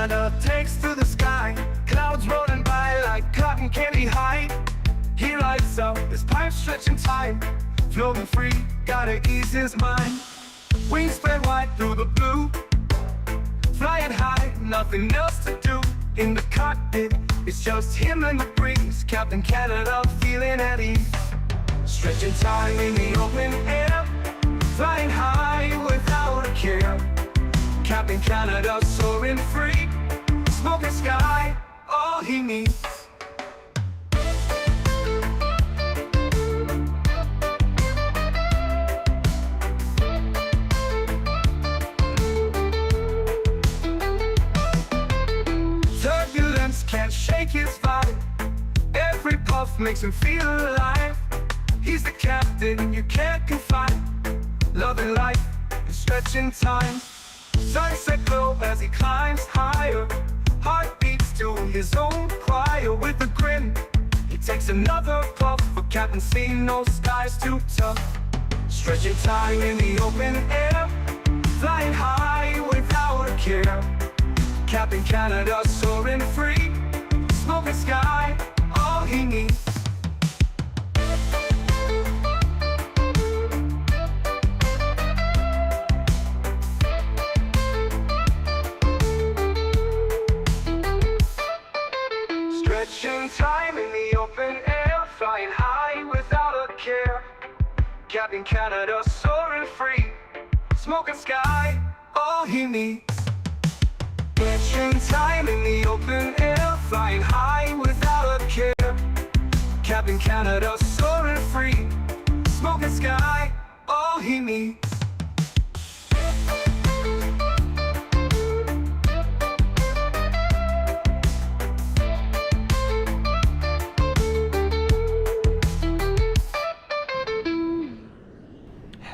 Canada takes to the sky, clouds rolling by like cotton candy high. He lights up, his pipes stretching time, floating free, gotta ease his mind. Wings spread wide through the blue, flying high, nothing else to do. In the cockpit, it's just him and the breeze, Captain Canada feeling at ease. Stretching time in the open air, flying high without a care. Captain Canada soaring free, smoking sky, all he needs. Turbulence can't shake his vibe, every puff makes him feel alive. He's the captain you can't confide, loving life and stretching time. Sunset glow as he climbs higher, heart beats to his own choir. With a grin, he takes another puff, for Captain C, no skies too tough. Stretching time in the open air, flying high without a care. Captain Canada soaring free, smoking sky, all he needs. Stretching time in the open air, flying high without a care. Captain Canada soaring free, smoking sky, all he needs. Stretching time in the open air, flying high without a care. Captain Canada soaring free, smoking sky, all he needs.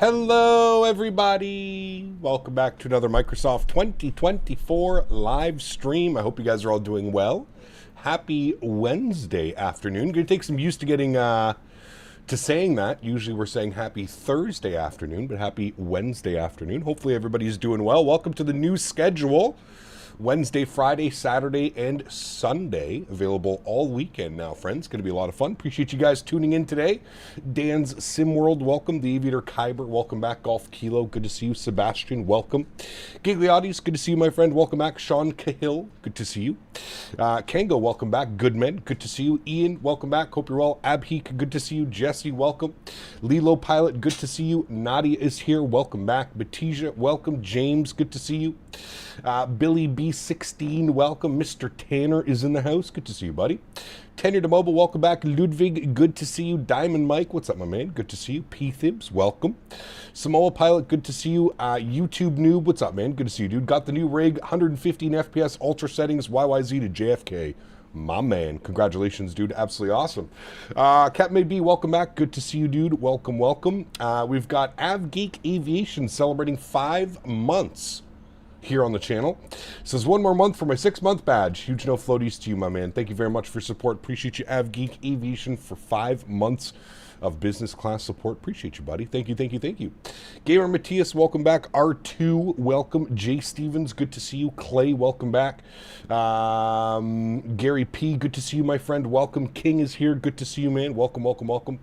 Hello everybody, welcome back to another Microsoft 2024 live stream. I hope you guys are all doing well. Happy Wednesday afternoon. Gonna take some used to getting to saying that. Usually we're saying happy Thursday afternoon, but happy Wednesday afternoon. Hopefully everybody's doing well. Welcome to the new schedule. Wednesday, Friday, Saturday, and Sunday. Available all weekend now, friends. Going to be a lot of fun. Appreciate you guys tuning in today. Dan's Sim World, welcome. The Aviator Kyber, welcome back. Golf Kilo, good to see you. Sebastian, welcome. Gigliotis, good to see you, my friend. Welcome back. Sean Cahill, good to see you. Kango, welcome back. Goodman, good to see you. Ian, welcome back. Hope you're well. Abheek, good to see you. Jesse, welcome. Lilo Pilot, good to see you. Nadya is here, welcome back. Batija, welcome. James, good to see you. Billy B16, welcome. Mr. Tanner is in the house. Good to see you, buddy. Tenure to Mobile, welcome back. Ludwig, good to see you. Diamond Mike, what's up, my man? Good to see you. P-Thibs, welcome. Samoa Pilot, good to see you. YouTube Noob, what's up, man? Good to see you, dude. Got the new rig, 115 FPS, ultra settings, YYZ to JFK. My man, congratulations, dude. Absolutely awesome. Cat May Be, welcome back. Good to see you, dude. Welcome, welcome. We've got AvGeek Aviation celebrating 5 months here on the channel. Says 1 more month for my 6-month badge. Huge no floaties to you, my man. Thank you very much for support. Appreciate you, AvGeek Aviation, for 5 months of business class support. Appreciate you, buddy. Thank you, thank you, thank you. Gamer Matthias, welcome back. R2, welcome. Jay Stevens, good to see you. Clay, welcome back. Gary P, good to see you, my friend. Welcome. King is here. Good to see you, man. Welcome, welcome, welcome.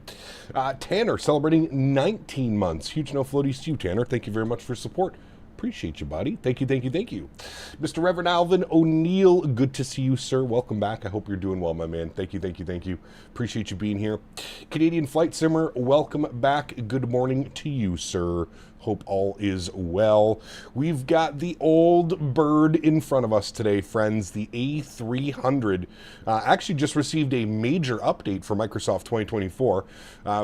Tanner, celebrating 19 months. Huge no floaties to you, Tanner. Thank you very much for support. Appreciate you, buddy. Thank you, thank you, thank you. Mr. Reverend Alvin O'Neill, good to see you, sir. Welcome back. I hope you're doing well, my man. Thank you, thank you, thank you. Appreciate you being here. Canadian Flight Simmer, welcome back. Good morning to you, sir. Hope all is well. We've got the old bird in front of us today, friends, the A300. Actually just received a major update for Microsoft 2024,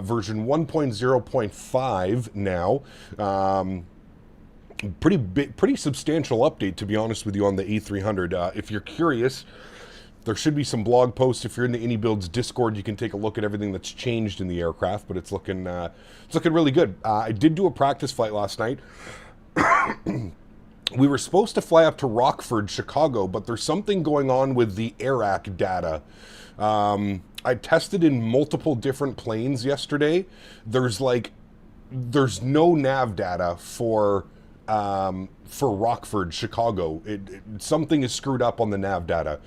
version 1.0.5 now. Pretty big, pretty substantial update, to be honest with you, on the A300. If you're curious, there should be some blog posts. If you're in the iniBuilds Discord, you can take a look at everything that's changed in the aircraft, but it's looking really good. I did do a practice flight last night. We were supposed to fly up to Rockford, Chicago, but there's something going on with the AIRAC data. I tested in multiple different planes yesterday. There's no nav data for for Rockford, Chicago. Something is screwed up on the nav data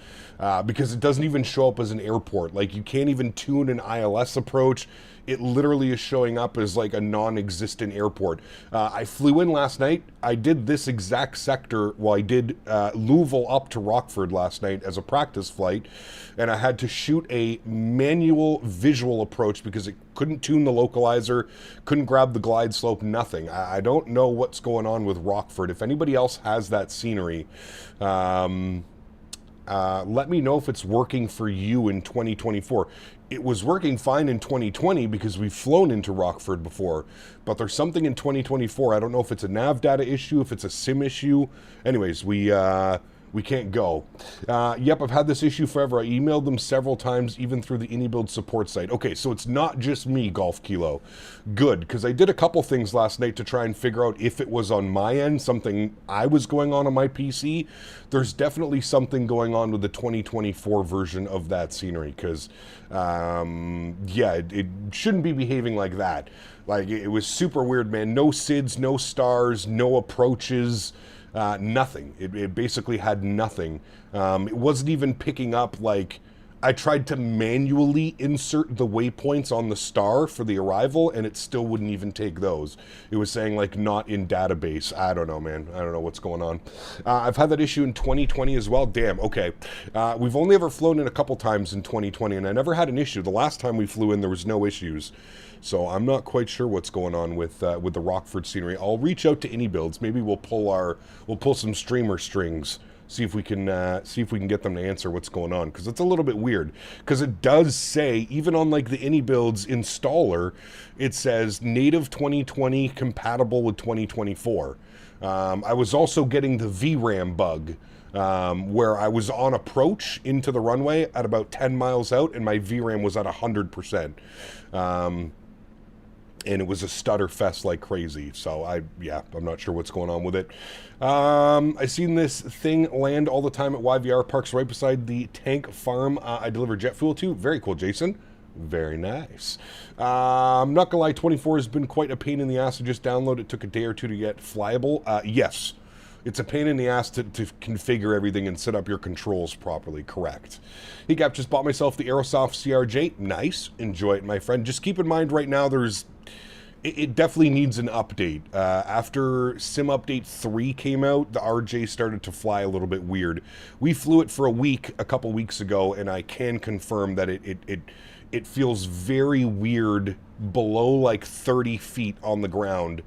because it doesn't even show up as an airport. Like, you can't even tune an ILS approach. It literally is showing up as like a non-existent airport. I flew in last night. I did this exact sector. Well, I did Louisville up to Rockford last night as a practice flight, and I had to shoot a manual visual approach because it couldn't tune the localizer, couldn't grab the glide slope, nothing. I don't know what's going on with Rockford. If anybody else has that scenery, let me know if it's working for you in 2024. It was working fine in 2020 because we've flown into Rockford before, but there's something in 2024. I don't know if it's a nav data issue, if it's a SIM issue. Anyways, we can't go. Yep, I've had this issue forever. I emailed them several times, even through the iniBuilds support site. Okay, so it's not just me, Golf Kilo. Good, because I did a couple things last night to try and figure out if it was on my end, something I was going on my PC. There's definitely something going on with the 2024 version of that scenery, because, yeah, it shouldn't be behaving like that. Like, it was super weird, man. No SIDS, no stars, no approaches. Nothing. It basically had nothing. It wasn't even picking up, like, I tried to manually insert the waypoints on the star for the arrival, and it still wouldn't even take those. It was saying, like, not in database. I don't know, man. I don't know what's going on. I've had that issue in 2020 as well. Damn, okay. We've only ever flown in a couple times in 2020, and I never had an issue. The last time we flew in, there was no issues. So I'm not quite sure what's going on with the Rockford scenery. I'll reach out to iniBuilds. Maybe we'll pull some streamer strings. See if we can get them to answer what's going on, because it's a little bit weird. Because it does say, even on like the iniBuilds installer, it says native 2020 compatible with 2024. I was also getting the VRAM bug. Where I was on approach into the runway at about 10 miles out, and my VRAM was at 100%. And it was a stutter fest like crazy. So I'm not sure what's going on with it. I seen this thing land all the time at YVR parks right beside the tank farm I deliver jet fuel to. Very cool, Jason. Very nice. I'm not gonna lie, 24 has been quite a pain in the ass to just download. It took a day or two to get flyable. Yes. It's a pain in the ass to configure everything and set up your controls properly, correct. Hey, Gap, just bought myself the Aerosoft CRJ. Nice. Enjoy it, my friend. Just keep in mind right now it definitely needs an update. After Sim Update 3 came out, the RJ started to fly a little bit weird. We flew it for a week a couple weeks ago, and I can confirm that it feels very weird below like 30 feet on the ground.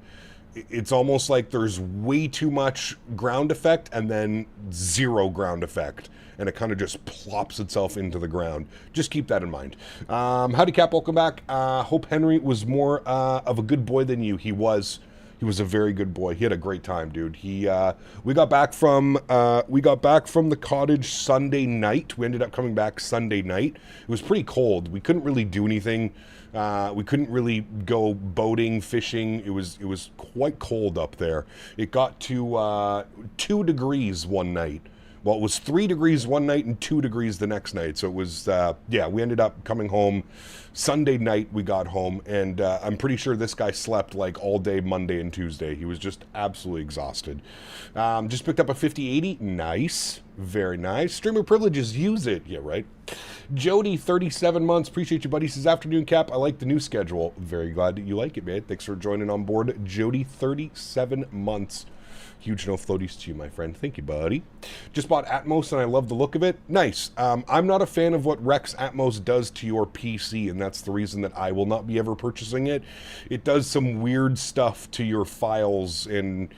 It's almost like there's way too much ground effect and then zero ground effect, and it kind of just plops itself into the ground. Just keep that in mind. Howdy, Cap, welcome back. Hope Henry was more of a good boy than you. He was a very good boy. He had a great time, dude. We got back from the cottage Sunday night. We ended up coming back Sunday night. It was pretty cold. We couldn't really do anything. We couldn't really go boating, fishing. It was quite cold up there. It got to 2 degrees one night. Well, it was 3 degrees one night and 2 degrees the next night. So it was, we ended up coming home Sunday night. We got home, and I'm pretty sure this guy slept like all day Monday and Tuesday. He was just absolutely exhausted. Just picked up a 5080. Nice. Very nice. Streamer privileges, use it. Yeah, right. Jody, 37 months. Appreciate you, buddy. Says, afternoon, Cap. I like the new schedule. Very glad that you like it, man. Thanks for joining on board. Jody, 37 months. Huge no floaties to you, my friend. Thank you, buddy. Just bought Atmos, and I love the look of it. Nice. I'm not a fan of what Rex Atmos does to your PC, and that's the reason that I will not be ever purchasing it. It does some weird stuff to your files, and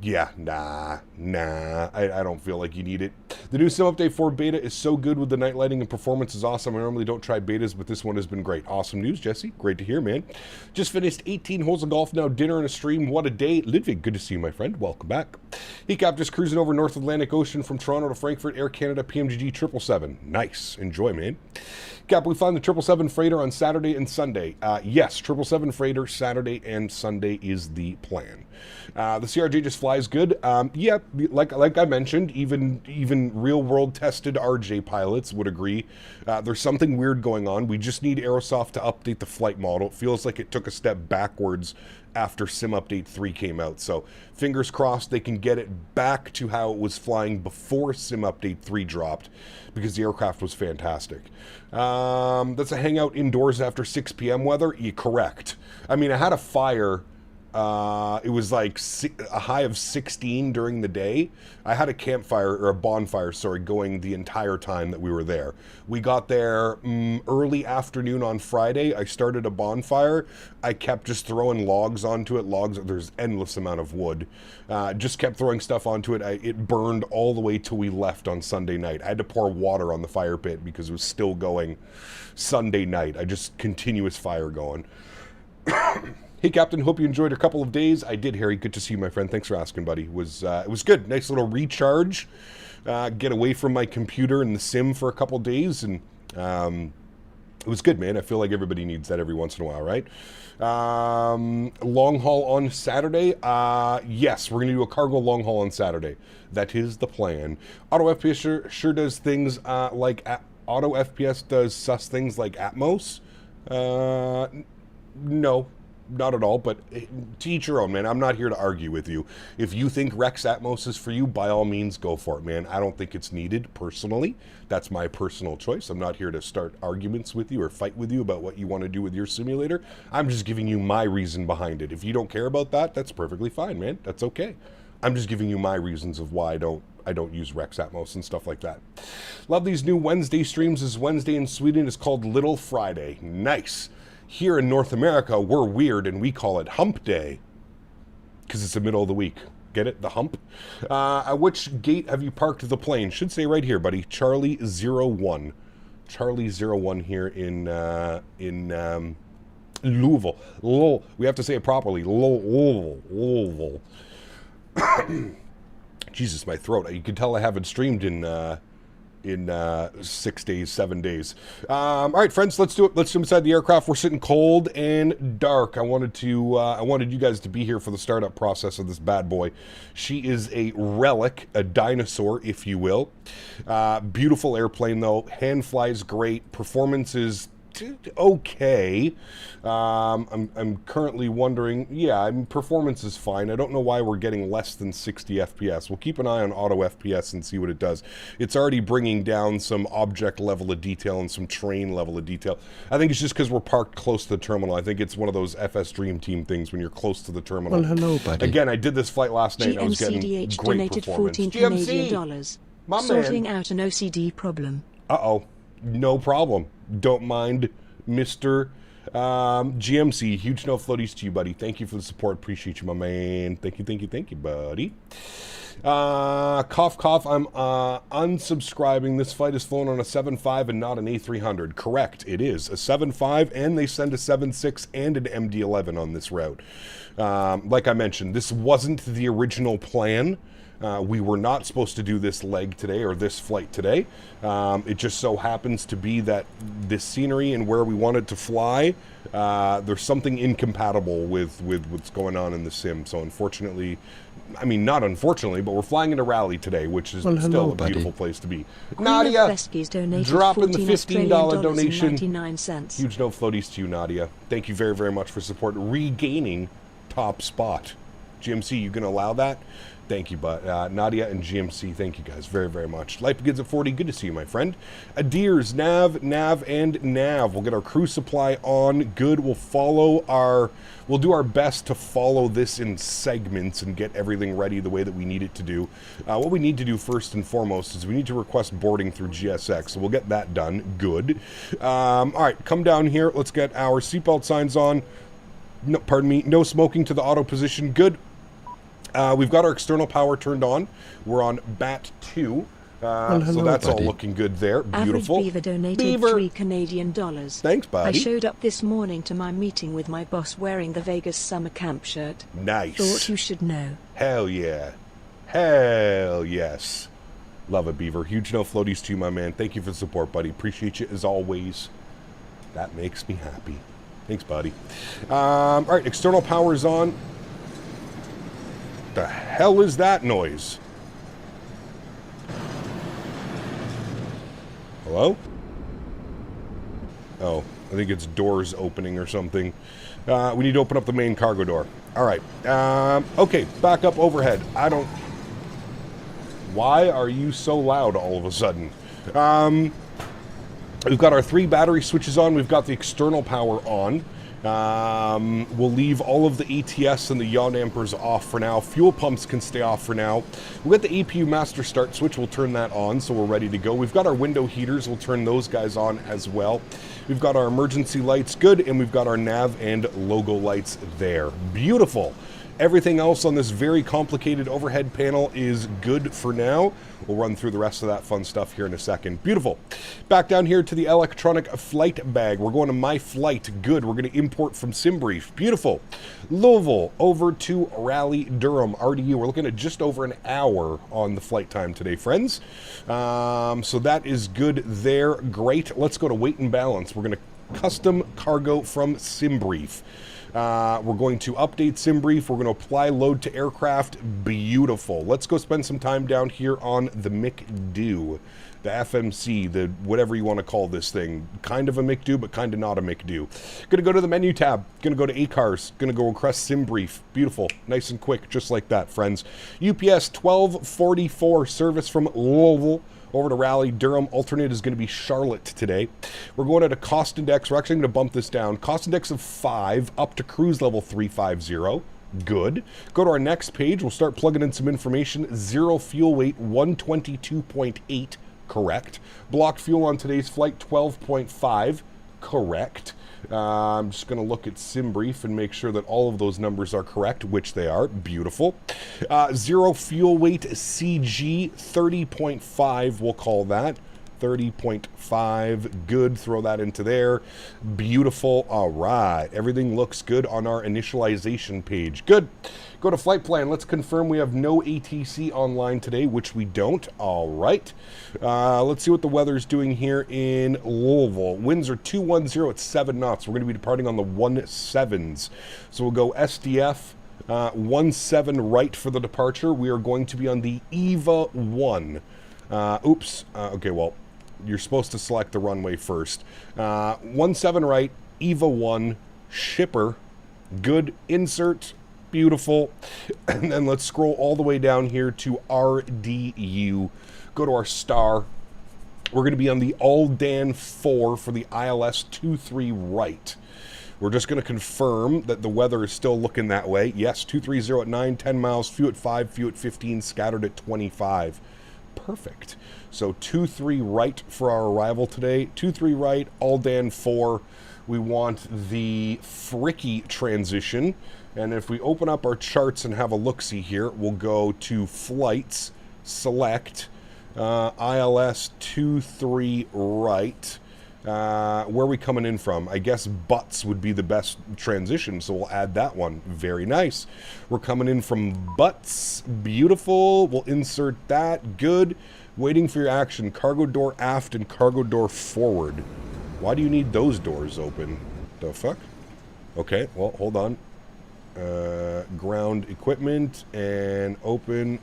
yeah, nah, I don't feel like you need it. The new Sim Update 4 beta is so good with the night lighting, and performance is awesome. I normally don't try betas, but this one has been great. Awesome news, Jesse. Great to hear, man. Just finished 18 holes of golf, now dinner and a stream. What a day. Ludwig, good to see you, my friend. Welcome back. Hey, Cap, just cruising over North Atlantic Ocean from Toronto to Frankfurt, Air Canada, PMGG 777. Nice. Enjoy, man. Cap, we flying the 777 freighter on Saturday and Sunday. Yes, 777 freighter Saturday and Sunday is the plan. The CRJ just flies good. Yeah, like I mentioned, even real world tested RJ pilots would agree. There's something weird going on. We just need Aerosoft to update the flight model. It feels like it took a step backwards after Sim Update 3 came out. So fingers crossed they can get it back to how it was flying before Sim Update 3 dropped, because the aircraft was fantastic. That's a hangout indoors after 6 p.m. weather? Yeah, correct. I mean, I had a fire. It was like a high of 16 during the day. I had a campfire, or a bonfire, sorry, going the entire time that we were there. We got there early afternoon on Friday. I started a bonfire. I kept just throwing logs onto it. Logs, there's endless amount of wood. Just kept throwing stuff onto it. It burned all the way till we left on Sunday night. I had to pour water on the fire pit because it was still going Sunday night. I just continuous fire going. Hey, Captain, hope you enjoyed a couple of days. I did, Harry. Good to see you, my friend. Thanks for asking, buddy. It was good. Nice little recharge. Get away from my computer and the sim for a couple days, and it was good, man. I feel like everybody needs that every once in a while, right? Long haul on Saturday. Yes, we're going to do a cargo long haul on Saturday. That is the plan. Auto FPS sure does things like... Auto FPS does sus things like Atmos. No. Not at all, but to each your own, man. I'm not here to argue with you. If you think Rex Atmos is for you, by all means, go for it, man. I don't think it's needed, personally. That's my personal choice. I'm not here to start arguments with you or fight with you about what you want to do with your simulator. I'm just giving you my reason behind it. If you don't care about that, that's perfectly fine, man. That's okay. I'm just giving you my reasons of why I don't use Rex Atmos and stuff like that. Love these new Wednesday streams. This Wednesday in Sweden is called Little Friday. Nice. Here in North America, we're weird and we call it Hump Day because it's the middle of the week. Get it? The hump? At which gate have you parked the plane? Should say right here, buddy. Charlie 01. Charlie 01 here in Louisville. Lol. We have to say it properly. Louisville. Jesus, my throat. You can tell I haven't streamed in 6 days, 7 days. All right, friends, let's do it. Let's jump inside the aircraft. We're sitting cold and dark. I wanted you guys to be here for the startup process of this bad boy. She is a relic, a dinosaur, if you will. Beautiful airplane, though. Hand flies great. Performance is okay. I'm currently wondering, performance is fine. I don't know why we're getting less than 60 FPS. We'll keep an eye on auto FPS and see what it does. It's already bringing down some object level of detail and some train level of detail. I think it's just because we're parked close to the terminal. I think it's one of those FS Dream Team things when you're close to the terminal. Well, hello, buddy. Again, I did this flight last night and I was getting GMCDH great donated performance. 14 Canadian dollars. My sorting man. out an OCD problem. Uh-oh. No problem. Don't mind, Mr. GMC. Huge no floaties to you, buddy. Thank you for the support. Appreciate you, my man. Thank you, buddy. Cough, cough. I'm unsubscribing. This flight is flown on a 7.5 and not an A300. Correct. It is a 7.5, and they send a 7.6 and an MD-11 on this route. Like I mentioned, this wasn't the original plan. We were not supposed to do this leg today or this flight today. It just so happens to be that this scenery and where we wanted to fly, there's something incompatible with what's going on in the sim. So unfortunately, I mean, not unfortunately, but we're flying in a rally today, which is still a beautiful place to be. Nadya, dropping the $15 donation. Huge no floaties to you, Nadya. Thank you very, very much for support. Regaining top spot. GMC, you gonna allow that? Thank you, but Nadya and GMC, thank you guys very, very much. Life begins at 40. Good to see you, my friend. Adirs, Nav, and Nav. We'll get our crew supply on. Good. We'll do our best to follow this in segments and get everything ready the way that we need it to do. What we need to do first and foremost is we need to request boarding through GSX. So we'll get that done. Good. All right, come down here. Let's get our seatbelt signs on. No, pardon me. No smoking to the auto position. Good. We've got our external power turned on. We're on BAT 2. Well, hello, so that's buddy. all looking good there. Beautiful. Average Beaver donated 3 Canadian dollars. Thanks, buddy. I showed up this morning to my meeting with my boss wearing the Vegas summer camp shirt. Nice. Thought you should know. Hell yeah. Hell yes. Love it, Beaver. Huge no floaties to you, my man. Thank you for the support, buddy. Appreciate you as always. That makes me happy. Thanks, buddy. All right, external power's on. The hell is that noise? Hello? Oh, I think it's doors opening or something. We need to open up the main cargo door. All right. Okay, back up overhead. Why are you so loud all of a sudden? We've got our 3 battery switches on. We've got the external power on. We'll leave all of the ATS and the yaw dampers off for now. Fuel pumps can stay off for now. We've got the APU master start switch. We'll turn that on, so we're ready to go. We've got our window heaters. We'll turn those guys on as well. We've got our emergency lights good, and we've got our nav and logo lights there. Beautiful. Everything else on this very complicated overhead panel is good for now. We'll run through the rest of that fun stuff here in a second. Beautiful. Back down here to the electronic flight bag. We're going to My Flight. Good. We're going to import from SimBrief. Beautiful. Louisville over to Raleigh, Durham, RDU. We're looking at just over an hour on the flight time today, friends. So that is good there. Great. Let's go to weight and balance. We're going to custom cargo from SimBrief. We're going to update SimBrief. We're going to apply load to aircraft. Beautiful. Let's go spend some time down here on the McDo, the FMC, the whatever you want to call this thing. Kind of a McDo, but kind of not a McDo. Going to go to the menu tab. Going to go to ACARS. Going to go request SimBrief. Beautiful. Nice and quick, just like that, friends. UPS 1244 service from Louisville over to Raleigh, Durham. Alternate is going to be Charlotte today. We're going at a cost index. We're actually going to bump this down. Cost index of 5 up to cruise level 350. Good. Go to our next page. We'll start plugging in some information. 0 fuel weight, 122.8. Correct. Blocked fuel on today's flight, 12.5. Correct. I'm just going to look at SimBrief and make sure that all of those numbers are correct, which they are. Beautiful. 0 fuel weight CG 30.5, we'll call that. 30.5. Good. Throw that into there. Beautiful. All right. Everything looks good on our initialization page. Good. Go to flight plan. Let's confirm we have no ATC online today, which we don't. All right. Let's see what the weather's doing here in Louisville. Winds are 210 at 7 knots. We're going to be departing on the 17s. So we'll go SDF 17 right for the departure. We are going to be on the EVA 1. Okay, well, you're supposed to select the runway first. 17 right, EVA 1, shipper, good, insert, beautiful. And then let's scroll all the way down here to RDU. Go to our star. We're going to be on the Aldan 4 for the ILS 23 right. We're just going to confirm that the weather is still looking that way. Yes, 230 at 9, 10 miles, few at 5, few at 15, scattered at 25. Perfect. So 2-3 right for our arrival today. 2-3 right, Aldan 4. We want the Fricky transition. And if we open up our charts and have a look-see here, we'll go to flights, select, ILS 2-3 right. Where are we coming in from? I guess Butts would be the best transition, so we'll add that one. Very nice. We're coming in from Butts. Beautiful. We'll insert that. Good. Waiting for your action. Cargo door aft and cargo door forward. Why do you need those doors open? The fuck? Okay, well, hold on. Ground equipment and open,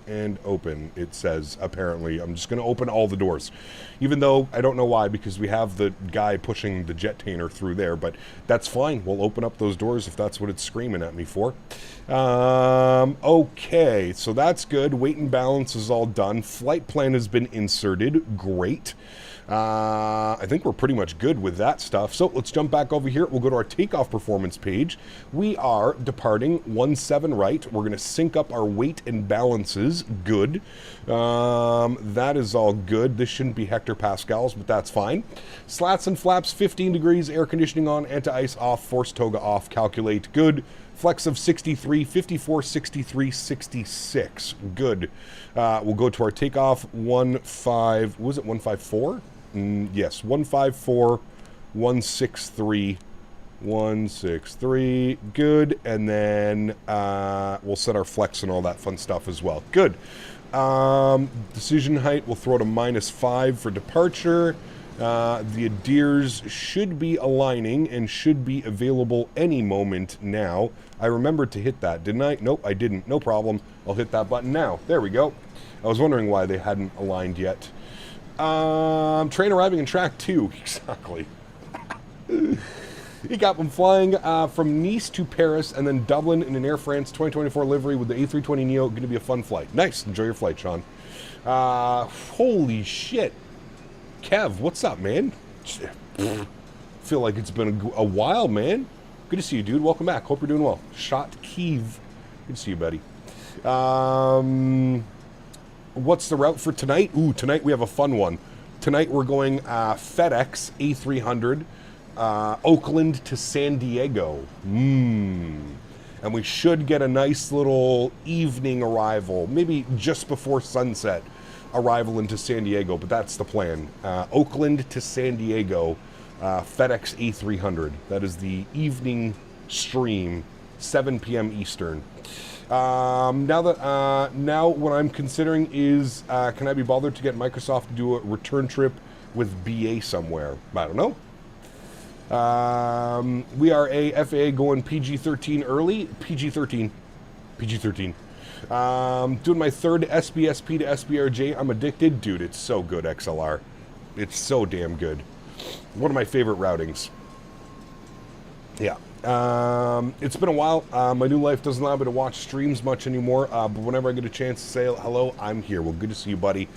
it says, apparently. I'm just going to open all the doors, even though I don't know why, because we have the guy pushing the jet tainer through there, but that's fine. We'll open up those doors if that's what it's screaming at me for. Okay, so that's good. Weight and balance is all done. Flight plan has been inserted. Great. I think we're pretty much good with that stuff. So let's jump back over here. We'll go to our takeoff performance page. We are departing 17 right. We're going to sync up our weight and balances. Good. That is all good. This shouldn't be hectopascals, but that's fine. Slats and flaps, 15 degrees, air conditioning on, anti-ice off, force toga off, calculate. Good. Flex of 63, 54, 63, 66. Good. We'll go to our takeoff. 154? Yes, 154, 163, 163. Good. And then we'll set our flex and all that fun stuff as well. Good. Decision height, we'll throw to -5 for departure. The adheres should be aligning and should be available any moment now. I remembered to hit that, didn't I? Nope, I didn't. No problem. I'll hit that button now. There we go. I was wondering why they hadn't aligned yet. Train arriving in track 2. Exactly. He got them flying from Nice to Paris and then Dublin in an Air France 2024 livery with the A320neo. Going to be a fun flight. Nice. Enjoy your flight, Sean. Holy shit. Kev, what's up, man? Feel like it's been a while, man. Good to see you, dude. Welcome back. Hope you're doing well. Shot Kiev. Good to see you, buddy. What's the route for tonight? Ooh, tonight we have a fun one. Tonight we're going FedEx A300, Oakland to San Diego. And we should get a nice little evening arrival, maybe just before sunset arrival into San Diego, but that's the plan. Oakland to San Diego, FedEx A300. That is the evening stream, 7 p.m. Eastern. Now what I'm considering is, can I be bothered to get Microsoft to do a return trip with BA somewhere? I don't know. We are a FAA going PG-13 early. PG-13. Doing my third SBSP to SBRJ. I'm addicted. Dude, it's so good, XLR. It's so damn good. One of my favorite routings. Yeah. It's been a while. My new life doesn't allow me to watch streams much anymore, but whenever I get a chance to say hello, I'm here. Well, good to see you, buddy.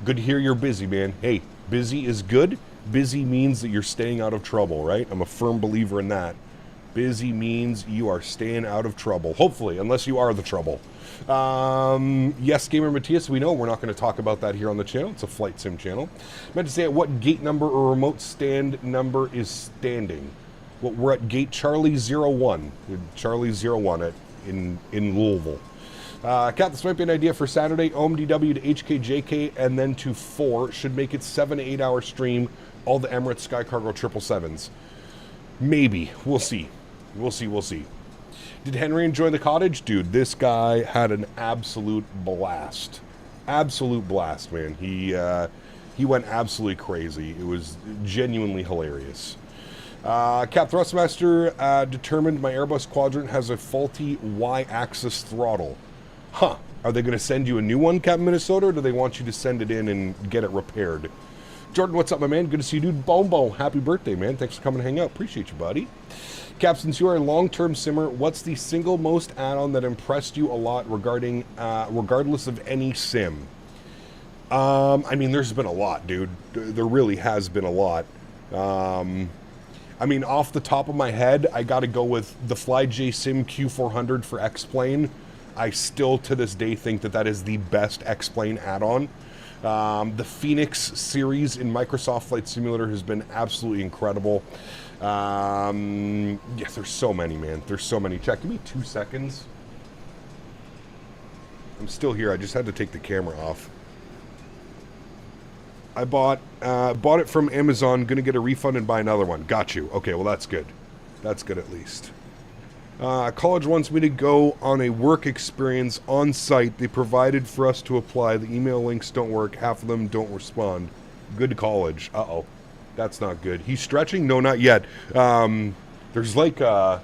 Good to hear you're busy, man. Hey, busy is good. Busy means that you're staying out of trouble, right? I'm a firm believer in that. Busy means you are staying out of trouble. Hopefully, unless you are the trouble. Yes, Gamer Matthias, we know we're not going to talk about that here on the channel. It's a flight sim channel. I meant to say at what gate number or remote stand number is standing. Well, we're at gate Charlie 01. Charlie 01 in Louisville. Cat, this might be an idea for Saturday. OMDW to HKJK and then to 4. Should make it 7 to 8 hour stream. All the Emirates Sky Cargo 777s. Maybe. We'll see. We'll see. Did Henry enjoy the cottage? Dude, this guy had an absolute blast. Absolute blast, man. He went absolutely crazy. It was genuinely hilarious. Cap Thrustmaster determined my Airbus Quadrant has a faulty Y-axis throttle. Huh. Are they going to send you a new one, Captain Minnesota, or do they want you to send it in and get it repaired? Jordan, what's up, my man? Good to see you, dude. Boom. Happy birthday, man. Thanks for coming to hang out. Appreciate you, buddy. Cap, since you are a long-term simmer, what's the single most add-on that impressed you a lot regarding, regardless of any sim? I mean, there's been a lot, dude. There really has been a lot. I mean, off the top of my head, I got to go with the FlyJ Sim Q400 for X-Plane. I still, to this day, think that that is the best X-Plane add-on. The Phoenix series in Microsoft Flight Simulator has been absolutely incredible. Yeah, there's so many, man. There's so many. Check, give me 2 seconds. I'm still here. I just had to take the camera off. I bought it from Amazon. Gonna get a refund and buy another one. Got you. Okay, well that's good. That's good at least. College wants me to go on a work experience on site. They provided for us to apply. The email links don't work. Half of them don't respond. Good to college. Uh-oh. That's not good. He's stretching? No, not yet. There's like I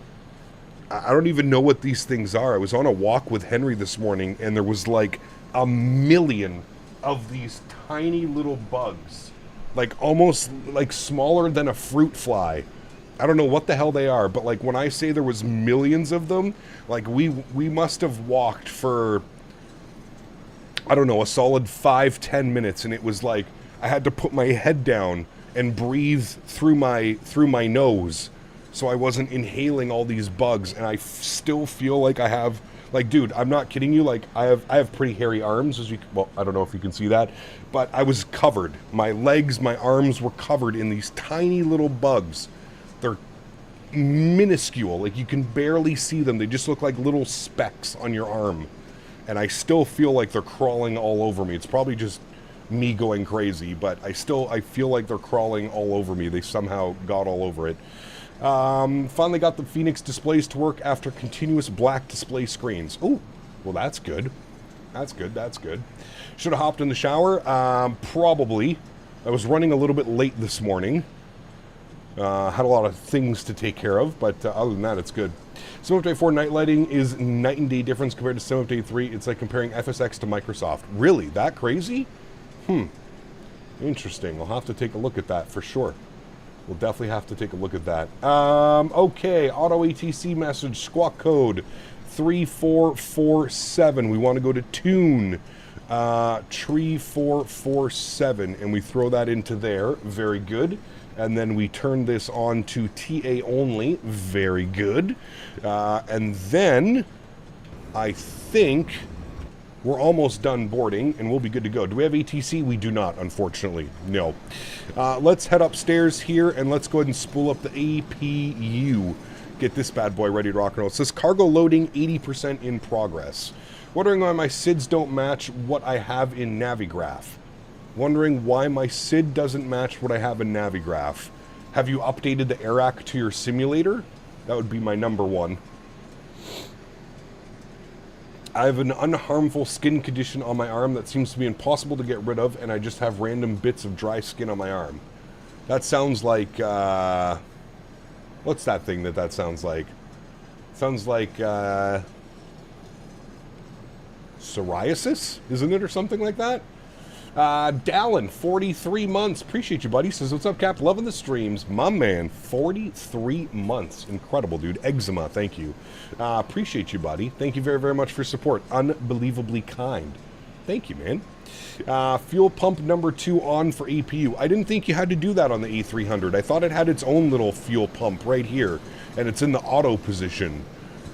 don't even know what these things are. I was on a walk with Henry this morning and there was like a million of these tiny little bugs, like almost like smaller than a fruit fly. I don't know what the hell they are, but like when I say there was millions of them, like we must have walked for, I don't know, a solid 5-10 minutes, and it was like I had to put my head down and breathe through my nose so I wasn't inhaling all these bugs, and I still feel like I have, like, dude, I'm not kidding you, like I have pretty hairy arms, as you, well, I don't know if you can see that, but I was covered. My legs, my arms were covered in these tiny little bugs. They're minuscule, like you can barely see them. They just look like little specks on your arm, and I still feel like they're crawling all over me. It's probably just me going crazy, but I feel like they're crawling all over me. They somehow got all over it. Finally got the Phoenix displays to work after continuous black display screens. Oh, well that's good. That's good. Should have hopped in the shower. Probably. I was running a little bit late this morning. Had a lot of things to take care of, but other than that, it's good. SimUpdate 4 night lighting is night and day difference compared to SimUpdate 3. It's like comparing FSX to Microsoft. Really? That crazy? Interesting. I'll have to take a look at that for sure. We'll definitely have to take a look at that. Okay, auto ATC message, squawk code 3447. We want to go to tune tree 447, and we throw that into there. Very good. And then we turn this on to TA only. Very good. And then I think we're almost done boarding, and we'll be good to go. Do we have ATC? We do not, unfortunately. No. Let's head upstairs here, and let's go ahead and spool up the APU. Get this bad boy ready to rock and roll. It says cargo loading 80% in progress. Wondering why my SIDs don't match what I have in Navigraph. Wondering why my SID doesn't match what I have in Navigraph. Have you updated the AirAC to your simulator? That would be my number one. I have an unharmful skin condition on my arm that seems to be impossible to get rid of, and I just have random bits of dry skin on my arm. That sounds like, what's that thing that sounds like? Sounds like, psoriasis, isn't it, or something like that? Dallin, 43 months. Appreciate you, buddy. Says, what's up, Cap? Loving the streams. My man, 43 months. Incredible, dude. Eczema, thank you. Appreciate you, buddy. Thank you very, very much for your support. Unbelievably kind. Thank you, man. Fuel pump number 2 on for APU. I didn't think you had to do that on the A300. I thought it had its own little fuel pump right here, and it's in the auto position.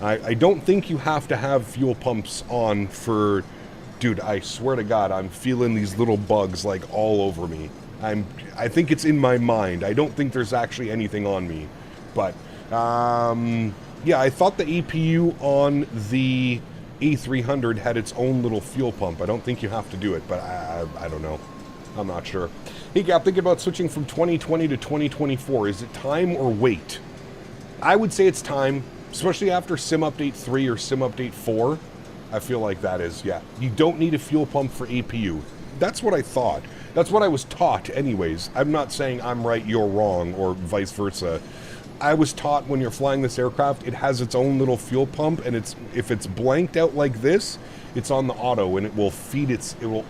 I don't think you have to have fuel pumps on for... Dude, I swear to God, I'm feeling these little bugs like all over me. I think it's in my mind. I don't think there's actually anything on me. But, yeah, I thought the APU on the A300 had its own little fuel pump. I don't think you have to do it, but I don't know. I'm not sure. Hey, Gap, thinking about switching from 2020 to 2024. Is it time or wait? I would say it's time, especially after Sim Update 3 or Sim Update 4. I feel like that is, yeah. You don't need a fuel pump for APU. That's what I thought. That's what I was taught anyways. I'm not saying I'm right, you're wrong, or vice versa. I was taught when you're flying this aircraft, it has its own little fuel pump, and if it's blanked out like this, it's on the auto, and it will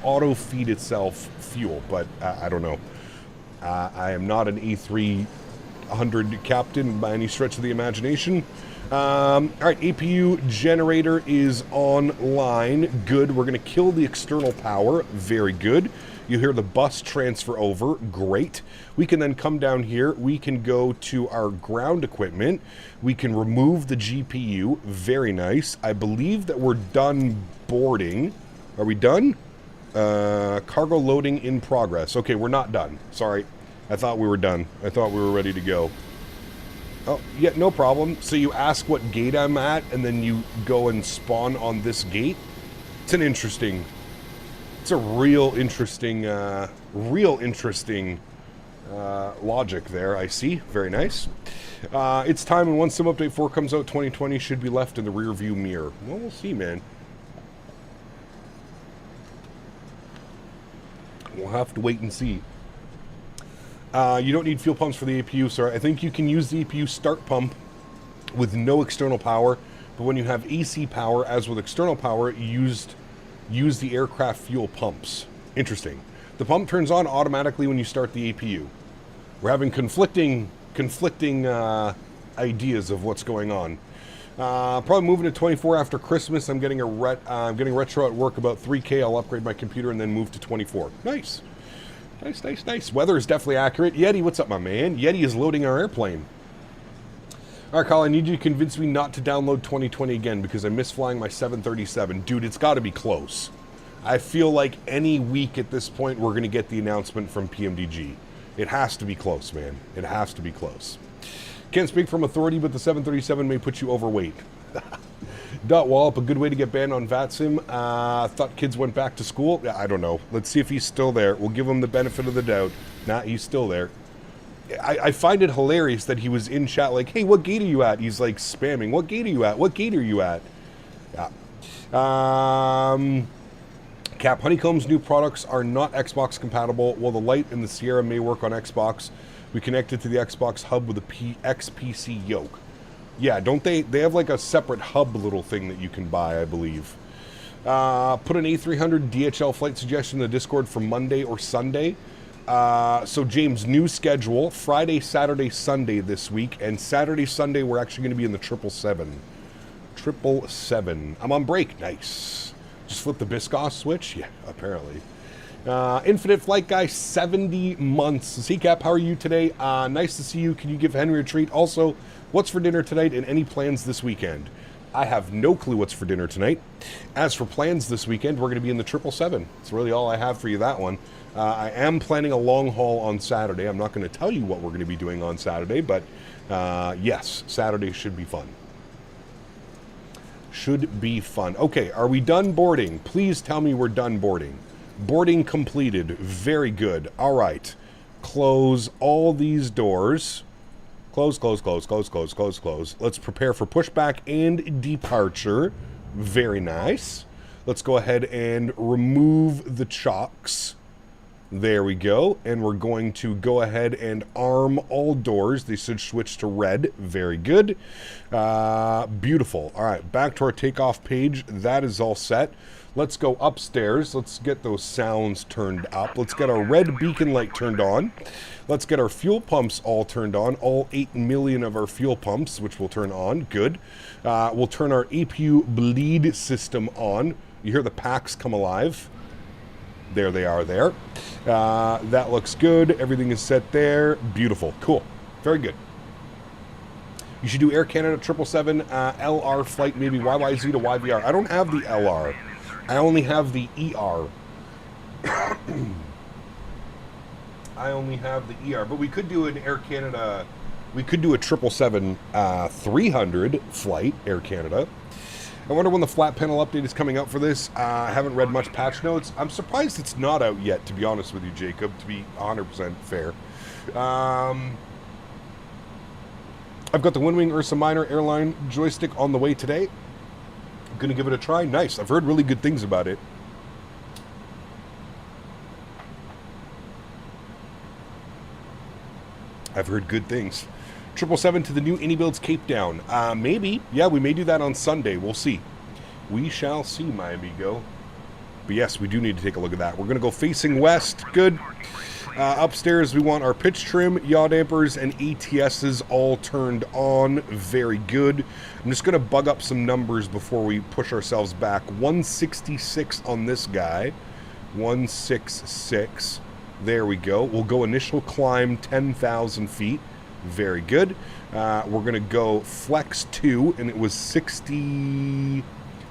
auto feed itself fuel. But I don't know. I am not an A300 captain by any stretch of the imagination. All right, APU generator is online. Good. We're going to kill the external power. Very good. You hear the bus transfer over. Great. We can then come down here. We can go to our ground equipment. We can remove the GPU. Very nice. I believe that we're done boarding. Are we done? Cargo loading in progress. Okay, we're not done. Sorry. I thought we were done. I thought we were ready to go. Oh, yeah, no problem. So you ask what gate I'm at, and then you go and spawn on this gate. It's a real interesting logic there, I see. Very nice. It's time, and once Sim Update 4 comes out, 2020 should be left in the rear view mirror. Well, we'll see, man. We'll have to wait and see. You don't need fuel pumps for the APU, sir. I think you can use the APU start pump with no external power, but when you have AC power, as with external power, use the aircraft fuel pumps. Interesting. The pump turns on automatically when you start the APU. We're having conflicting ideas of what's going on. Probably moving to 24 after Christmas. I'm getting retro at work, about 3K. I'll upgrade my computer and then move to 24. Nice. Nice. Weather is definitely accurate. Yeti, what's up, my man? Yeti is loading our airplane. All right, Karl, I need you to convince me not to download 2020 again because I miss flying my 737. Dude, it's got to be close. I feel like any week at this point we're going to get the announcement from PMDG. It has to be close, man. It has to be close. Can't speak from authority, but the 737 may put you overweight. Dot Wallop, a good way to get banned on VATSIM. Thought kids went back to school. Yeah, I don't know. Let's see if he's still there. We'll give him the benefit of the doubt. Nah, he's still there. I find it hilarious that he was in chat like, hey, what gate are you at? He's like spamming. What gate are you at? What gate are you at? Yeah. Cap, Honeycomb's new products are not Xbox compatible. While the Lite and the Sierra may work on Xbox, we connected to the Xbox hub with a XPC yoke. Yeah, don't they have like a separate hub little thing that you can buy, I believe. Put an A300 DHL flight suggestion in the Discord for Monday or Sunday. So James, new schedule, Friday, Saturday, Sunday this week, and Saturday, Sunday, we're actually going to be in the 777. 777. I'm on break. Nice. Just flip the Biscoff switch? Yeah, apparently. Infinite Flight Guy, 70 months. CCAP, how are you today? Nice to see you. Can you give Henry a treat? Also, what's for dinner tonight and any plans this weekend? I have no clue what's for dinner tonight. As for plans this weekend, we're going to be in the 777. That's really all I have for you, that one. I am planning a long haul on Saturday. I'm not going to tell you what we're going to be doing on Saturday, but yes, Saturday should be fun. Should be fun. Okay, are we done boarding? Please tell me we're done boarding. Boarding completed. Very good. All right. Close all these doors. Close, close, close, close, close, close, close. Let's prepare for pushback and departure. Very nice. Let's go ahead and remove the chocks. There we go. And we're going to go ahead and arm all doors. They should switch to red. Very good. Beautiful. All right, back to our takeoff page. That is all set. Let's go upstairs. Let's get those sounds turned up. Let's get our red beacon light turned on. Let's get our fuel pumps all turned on. All 8 million of our fuel pumps, which will turn on. Good. We'll turn our APU bleed system on. You hear the packs come alive. There they are there. That looks good. Everything is set there. Beautiful. Cool. Very good. You should do Air Canada 777 LR flight, maybe YYZ to YVR. I don't have the LR. I only have the ER. I only have the ER. But we could do an Air Canada... We could do a 777 300 flight, Air Canada. I wonder when the flat panel update is coming out for this. I haven't read much patch notes. I'm surprised it's not out yet, to be honest with you, Jacob, to be 100% fair. I've got the Windwing Ursa Minor airline joystick on the way today. I'm going to give it a try. Nice. I've heard really good things about it. I've heard good things. 777 to the new iniBuilds Cape Down. Maybe. Yeah, we may do that on Sunday. We'll see. We shall see, my amigo. But yes, we do need to take a look at that. We're going to go facing west. Good. Upstairs, we want our pitch trim, yaw dampers, and ATSs all turned on. Very good. I'm just going to bug up some numbers before we push ourselves back. 166 on this guy. 166. There we go. We'll go initial climb 10,000 feet. Very good. We're going to go flex 2, and it was 60...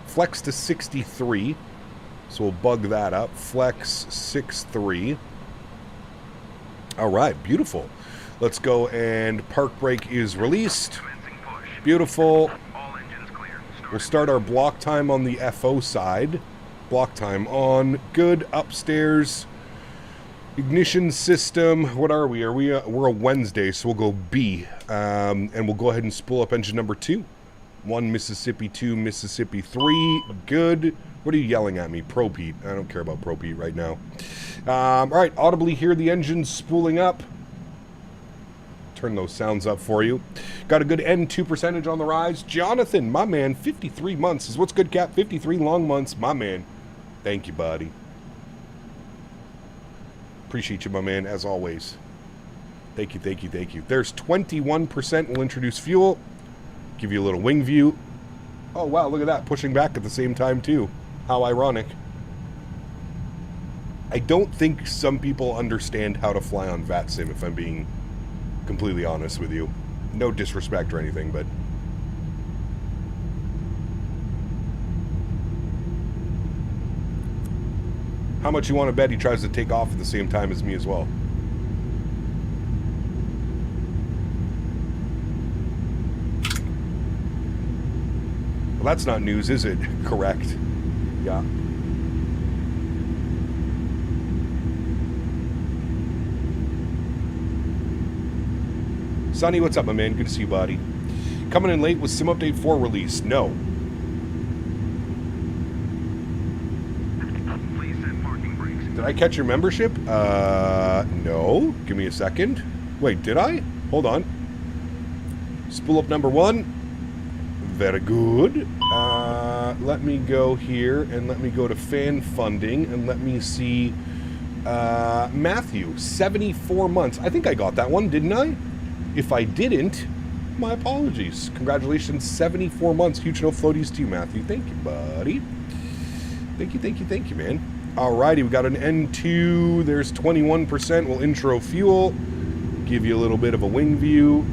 Flex to 63. So we'll bug that up. Flex 63. All right, beautiful. Let's go, and park brake is released. Beautiful. We'll start our block time on the FO side. Block time on. Good. Upstairs. Ignition system. What are we? We're a Wednesday, so we'll go B. And we'll go ahead and spool up engine number 2. 1 Mississippi, 2 Mississippi, 3. Good. What are you yelling at me? Propete. I don't care about propete right now. All right, audibly hear the engine spooling up. Turn those sounds up for you. Got a good N2 percentage on the rise. Jonathan, my man, 53 months is what's good, Cap. 53 long months, my man. Thank you, buddy. Appreciate you, my man, as always. Thank you, thank you, thank you. There's 21%. We'll introduce fuel. Give you a little wing view. Oh, wow, look at that. Pushing back at the same time, too. How ironic. I don't think some people understand how to fly on VATSIM, if I'm being completely honest with you. No disrespect or anything, but... How much you want to bet he tries to take off at the same time as me as well? Well, that's not news, is it? Correct. Yeah. Sonny, what's up, my man? Good to see you, buddy. Coming in late with Sim Update 4 release. No. Did I catch your membership? No. Give me a second. Wait, did I? Hold on. Spool up number 1. Very good. Let me go here and let me go to fan funding and let me see Matthew, 74 months. I think I got that one, didn't I? If I didn't, my apologies. Congratulations, 74 months. Huge no floaties to you, Matthew. Thank you, buddy. Thank you, man. Alrighty, we got an N2. There's 21%. We'll intro fuel. Give you a little bit of a wing view.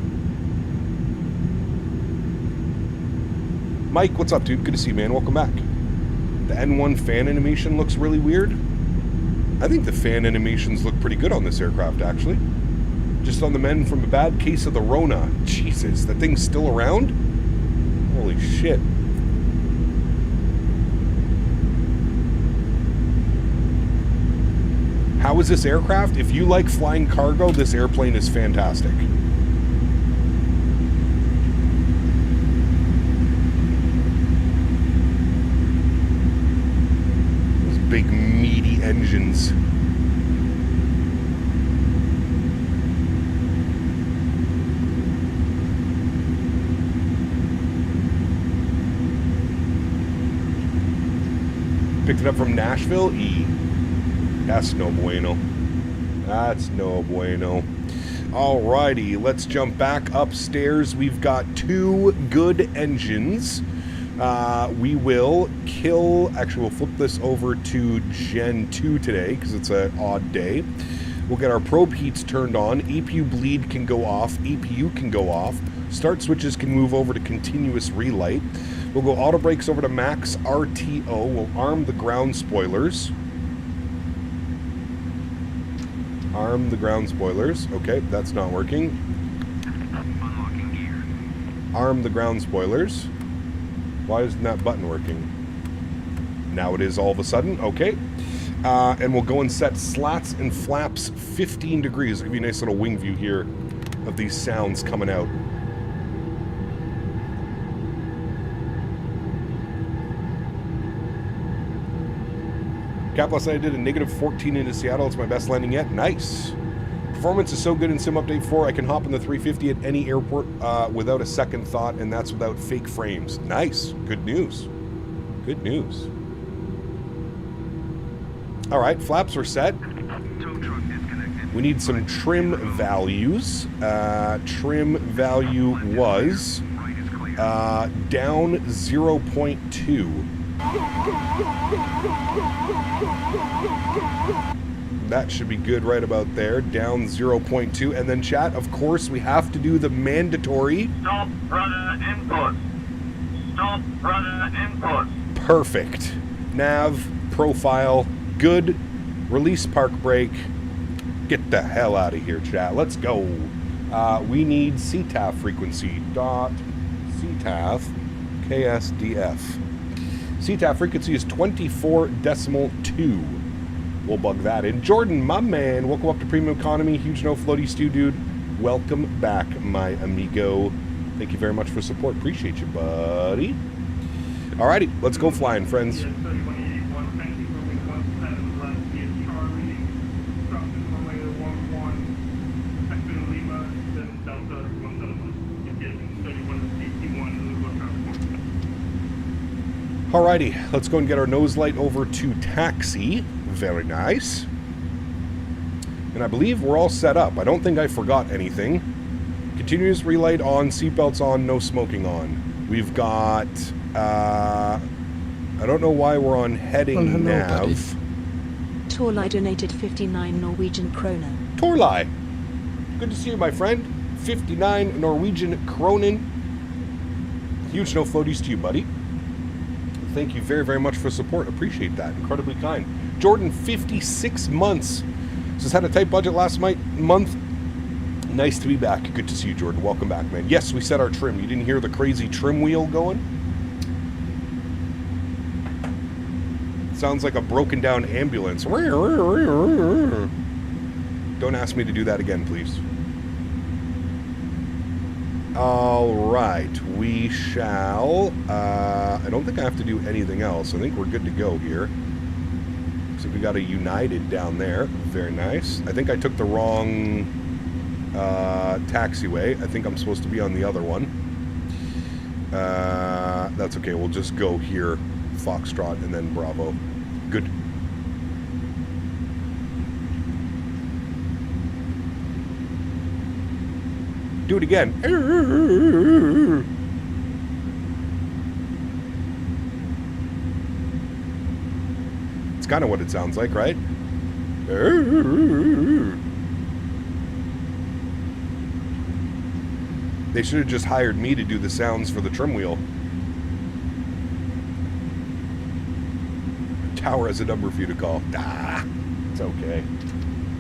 Mike, what's up, dude? Good to see you, man. Welcome back. The N1 fan animation looks really weird. I think the fan animations look pretty good on this aircraft, actually. Just on the mend from a bad case of the Rona. Jesus, that thing's still around? Holy shit. How is this aircraft? If you like flying cargo, this airplane is fantastic. Those big meaty engines. Picked it up from Nashville. That's no bueno. That's no bueno. Alrighty, let's jump back upstairs. We've got 2 good engines. We will kill... Actually, we'll flip this over to Gen 2 today because it's an odd day. We'll get our probe heats turned on. APU bleed can go off. APU can go off. Start switches can move over to continuous relight. We'll go auto brakes over to max RTO. We'll arm the ground spoilers. Arm the ground spoilers. Okay, that's not working. Unlocking gear. Arm the ground spoilers. Why isn't that button working? Now it is all of a sudden. Okay. And we'll go and set slats and flaps 15 degrees. I'll give you a nice little wing view here of these sounds coming out. Cap last night I did a negative 14 into Seattle. It's my best landing yet. Nice. Performance is so good in Sim Update 4, I can hop in the 350 at any airport without a second thought, and that's without fake frames. Nice. Good news. Good news. All right, flaps are set. We need some trim values. Trim value was down 0.2. That should be good right about there. Down 0.2. And then chat, of course, we have to do the mandatory... Stop rudder input. Stop rudder input. Perfect. Nav, profile, good. Release park brake. Get the hell out of here, chat. Let's go. We need CTAF frequency. Dot CTAF KSDF. CTAF frequency is 24.2. We'll bug that in. Jordan, my man, welcome up to Premium Economy. Huge no floaty stew, dude. Welcome back, my amigo. Thank you very much for support. Appreciate you, buddy. Alrighty, let's go flying, friends. Alrighty, let's go and get our nose light over to taxi. Very nice. And I believe we're all set up. I don't think I forgot anything. Continuous relight on, seatbelts on, no smoking on. We've got, I don't know why we're on heading nav. Torlai donated 59 Norwegian kroner. Torlai, good to see you, my friend. 59 Norwegian kronen. Huge no floaties to you, buddy. Thank you very, very much for support. Appreciate that. Incredibly kind. Jordan, 56 months. Just had a tight budget last month. Nice to be back. Good to see you, Jordan. Welcome back, man. Yes, we set our trim. You didn't hear the crazy trim wheel going? Sounds like a broken down ambulance. Don't ask me to do that again, please. All right, we shall. I don't think I have to do anything else. I think we're good to go here. So we got a United down there. Very nice. I think I took the wrong taxiway. I think I'm supposed to be on the other one. That's okay. We'll just go here, Foxtrot, and then Bravo. Good. Do it again. It's kind of what it sounds like, right? They should have just hired me to do the sounds for the trim wheel. Tower has a number for you to call. Ah, it's okay.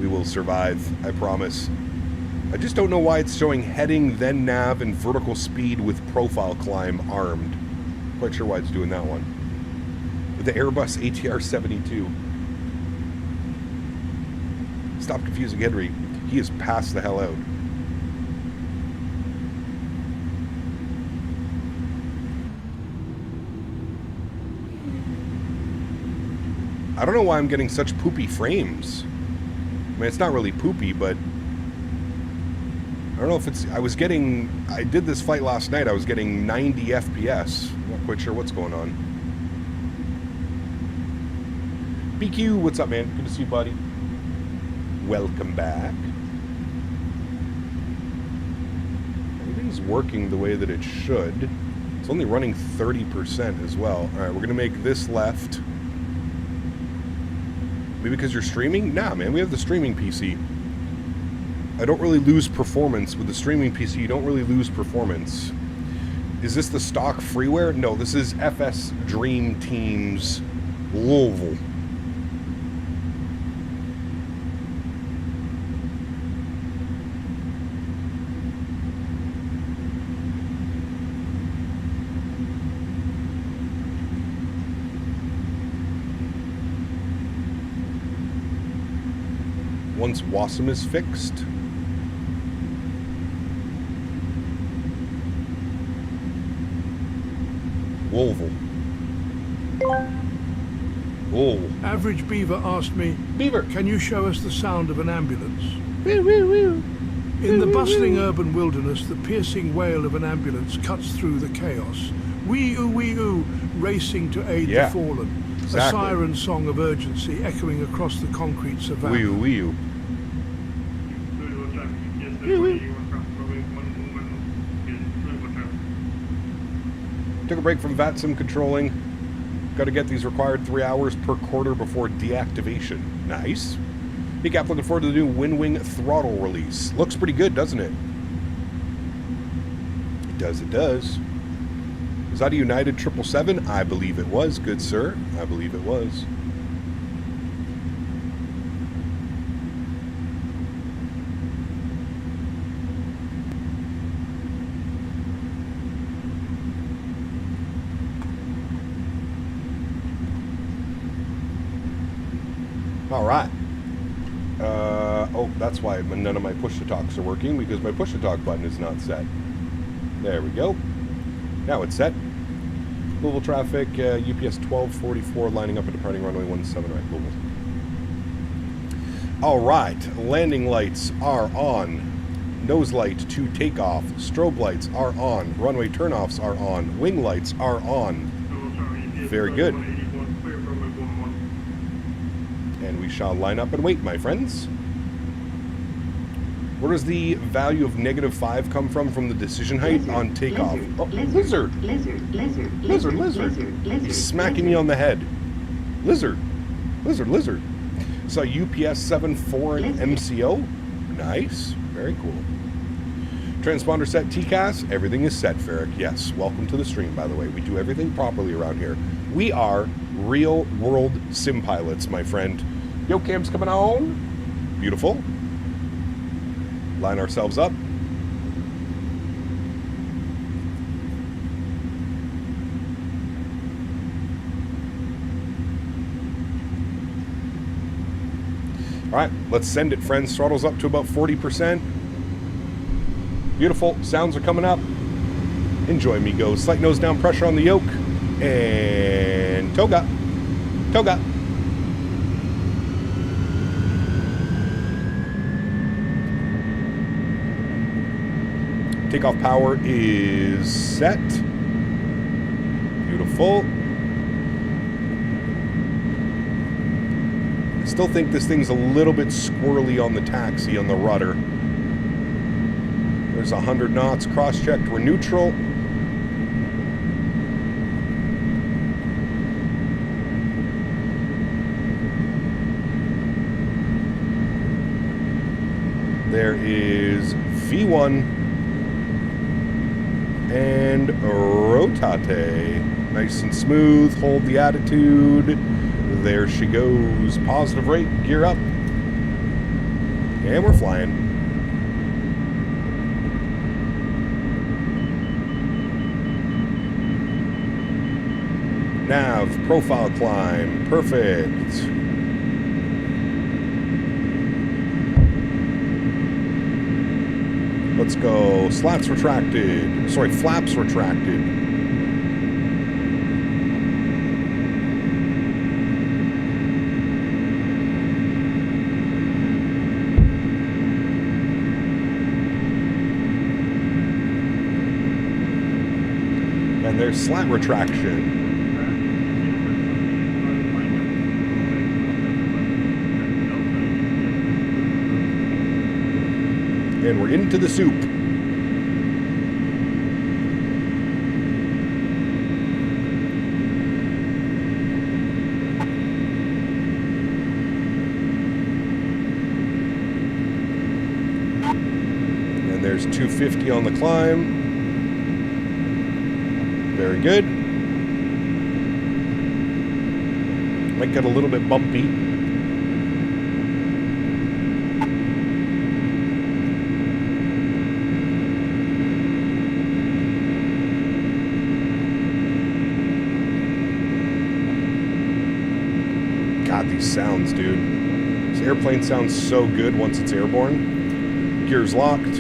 We will survive, I promise. I just don't know why it's showing heading, then nav, and vertical speed with profile climb armed. Quite sure why it's doing that one. With the Airbus ATR-72. Stop confusing Henry. He is passed the hell out. I don't know why I'm getting such poopy frames. I mean, it's not really poopy, but I don't know if it's... I did this flight last night. I was getting 90 FPS. I'm not quite sure what's going on. BQ, what's up, man? Good to see you, buddy. Welcome back. Everything's working the way that it should. It's only running 30% as well. All right, we're going to make this left. Maybe because you're streaming? Nah, man, we have the streaming PC. I don't really lose performance. With the streaming PC, you don't really lose performance. Is this the stock freeware? No, this is FS Dream Team's Louisville. Once Wasm is fixed. Louisville. Oh. Average Beaver asked me, Beaver, can you show us the sound of an ambulance? woo, woo, woo. In the bustling urban wilderness, the piercing wail of an ambulance cuts through the chaos. Wee-oo, racing to aid the fallen. Exactly. A siren song of urgency echoing across the concrete savannah. Wee-oo, wee-oo. Took a break from VATSIM controlling. Got to get these required 3 hours per quarter before deactivation. Nice. Hey Cap, looking forward to the new Wing throttle release. Looks pretty good, doesn't it? It does, it does. Was that a United 777? I believe it was, good sir. I believe it was. All right. Oh, that's why none of my push-to-talks are working, because my push-to-talk button is not set. There we go. Now it's set. Louisville traffic, UPS 1244 lining up at departing runway 17 right, Louisville. All right, landing lights are on. Nose light to takeoff. Strobe lights are on. Runway turnoffs are on. Wing lights are on. Very good. And we shall line up and wait, my friends. Where does the value of -5 come from the decision height on takeoff? Oh, lizard. He's smacking me on the head. Lizard. So UPS 74 and MCO. Nice. Very cool. Transponder set TCAS. Everything is set, Ferric. Yes. Welcome to the stream, by the way. We do everything properly around here. We are real world sim pilots, my friend. Yo, cam's coming on. Beautiful. Line ourselves up. All right, let's send it, friends. Throttle's up to about 40%. Beautiful. Sounds are coming up. Enjoy me, go. Slight nose down pressure on the yoke. And toga. Takeoff power is set. Beautiful. I still think this thing's a little bit squirrely on the taxi, on the rudder. There's 100 knots, cross-checked, we're neutral. There is V1 and rotate. Nice and smooth, hold the attitude. There she goes. Positive rate, gear up. And we're flying. Nav, profile climb, perfect. Let's go. Slats retracted. Sorry, flaps retracted. And there's slat retraction. And we're into the soup. And there's 250 on the climb. Very good. Might get a little bit bumpy. These sounds, dude. This airplane sounds so good once it's airborne. Gears locked.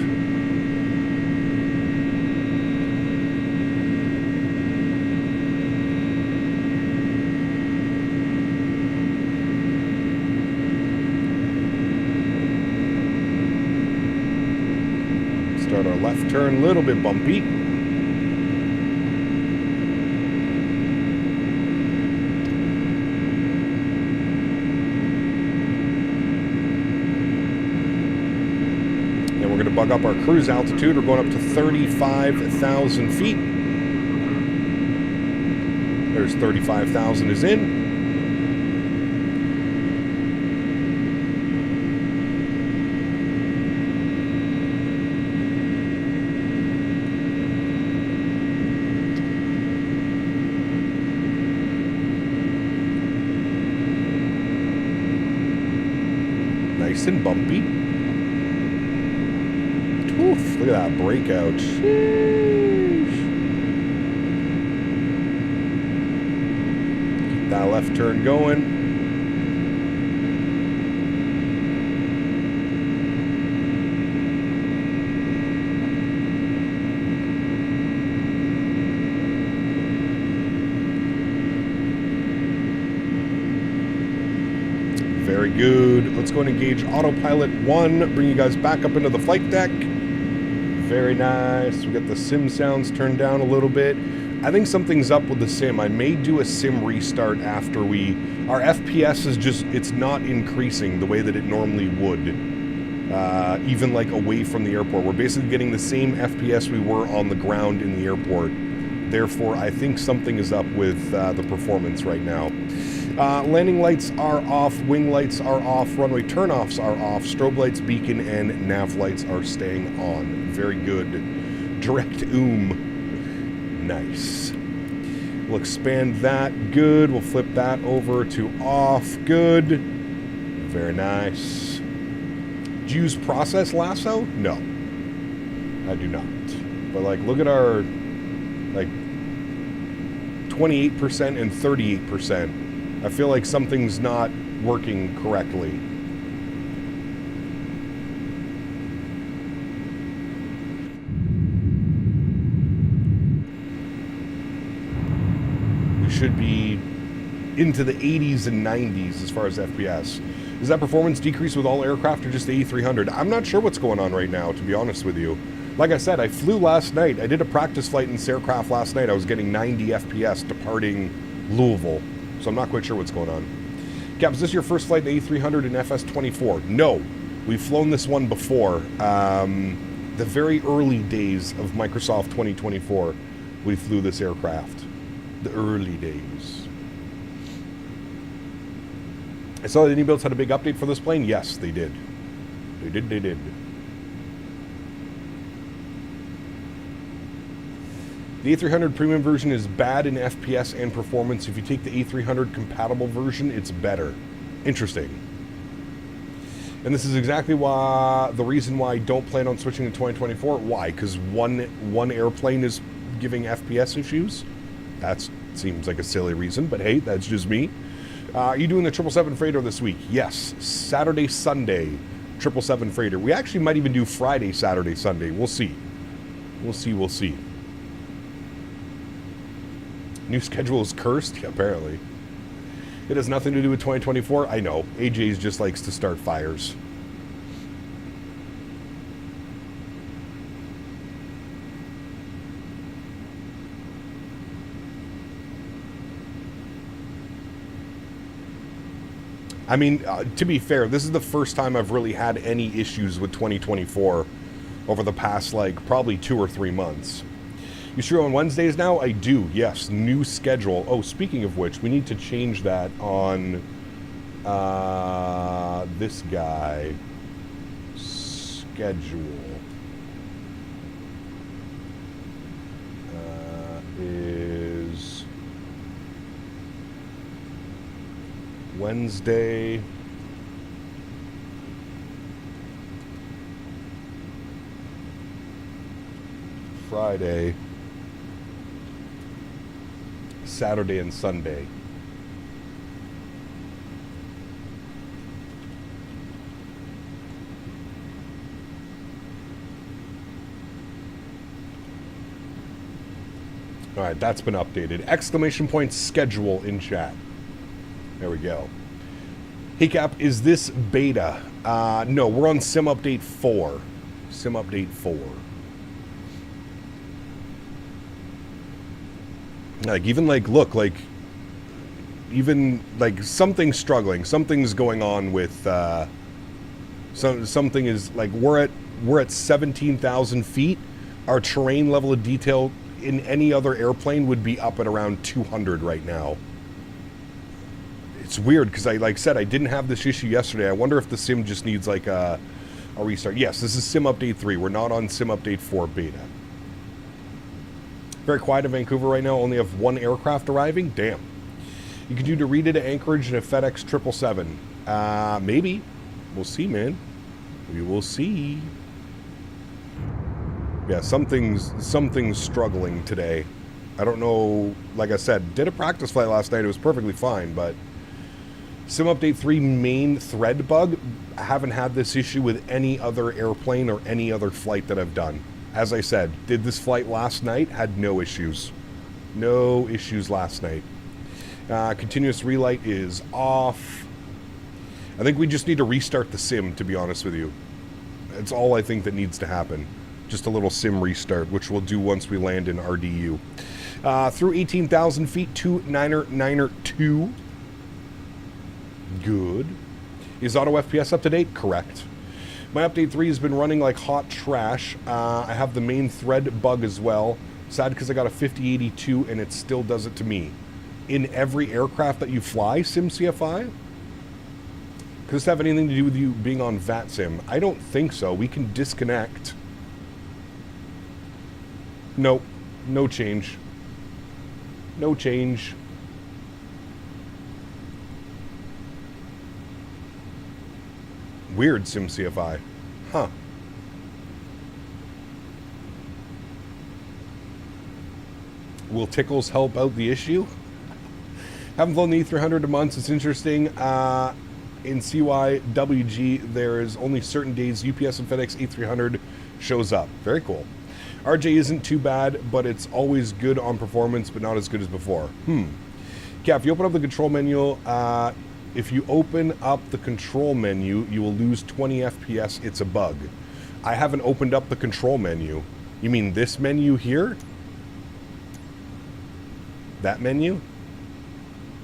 Start our left turn, a little bit bumpy. Bug up our cruise altitude. We're going up to 35,000 feet. There's 35,000 is in. Nice and bumpy. Oof, look at that breakout. Sheesh. Keep that left turn going. Very good. Let's go and engage autopilot 1. Bring you guys back up into the flight deck. Very nice. We got the sim sounds turned down a little bit. I think something's up with the sim. I may do a sim restart after our FPS is just, it's not increasing the way that it normally would. Even like away from the airport. We're basically getting the same FPS we were on the ground in the airport. Therefore, I think something is up with the performance right now. Landing lights are off, wing lights are off, runway turnoffs are off, strobe lights, beacon, and nav lights are staying on. Very good. Direct Nice. We'll expand that. Good. We'll flip that over to off. Good. Very nice. Do you use process lasso? No. I do not. But like, look at our like 28% and 38%. I feel like something's not working correctly. We should be into the 80s and 90s as far as FPS. Does that performance decrease with all aircraft or just the A300? I'm not sure what's going on right now, to be honest with you. Like I said, I flew last night. I did a practice flight in this aircraft last night. I was getting 90 FPS departing Louisville. So I'm not quite sure what's going on. Cap, is this your first flight, the A300 and FS24? No. We've flown this one before. The very early days of Microsoft 2024, we flew this aircraft. The early days. I saw that iniBuilds had a big update for this plane. Yes, they did. They did. The A300 premium version is bad in FPS and performance. If you take the A300 compatible version, it's better. Interesting. And this is exactly why the reason why I don't plan on switching to 2024. Why? Because one airplane is giving FPS issues? That seems like a silly reason, but hey, that's just me. Are you doing the 777 freighter this week? Yes. Saturday, Sunday, 777 freighter. We actually might even do Friday, Saturday, Sunday. We'll see. We'll see. New schedule is cursed? Yeah, apparently. It has nothing to do with 2024. I know. AJ's just likes to start fires. I mean, to be fair, this is the first time I've really had any issues with 2024 over the past, like, probably 2 or 3 months. You sure on Wednesdays now? I do, yes. New schedule. Oh, speaking of which, we need to change that on this guy. Schedule. Is Wednesday. Friday. Saturday and Sunday. All right, that's been updated. Exclamation point schedule in chat. There we go. Hey Cap, is this beta? No, we're on Sim Update 4. Sim Update 4. Like, even, like, look, like, even, like, something's struggling. Something's going on with, something is, like, we're at 17,000 feet. Our terrain level of detail in any other airplane would be up at around 200 right now. It's weird, because like I said, I didn't have this issue yesterday. I wonder if the sim just needs, like, a restart. Yes, this is Sim Update 3. We're not on Sim Update 4 beta. Very quiet in Vancouver right now. Only have 1 aircraft arriving. Damn. You can do Narita to Anchorage in a FedEx 777. Maybe. We'll see, man. We will see. Yeah, something's struggling today. I don't know. Like I said, did a practice flight last night. It was perfectly fine, but Sim Update 3 main thread bug. I haven't had this issue with any other airplane or any other flight that I've done. As I said, did this flight last night, had no issues. No issues last night. Continuous relight is off. I think we just need to restart the sim, to be honest with you. That's all I think that needs to happen. Just a little sim restart, which we'll do once we land in RDU. Through 18,000 feet to Niner 2. Good. Is auto FPS up to date? Correct. My update 3 has been running like hot trash. I have the main thread bug as well. Sad because I got a 5082 and it still does it to me. In every aircraft that you fly, SimCFI? Could this have anything to do with you being on VATSIM? I don't think so. We can disconnect. Nope. No change. No change. Weird, SimCFI. Huh. Will Tickles help out the issue? Haven't flown the A300 in months. It's interesting. In CYWG, there's only certain days UPS and FedEx A300 shows up. Very cool. RJ isn't too bad, but it's always good on performance, but not as good as before. Cap, if you open up the control menu, if you open up the control menu, you will lose 20 FPS. It's a bug. I haven't opened up the control menu. You mean this menu here? That menu?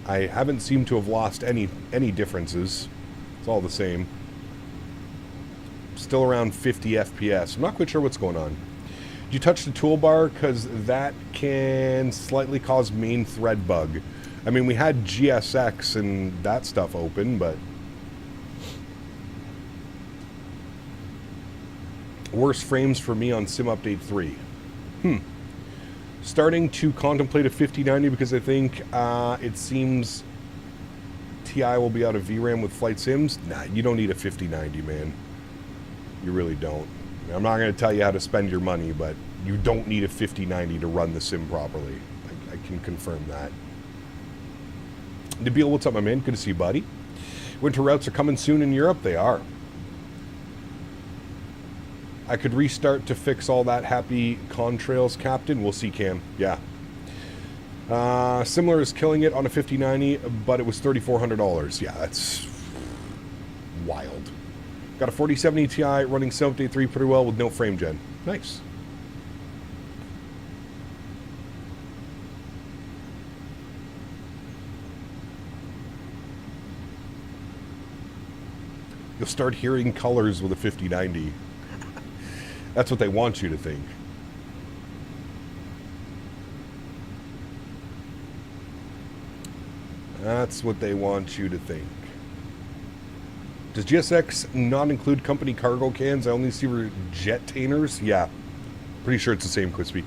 I haven't seemed to have lost any differences. It's all the same. Still around 50 FPS. I'm not quite sure what's going on. Did you touch the toolbar? Because that can slightly cause main thread bug. I mean, we had GSX and that stuff open, but... Worst frames for me on Sim Update 3. Starting to contemplate a 5090 because I think it seems TI will be out of VRAM with Flight Sims. Nah, you don't need a 5090, man. You really don't. I'm not going to tell you how to spend your money, but you don't need a 5090 to run the sim properly. I can confirm that. Nabil, what's up, my man? Good to see you, buddy. Winter routes are coming soon in Europe. They are. I could restart to fix all that. Happy contrails, Captain. We'll see, Cam. Yeah. Similar is killing it on a 5090, but it was $3,400. Yeah, that's wild. Got a 4070 Ti running Sim Update 3 pretty well with no frame gen. Nice. You'll start hearing colors with a 5090. That's what they want you to think. That's what they want you to think. Does GSX not include company cargo cans? I only see jet tainers. Yeah. Pretty sure it's the same, Crispy.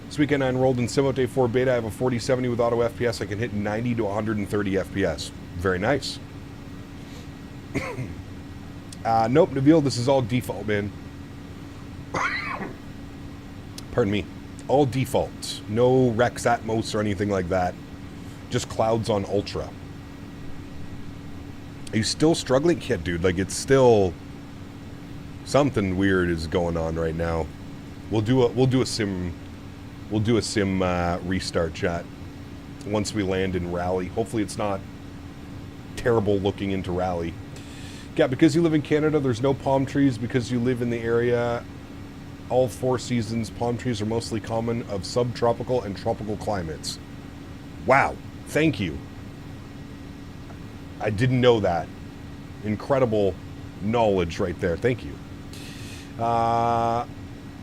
This weekend I enrolled in Sim Update 4 beta. I have a 4070 with auto FPS. I can hit 90 to 130 FPS. Very nice. Nope, Nabil, this is all default, man. Pardon me. All default. No Rex Atmos or anything like that. Just clouds on Ultra. Are you still struggling? Yeah, dude, like it's still... Something weird is going on right now. We'll do a sim restart, chat. Once we land in Rally. Hopefully it's not terrible looking into Rally. Yeah, because you live in Canada, there's no palm trees. Because you live in the area, all 4 seasons, palm trees are mostly common of subtropical and tropical climates. Wow. Thank you. I didn't know that. Incredible knowledge right there. Thank you.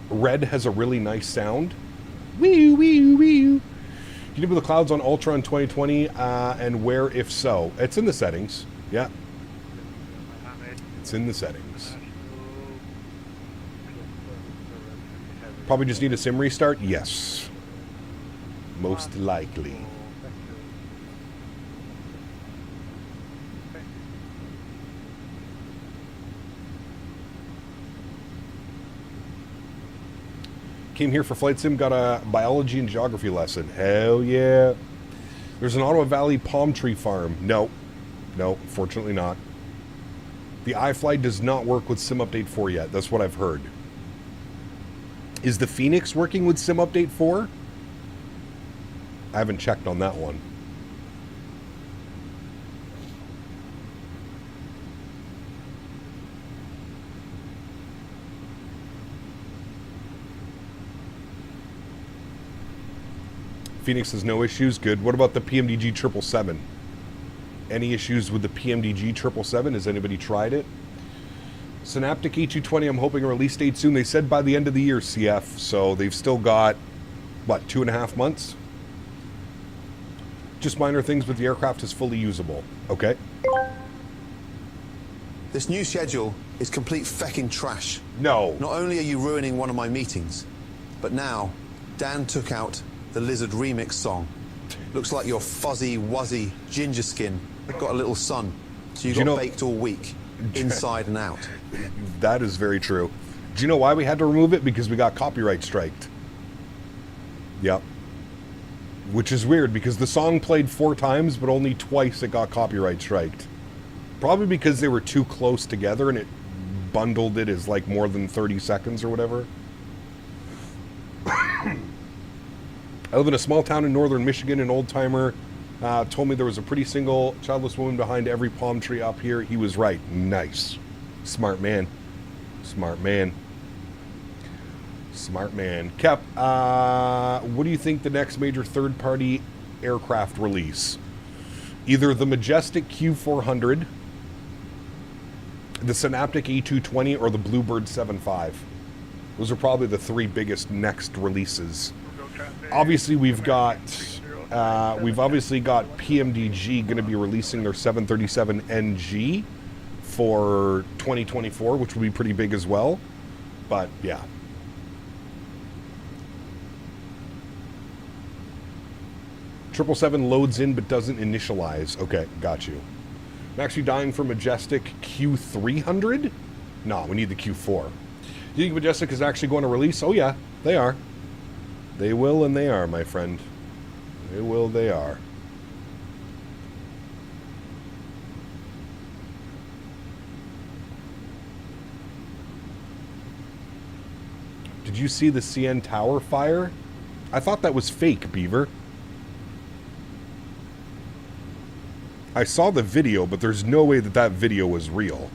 Red has a really nice sound. Wee wee wee. Can you do the clouds on Ultra in 2020 and where if so? It's in the settings. Yeah. It's in the settings. Probably just need a sim restart? Yes. Most likely. Came here for Flight Sim, got a biology and geography lesson. Hell yeah. There's an Ottawa Valley palm tree farm. No. No, fortunately not. The iFly does not work with Sim Update 4 yet. That's what I've heard. Is the Phoenix working with Sim Update 4? I haven't checked on that one. Phoenix has no issues. Good. What about the PMDG 777? Any issues with the PMDG 777? Has anybody tried it? Synaptic A220, I'm hoping a release date soon. They said by the end of the year, CF. So they've still got, what, 2.5 months? Just minor things, but the aircraft is fully usable. Okay. This new schedule is complete fecking trash. No. Not only are you ruining one of my meetings, but now Dan took out the Lizard remix song. Looks like your fuzzy, wuzzy ginger skin got a little sun, so you got baked all week, inside and out. That is very true. Do you know why we had to remove it? Because we got copyright striked. Yep. Which is weird, because the song played 4 times, but only twice it got copyright striked. Probably because they were too close together and it bundled it as like more than 30 seconds or whatever. I live in a small town in northern Michigan. An old-timer told me there was a pretty single childless woman behind every palm tree up here. He was right. Nice. Smart man. Smart man. Smart man. Kep, what do you think the next major third-party aircraft release? Either the Majestic Q400, the Synaptic A220, or the Bluebird 7.5. Those are probably the three biggest next releases. Obviously, we've obviously got PMDG going to be releasing their 737 NG for 2024, which will be pretty big as well. But yeah. 777 loads in but doesn't initialize. Okay, got you. I'm actually dying for Majestic Q300. No, we need the Q4. Do you think Majestic is actually going to release? Oh yeah, they are. They will and they are, my friend. They will, they are. Did you see the CN Tower fire? I thought that was fake, Beaver. I saw the video, but there's no way that that video was real.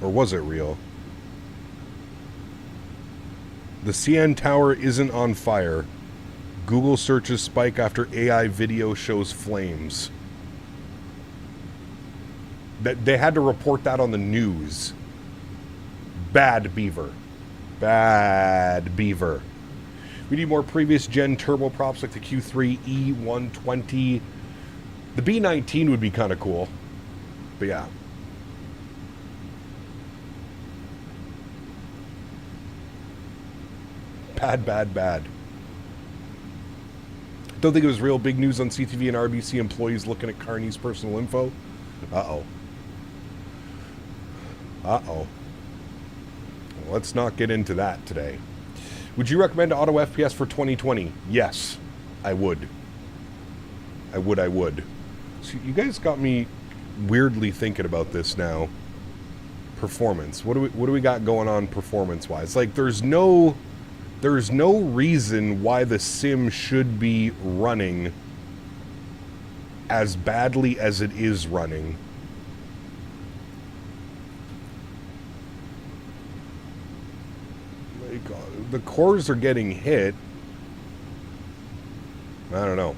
Or was it real? The CN Tower isn't on fire. Google searches spike after AI video shows flames. That they had to report that on the news. Bad Beaver. Bad Beaver. We need more previous gen turboprops like the Q3 E120. The B19 would be kind of cool. But yeah. Bad, bad, bad. Don't think it was real. Big news on CTV and RBC employees looking at Carney's personal info. Uh-oh. Uh-oh. Well, let's not get into that today. Would you recommend Auto FPS for 2020? Yes, I would. I would. So you guys got me weirdly thinking about this now. Performance. What do we got going on performance-wise? Like, there's no reason why the sim should be running as badly as it is running. Like, the cores are getting hit. I don't know.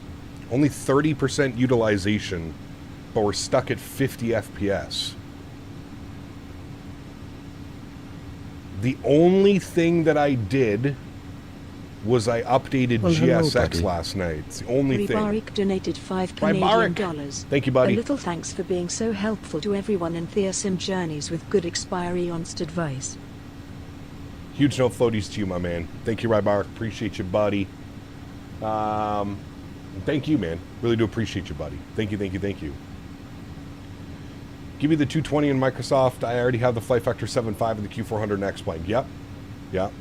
Only 30% utilization, but we're stuck at 50 FPS. The only thing that I did was I updated GSX last night. It's the only thing. Ribarik donated $5 Canadian. Thank you, buddy. A little thanks for being so helpful to everyone in TheaSim journeys with good expiry honest advice. Huge no floaties to you, my man. Thank you, Ribarik. Appreciate you, buddy. Thank you, man. Really do appreciate you, buddy. Thank you, thank you, thank you. Give me the 220 in Microsoft. I already have the Flight Factor 7.5 and the Q400 and X-Plane. Yep. Yep.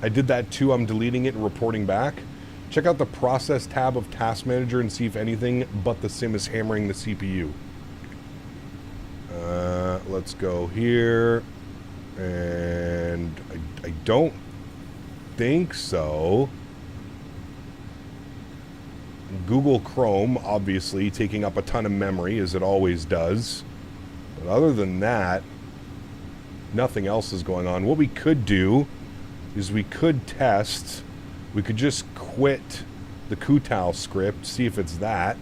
I did that too. I'm deleting it and reporting back. Check out the process tab of Task Manager and see if anything but the sim is hammering the CPU. Let's go here. And I don't think so. Google Chrome, obviously, taking up a ton of memory, as it always does. But other than that, nothing else is going on. What we could do is we could test. We could just quit the Kutal script, see if it's that.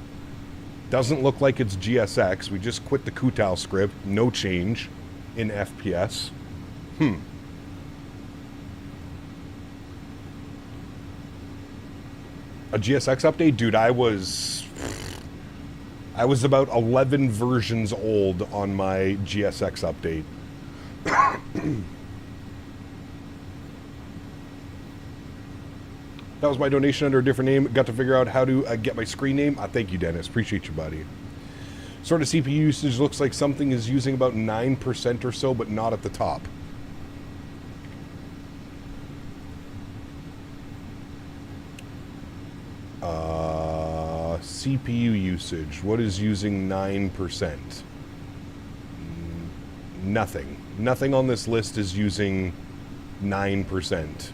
Doesn't look like it's GSX. We just quit the Kutal script. No change in FPS. A GSX update? Dude, I was about 11 versions old on my GSX update. That was my donation under a different name. Got to figure out how to get my screen name. Thank you, Dennis. Appreciate you, buddy. Sort of CPU usage looks like something is using about 9% or so, but not at the top. CPU usage. What is using 9%? Nothing. Nothing on this list is using 9%.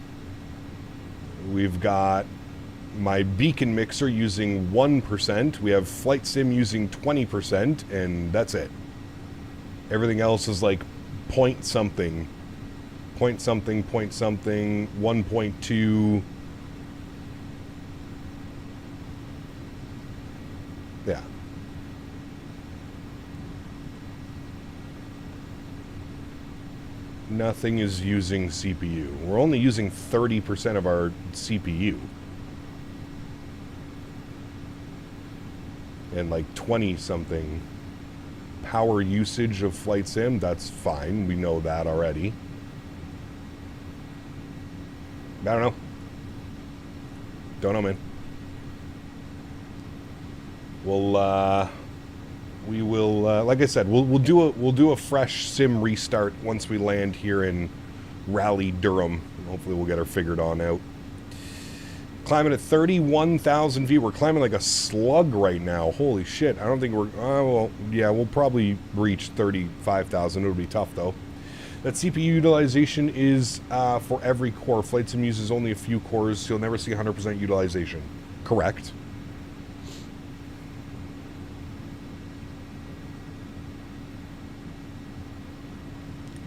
We've got my beacon mixer using 1%. We have Flight Sim using 20%, and that's it. Everything else is like point something, 1.2. Yeah. Nothing is using CPU. We're only using 30% of our CPU. And like 20 something power usage of Flight Sim. That's fine. We know that already. I don't know. Don't know, man. We will, like I said, we'll do a fresh sim restart once we land here in Raleigh, Durham. Hopefully we'll get her figured on out. Climbing at 31,000 feet. We're climbing like a slug right now. Holy shit. I don't think we're, well, yeah, we'll probably reach 35,000. It'll be tough though. That CPU utilization is for every core. Flight Sim uses only a few cores, so you'll never see 100% utilization. Correct.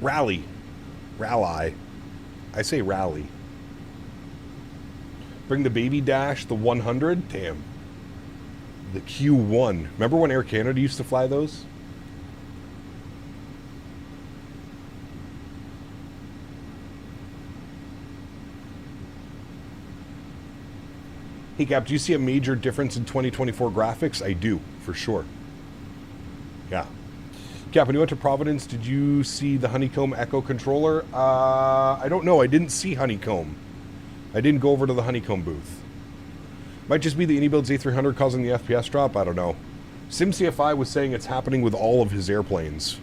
Rally. Rally. I say rally. Bring the baby dash, the 100. Damn. The Q1. Remember when Air Canada used to fly those? Hey Cap, do you see a major difference in 2024 graphics? I do, for sure. Yeah. Cap, when you went to Providence, did you see the Honeycomb Echo controller? I don't know. I didn't see Honeycomb. I didn't go over to the Honeycomb booth. Might just be the iniBuilds A300 causing the FPS drop. I don't know. SimCFI was saying it's happening with all of his airplanes.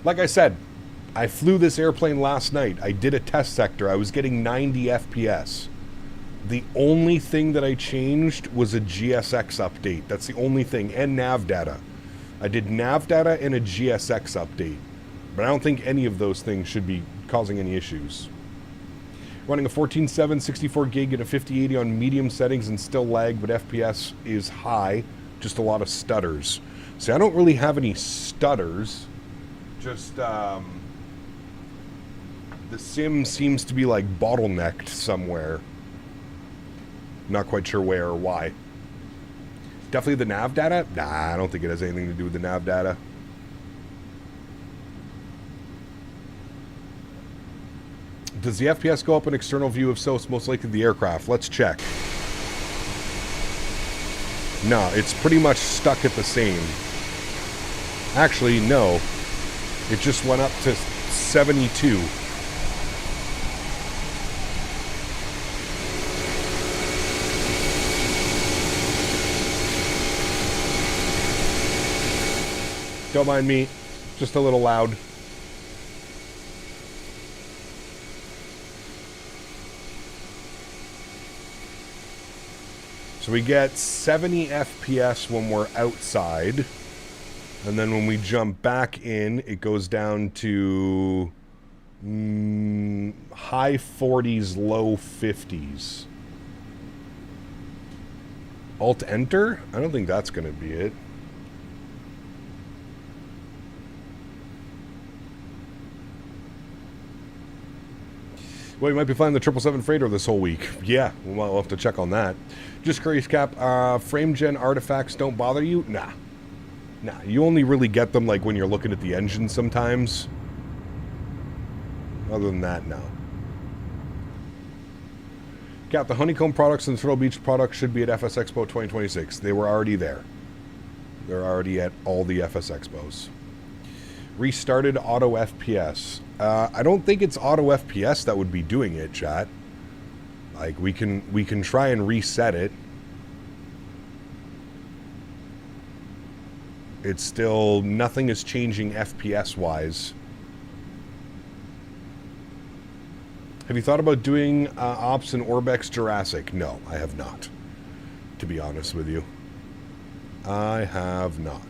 Like I said, I flew this airplane last night. I did a test sector. I was getting 90 FPS. The only thing that I changed was a GSX update. That's the only thing. And nav data. I did nav data and a GSX update. But I don't think any of those things should be causing any issues. Running a 14.7 64 gig and a 5080 on medium settings and still lag, but FPS is high. Just a lot of stutters. See, I don't really have any stutters. Just, the sim seems to be like bottlenecked somewhere. Not quite sure where or why. Definitely the nav data? Nah, I don't think it has anything to do with the nav data. Does the FPS go up in external view? If so, it's most likely the aircraft. Let's check. No, it's pretty much stuck at the same. Actually, no. It just went up to 72. Don't mind me, just a little loud. So we get 70 FPS when we're outside. And then when we jump back in, it goes down to high 40s, low 50s. Alt-Enter? I don't think that's going to be it. Well, you might be flying the 777 freighter this whole week. Yeah, we'll have to check on that. Just curious, Cap. Frame gen artifacts don't bother you? Nah. Nah, you only really get them like when you're looking at the engine sometimes. Other than that, no. Cap, the Honeycomb products and Turtle Beach products should be at FS Expo 2026. They were already there. They're already at all the FS Expos. Restarted auto FPS. I don't think it's auto FPS that would be doing it, chat. Like we can try and reset it. It's still, nothing is changing FPS wise. Have you thought about doing ops in Orbex Jurassic? No, I have not. To be honest with you, I have not.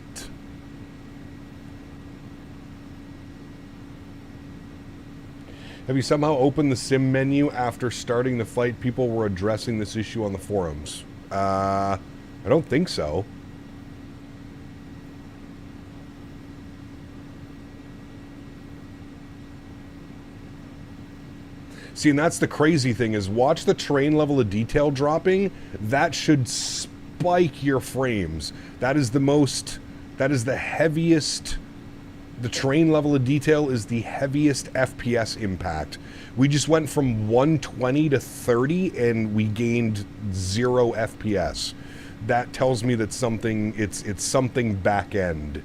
Have you somehow opened the sim menu after starting the flight? People were addressing this issue on the forums. I don't think so. See, and that's the crazy thing is watch the terrain level of detail dropping. That should spike your frames. That is the heaviest, the terrain level of detail is the heaviest FPS impact. We just went from 120 to 30 and we gained 0 FPS. That tells me that it's something back end.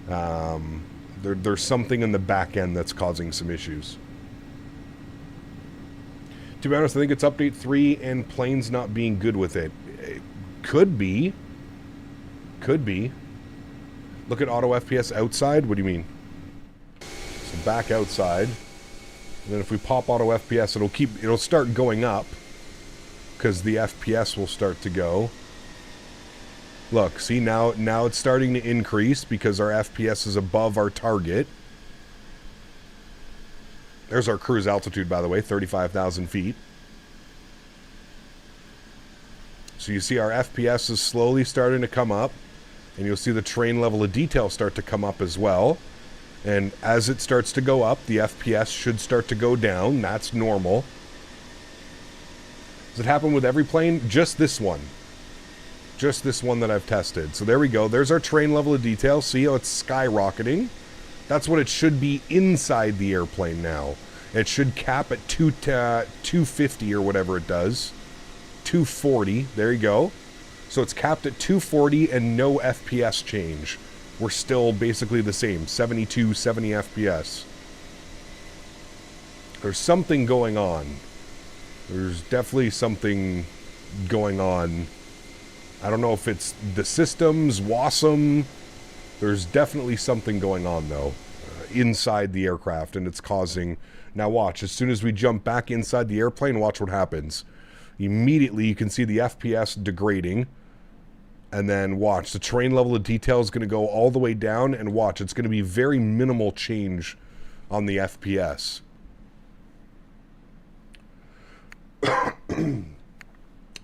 There's something in the back end that's causing some issues. To be honest, I think it's update 3 and planes not being good with it. It could be. Could be. Look at auto FPS outside. What do you mean? So back outside. And then if we pop auto FPS, it'll start going up. Because the FPS will start to go. Look, see now it's starting to increase because our FPS is above our target. There's our cruise altitude, by the way, 35,000 feet. So you see our FPS is slowly starting to come up. And you'll see the terrain level of detail start to come up as well. And as it starts to go up, the FPS should start to go down. That's normal. Does it happen with every plane? Just this one. Just this one that I've tested. So there we go. There's our terrain level of detail. See how it's skyrocketing? That's what it should be inside the airplane now. It should cap at 250 or whatever it does. 240. There you go. So it's capped at 240 and no FPS change. We're still basically the same. 72, 70 FPS. There's something going on. There's definitely something going on. I don't know if it's the systems, WASM. There's definitely something going on, though, inside the aircraft, and it's causing... Now watch, as soon as we jump back inside the airplane, watch what happens. Immediately, you can see the FPS degrading, and then watch, the terrain level of detail is going to go all the way down, and watch, it's going to be very minimal change on the FPS.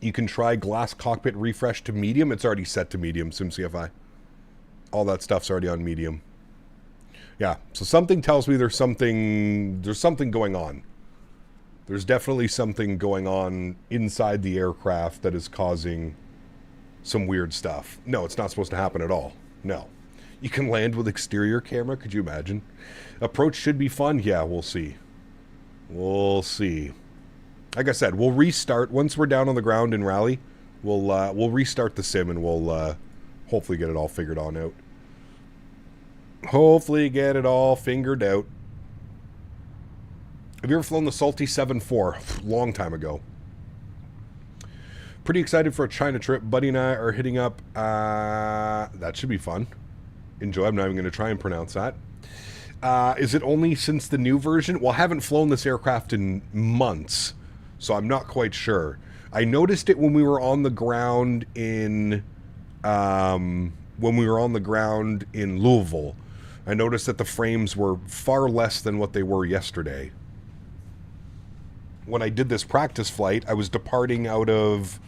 You can try glass cockpit refresh to medium. It's already set to medium, SimCFI. All that stuff's already on medium. Yeah, so something tells me there's something going on. There's definitely something going on inside the aircraft that is causing some weird stuff. No, it's not supposed to happen at all. No. You can land with exterior camera, could you imagine? Approach should be fun. Yeah, we'll see. We'll see. Like I said, we'll restart once we're down on the ground in Rally. We'll restart the sim and we'll hopefully get it all figured on out. Hopefully get it all fingered out. Have you ever flown the Salty 7-4? Long time ago. Pretty excited for a China trip. Buddy and I are hitting up. That should be fun. Enjoy. I'm not even going to try and pronounce that. Is it only since the new version? Well, I haven't flown this aircraft in months, so I'm not quite sure. I noticed it when we were on the ground in Louisville. I noticed that the frames were far less than what they were yesterday. When I did this practice flight, I was departing out of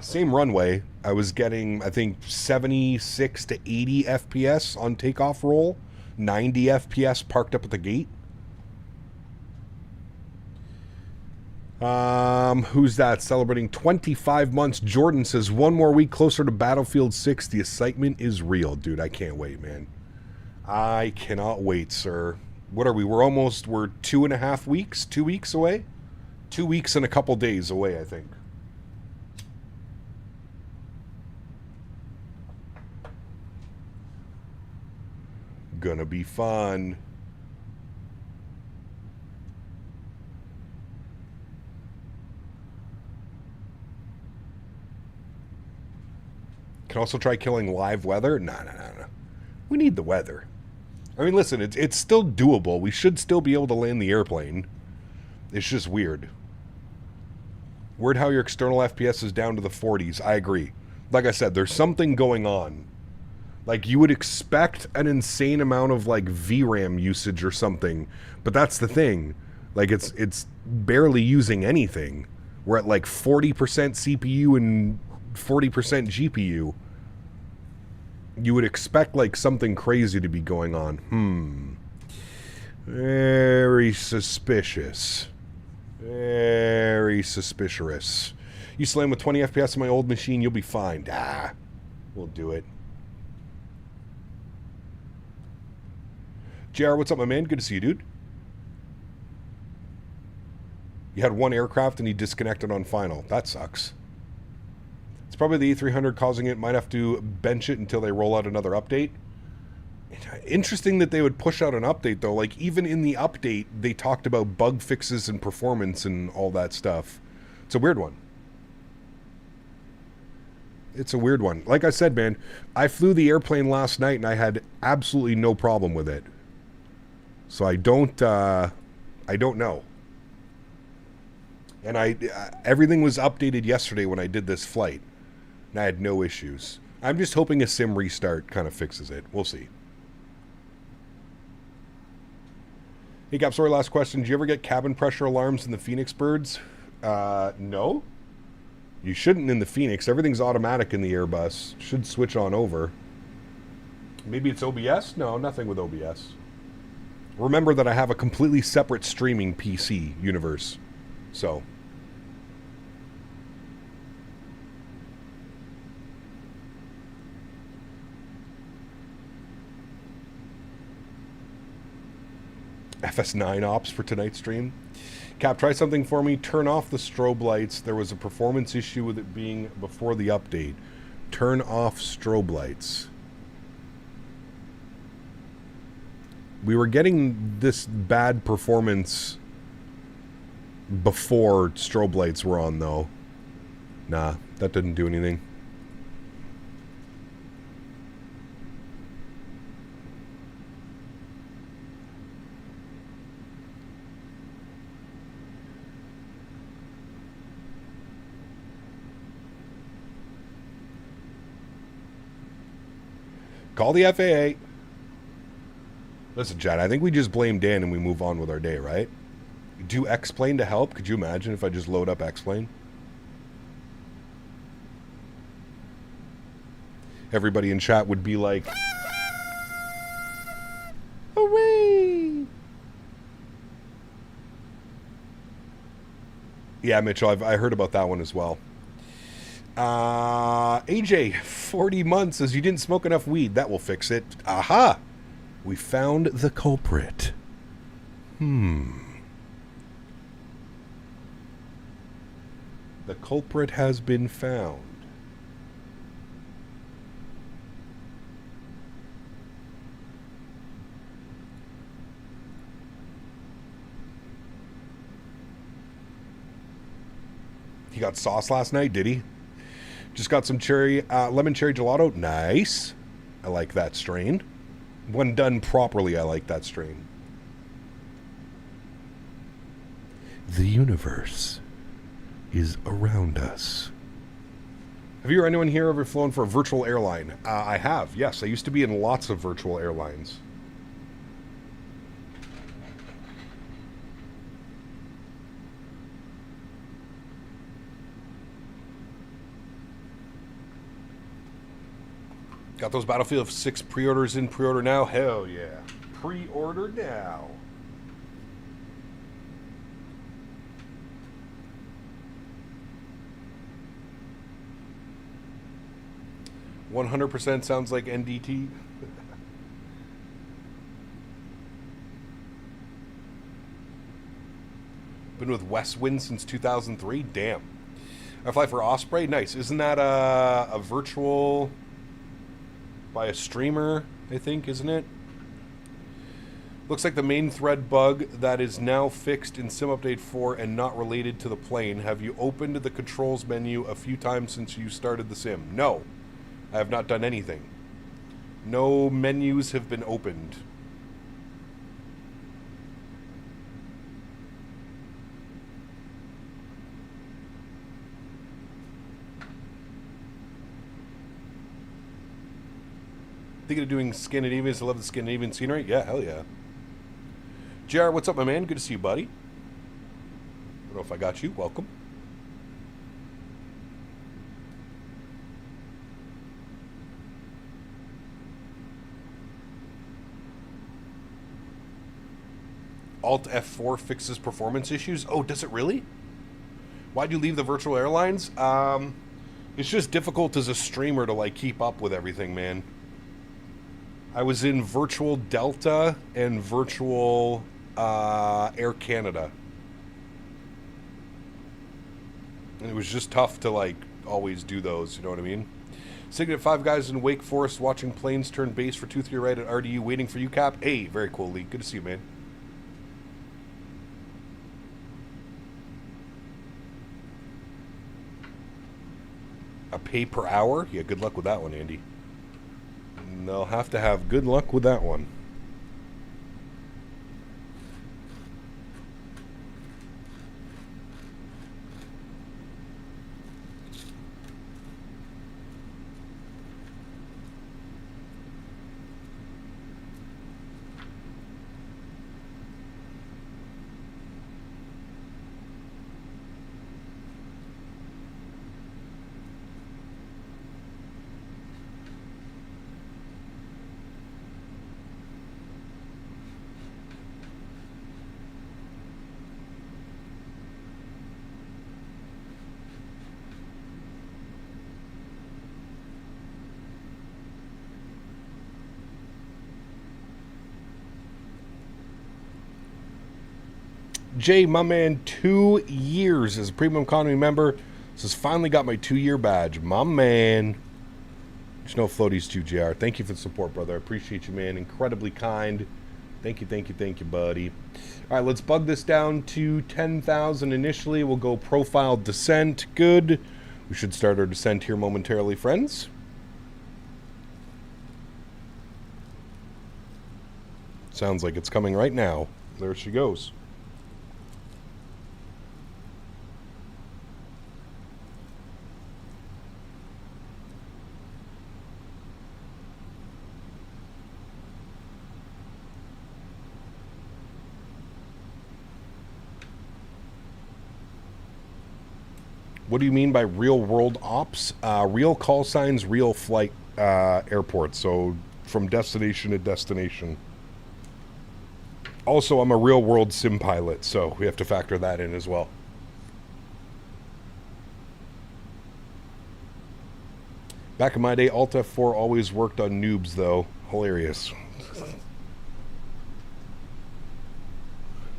same runway. I was getting, I think, 76 to 80 FPS on takeoff roll, 90 FPS parked up at the gate. Who's that? Celebrating 25 months. Jordan says, 1 more week closer to Battlefield 6. The excitement is real. Dude, I can't wait, man. I cannot wait, sir. What are we? We're 2.5 weeks? 2 weeks away? 2 weeks and a couple days away, I think. Gonna be fun. Can also try killing live weather. No. We need the weather. I mean, listen, it's still doable. We should still be able to land the airplane. It's just weird. Weird how your external FPS is down to the 40s. I agree. Like I said, there's something going on. Like, you would expect an insane amount of, like, VRAM usage or something. But that's the thing. Like it's barely using anything. We're at like 40% CPU and 40% GPU. You would expect like something crazy to be going on. Very suspicious. Very suspicious. You slam with 20 FPS on my old machine, you'll be fine. We'll do it. JR, what's up, my man? Good to see you, dude. You had one aircraft and he disconnected on final. That sucks. It's probably the A300 causing it. Might have to bench it until they roll out another update. Interesting that they would push out an update, though. Like, even in the update, they talked about bug fixes and performance and all that stuff. It's a weird one. It's a weird one. Like I said, man, I flew the airplane last night and I had absolutely no problem with it. So I don't know. And everything was updated yesterday when I did this flight. And I had no issues. I'm just hoping a sim restart kind of fixes it. We'll see. Hey, Cap, sorry, last question. Did you ever get cabin pressure alarms in the Phoenix birds? No. You shouldn't in the Phoenix. Everything's automatic in the Airbus. Should switch on over. Maybe it's OBS? No, nothing with OBS. Remember that I have a completely separate streaming PC universe. So... FS9 ops for tonight's stream. Cap, try something for me. Turn off the strobe lights. There was a performance issue with it being before the update. Turn off strobe lights. We were getting this bad performance before strobe lights were on, though. Nah, that didn't do anything. Call the FAA. Listen, Chad, I think we just blame Dan and we move on with our day, right? Do X-Plane to help? Could you imagine if I just load up X-Plane? Everybody in chat would be like... Hooray! Yeah, Mitchell, I heard about that one as well. AJ, 40 months says you didn't smoke enough weed. That will fix it. Aha! We found the culprit. The culprit has been found. He got sauce last night, did he? Just got some lemon cherry gelato. Nice. I like that strain. When done properly, I like that strain. The universe is around us. Have you or anyone here ever flown for a virtual airline? I have, yes. I used to be in lots of virtual airlines. Got those Battlefield 6 pre-orders in. Pre-order now? Hell yeah. Pre-order now. $100% sounds like NDT. Been with Westwind since 2003? Damn. I fly for Osprey? Nice. Isn't that a virtual... by a streamer, I think, isn't it? Looks like the main thread bug that is now fixed in Sim Update 4 and not related to the plane. Have you opened the controls menu a few times since you started the sim? No. I have not done anything. No menus have been opened. Thinking of doing Scandinavians. I love the Scandinavian scenery. Yeah, hell yeah. JR, what's up, my man? Good to see you, buddy. don't know if I got you. Welcome. Alt F4 fixes performance issues. Oh, does it really? Why'd you leave the virtual airlines? It's just difficult as a streamer to like keep up with everything, man. I was in virtual Delta and virtual Air Canada. And it was just tough to like always do those, you know what I mean? Signet 5 guys in Wake Forest watching planes turn base for 2-3 right at RDU waiting for you, Cap. Hey, very cool, Lee. Good to see you, man. A pay per hour? Yeah, good luck with that one, Andy. And they'll have to have good luck with that one. Jay, my man, 2 years as a premium economy member. Says, finally got my 2-year badge. My man. There's no floaties too, JR. Thank you for the support, brother. I appreciate you, man. Incredibly kind. Thank you, thank you, thank you, buddy. All right, let's bug this down to 10,000 initially. We'll go profile descent. Good. We should start our descent here momentarily, friends. Sounds like it's coming right now. There she goes. What do you mean by real world ops? Real call signs, real flight airports. So from destination to destination. Also, I'm a real world sim pilot, so we have to factor that in as well. Back in my day, Alt F4 always worked on noobs, though. Hilarious.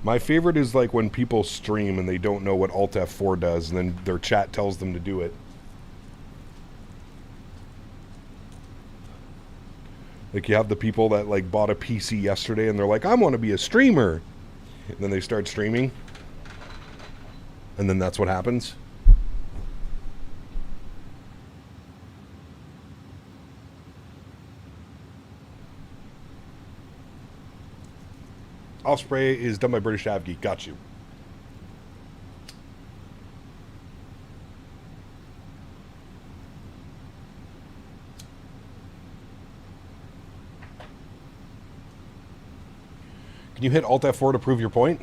My favorite is like when people stream and they don't know what Alt F4 does, and then their chat tells them to do it. Like you have the people that like bought a PC yesterday and they're like, I want to be a streamer. And then they start streaming. And then that's what happens. Osprey is done by British Avgeek. Got you. Can you hit Alt F4 to prove your point?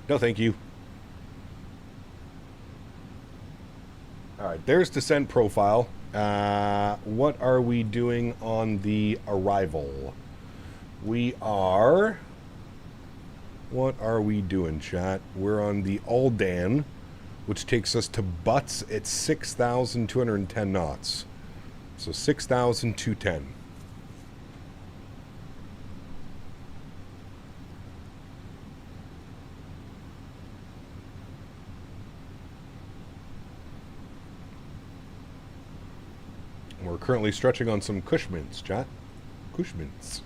No, thank you. All right, there's descent profile. What are we doing on the arrival? We are... What are we doing, chat? We're on the Aldan, which takes us to Butts at 6,210 knots. So 6,210. We're currently stretching on some Cushmans, chat. Cushmans.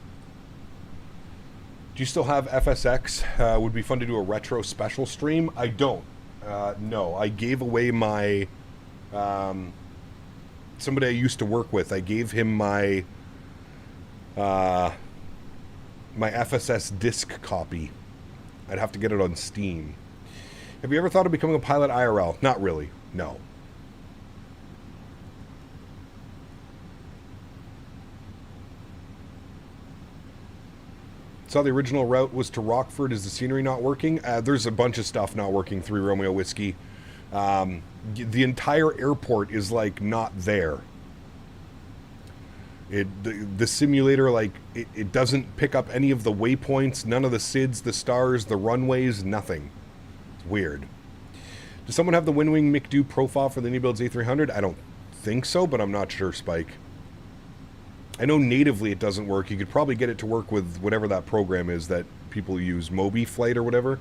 Do you still have FSX? Would be fun to do a retro special stream. I don't. No, I gave away my... somebody I used to work with. I gave him my... my FSS disc copy. I'd have to get it on Steam. Have you ever thought of becoming a pilot IRL? Not really. No. Saw the original route was to Rockford. Is the scenery not working? There's a bunch of stuff not working. 3 Romeo Whiskey. The entire airport is like not there. The simulator, like, it doesn't pick up any of the waypoints, none of the SIDs, the stars, the runways, nothing. It's weird. Does someone have the Windwing McDo profile for the iniBuilds A300? I don't think so, but I'm not sure, Spike. I know natively it doesn't work. You could probably get it to work with whatever that program is that people use, Moby Flite or whatever.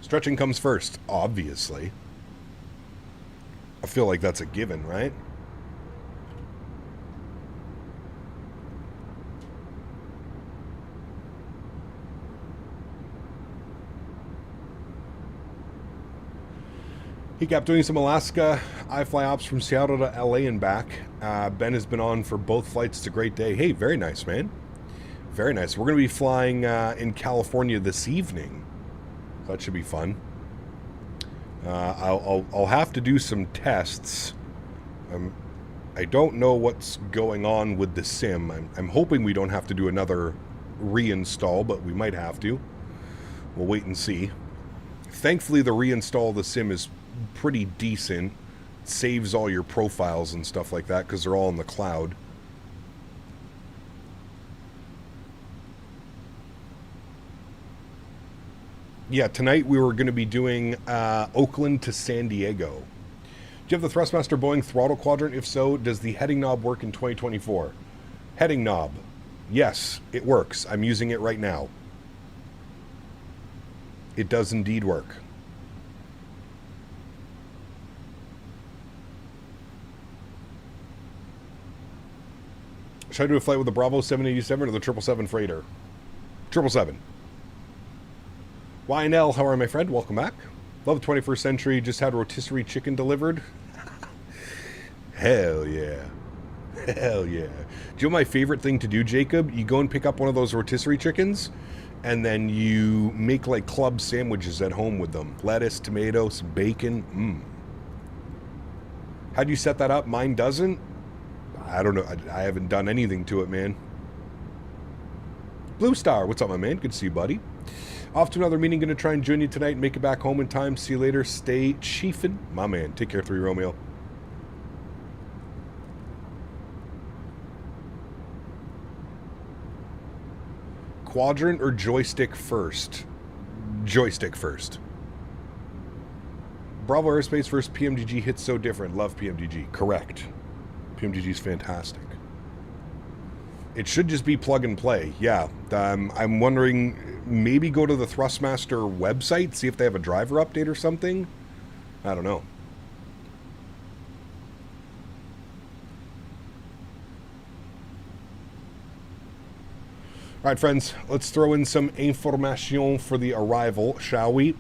Stretching comes first, obviously. I feel like that's a given, right? He kept doing some Alaska iFly ops from Seattle to LA and back. Ben has been on for both flights. It's a great day. Hey, very nice, man. Very nice. We're going to be flying in California this evening. That should be fun. I'll have to do some tests. I don't know what's going on with the sim. I'm hoping we don't have to do another reinstall, but we might have to. We'll wait and see. Thankfully, the reinstall of the sim is pretty decent. It saves all your profiles and stuff like that because they're all in the cloud. Yeah, tonight we were going to be doing Oakland to San Diego. Do you have the Thrustmaster Boeing throttle quadrant? If so, does the heading knob work in 2024? Heading knob. Yes, it works. I'm using it right now. It does indeed work. Should I do a flight with the Bravo 787 or the 777 freighter? 777. YNL, how are you, my friend? Welcome back. Love the 21st century. Just had rotisserie chicken delivered. Hell yeah. Hell yeah. Do you know my favorite thing to do, Jacob? You go and pick up one of those rotisserie chickens, and then you make like club sandwiches at home with them. Lettuce, tomato, some bacon. How do you set that up? Mine doesn't. I don't know. I haven't done anything to it, man. Blue Star, what's up, my man? Good to see you, buddy. Off to another meeting. Going to try and join you tonight and make it back home in time. See you later. Stay chiefin'. My man. Take care, 3 Romeo. Quadrant or joystick first? Joystick first. Bravo Aerospace versus PMDG hits so different. Love PMDG. Correct. PMDG is fantastic. It should just be plug and play. Yeah. I'm wondering, maybe go to the Thrustmaster website, see if they have a driver update or something. I don't know. All right, friends, let's throw in some information for the arrival, shall we?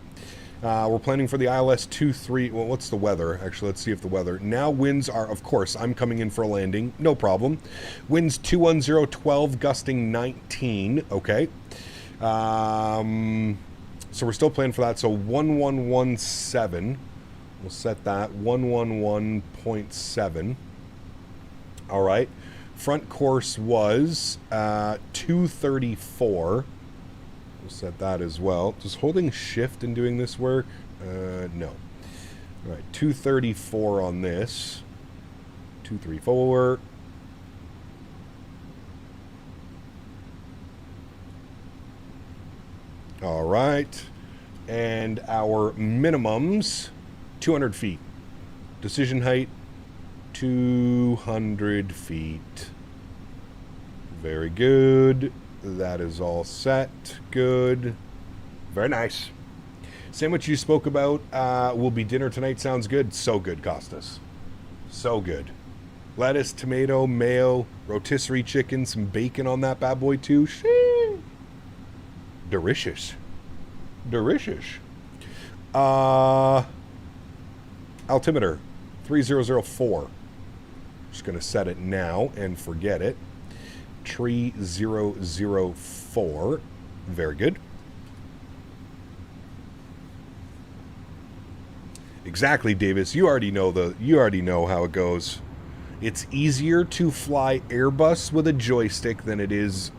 We're planning for the ILS 23. Well, what's the weather? Actually, let's see if the weather. Now winds are, of course, I'm coming in for a landing. No problem. Winds 210, 12, gusting 19. Okay. So we're still planning for that. So 1117. We'll set that 111.7. All right. Front course was 234. We'll set that as well. Just holding shift and doing this work? No. All right, 234 on this. 234. All right. And our minimums, 200 feet. Decision height, 200 feet. Very good. That is all set. Good. Very nice. Sandwich you spoke about will be dinner tonight. Sounds good. So good, Costas. So good. Lettuce, tomato, mayo, rotisserie chicken, some bacon on that bad boy too. Shee. Delicious. Delicious. Altimeter 3004. Just going to set it now and forget it. 3004. Very good. Exactly, Davis. You already know how it goes. It's easier to fly Airbus with a joystick than it is...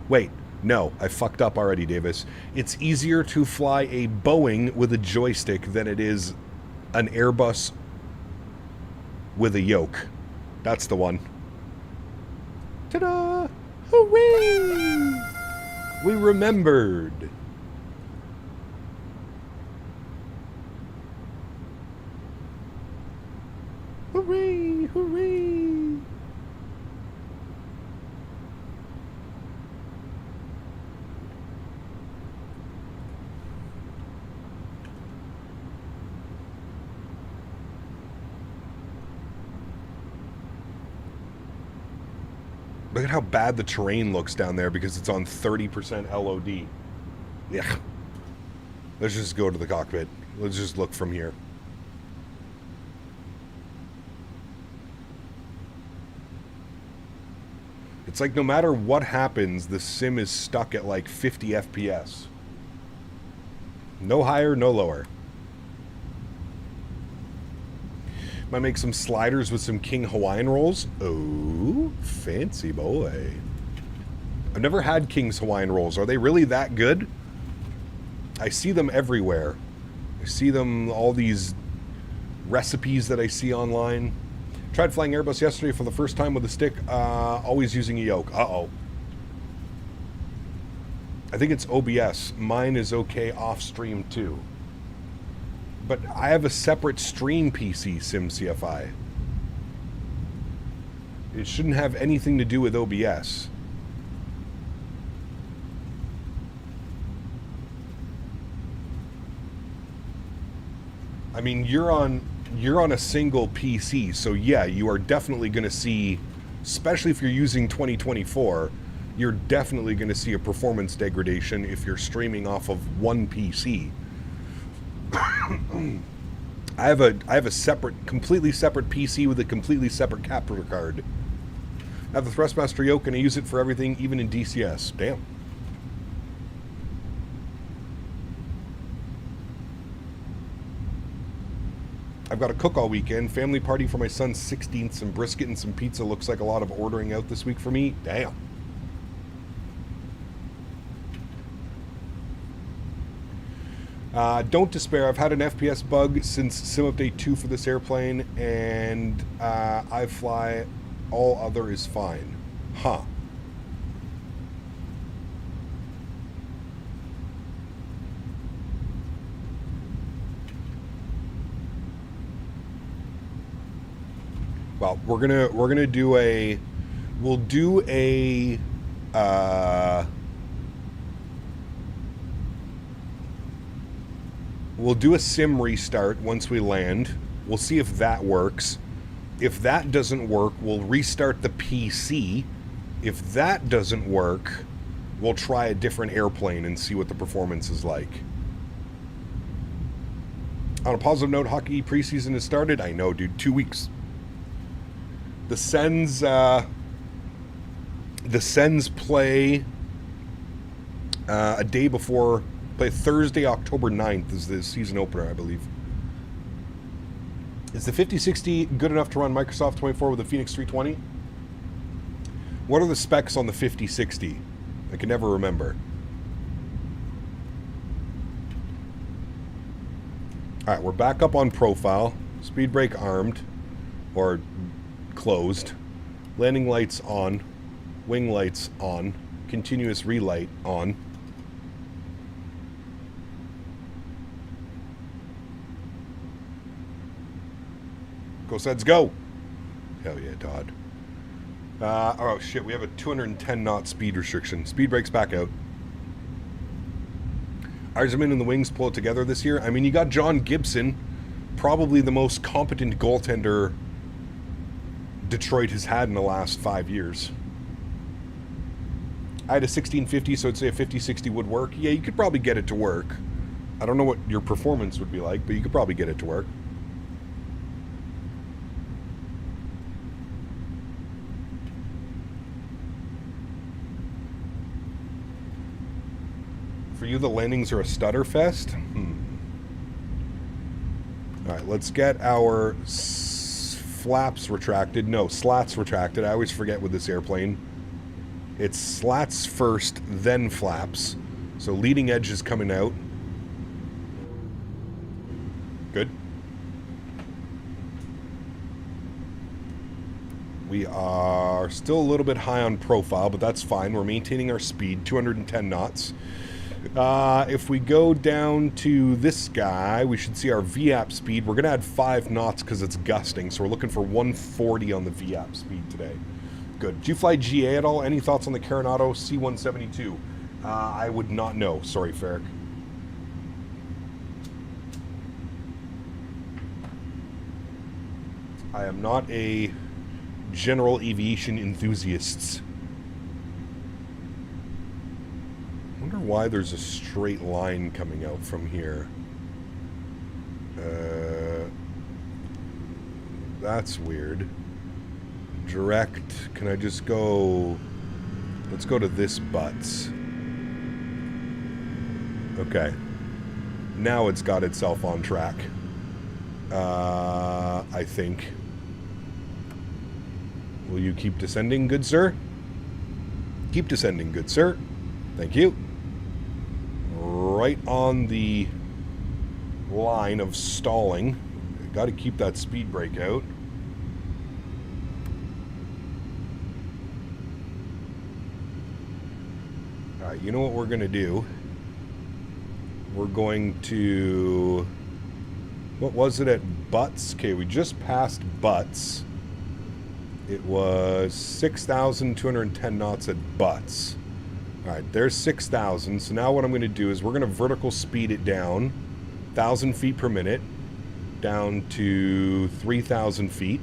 Wait, no, I fucked up already, Davis. It's easier to fly a Boeing with a joystick than it is an Airbus with a yoke. That's the one. Ta-da! Hooray! We remembered. Hooray! Hooray! Look at how bad the terrain looks down there because it's on 30% LOD. Yeah. Let's just go to the cockpit. Let's just look from here. It's like no matter what happens, the sim is stuck at like 50 FPS. No higher, no lower. Might make some sliders with some King Hawaiian rolls. Oh, fancy boy. I've never had King's Hawaiian rolls. Are they really that good? I see them everywhere. I see them, all these recipes that I see online. Tried flying Airbus yesterday for the first time with a stick, always using a yoke. Uh-oh. I think it's OBS. Mine is okay off stream too. But I have a separate stream PC, SimCFI. It shouldn't have anything to do with OBS. I mean, you're on a single PC, so yeah, you are definitely going to see, especially if you're using 2024, you're definitely going to see a performance degradation if you're streaming off of one PC. I have a separate, completely separate PC with a completely separate capture card. I have the Thrustmaster yoke and I use it for everything, even in DCS. Damn. I've got to cook all weekend. Family party for my son's 16th. Some brisket and some pizza. Looks like a lot of ordering out this week for me. Damn. Don't despair. I've had an FPS bug since Sim Update 2 for this airplane, and I fly. All other is fine. Huh. Well, we're gonna do a. We'll do a. We'll do a sim restart once we land. We'll see if that works. If that doesn't work, we'll restart the PC. If that doesn't work, we'll try a different airplane and see what the performance is like. On a positive note, hockey preseason has started. I know, dude. 2 weeks. The Sens play a day before. Play Thursday, October 9th is the season opener, I believe. Is the 5060 good enough to run Microsoft 24 with the Phoenix 320? What are the specs on the 5060? I can never remember. Alright, we're back up on profile. Speed brake armed. Or closed. Landing lights on. Wing lights on. Continuous relight on. Go Seds, go! Hell yeah, Todd. Oh shit, we have a 210 knot speed restriction. Speed brakes back out. Eiserman and the Wings pull it together this year. I mean, you got John Gibson, probably the most competent goaltender Detroit has had in the last 5 years. I had a 1650, so I'd say a 5060 would work. Yeah, you could probably get it to work. I don't know what your performance would be like, but you could probably get it to work. For you, the landings are a stutter fest? Alright, let's get our flaps retracted. No, slats retracted. I always forget with this airplane. It's slats first, then flaps. So leading edge is coming out. Good. We are still a little bit high on profile, but that's fine. We're maintaining our speed, 210 knots. If we go down to this guy, we should see our VAP speed. We're going to add 5 knots because it's gusting, so we're looking for 140 on the VAP speed today. Good. Did you fly GA at all? Any thoughts on the Coronado C-172? I would not know. Sorry, Ferric. I am not a general aviation enthusiast. I wonder why there's a straight line coming out from here. That's weird. Direct. Can I just go... Let's go to this butts. Okay. Now it's got itself on track. I think. Will you keep descending, good sir? Keep descending, good sir. Thank you. Right on the line of stalling. Got to keep that speed brake out. Alright, you know what we're going to do? We're going to... What was it at Butts? Okay, we just passed Butts. It was 6,210 knots at Butts. Alright, there's 6,000. So now what I'm going to do is we're going to vertical speed it down 1,000 feet per minute down to 3,000 feet.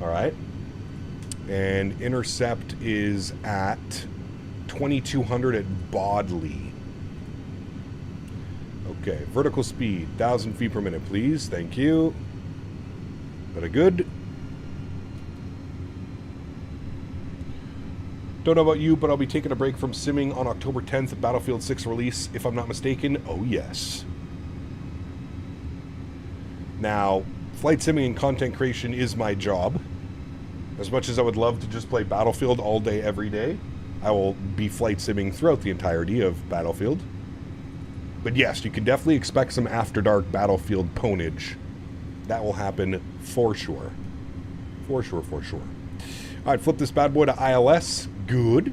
Alright. And intercept is at 2,200 at Bodley. Okay, vertical speed, 1,000 feet per minute, please. Thank you. Very good. Don't know about you, but I'll be taking a break from simming on October 10th at Battlefield 6 release, if I'm not mistaken. Oh, yes. Now, flight simming and content creation is my job. As much as I would love to just play Battlefield all day, every day, I will be flight simming throughout the entirety of Battlefield. But yes, you can definitely expect some After Dark Battlefield ponage. That will happen for sure. For sure, for sure. Alright, flip this bad boy to ILS. Good.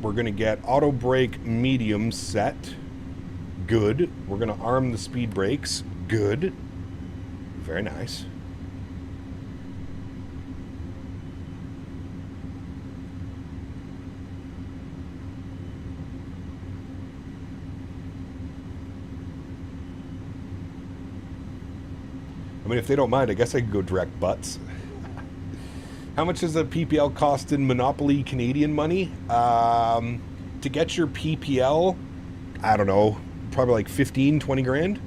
We're going to get auto brake medium set. Good. We're going to arm the speed brakes. Good. Very nice. I mean, if they don't mind, I guess I could go direct Butts. How much does a PPL cost in Monopoly Canadian money? To get your PPL, I don't know, probably like 15, 20 grand.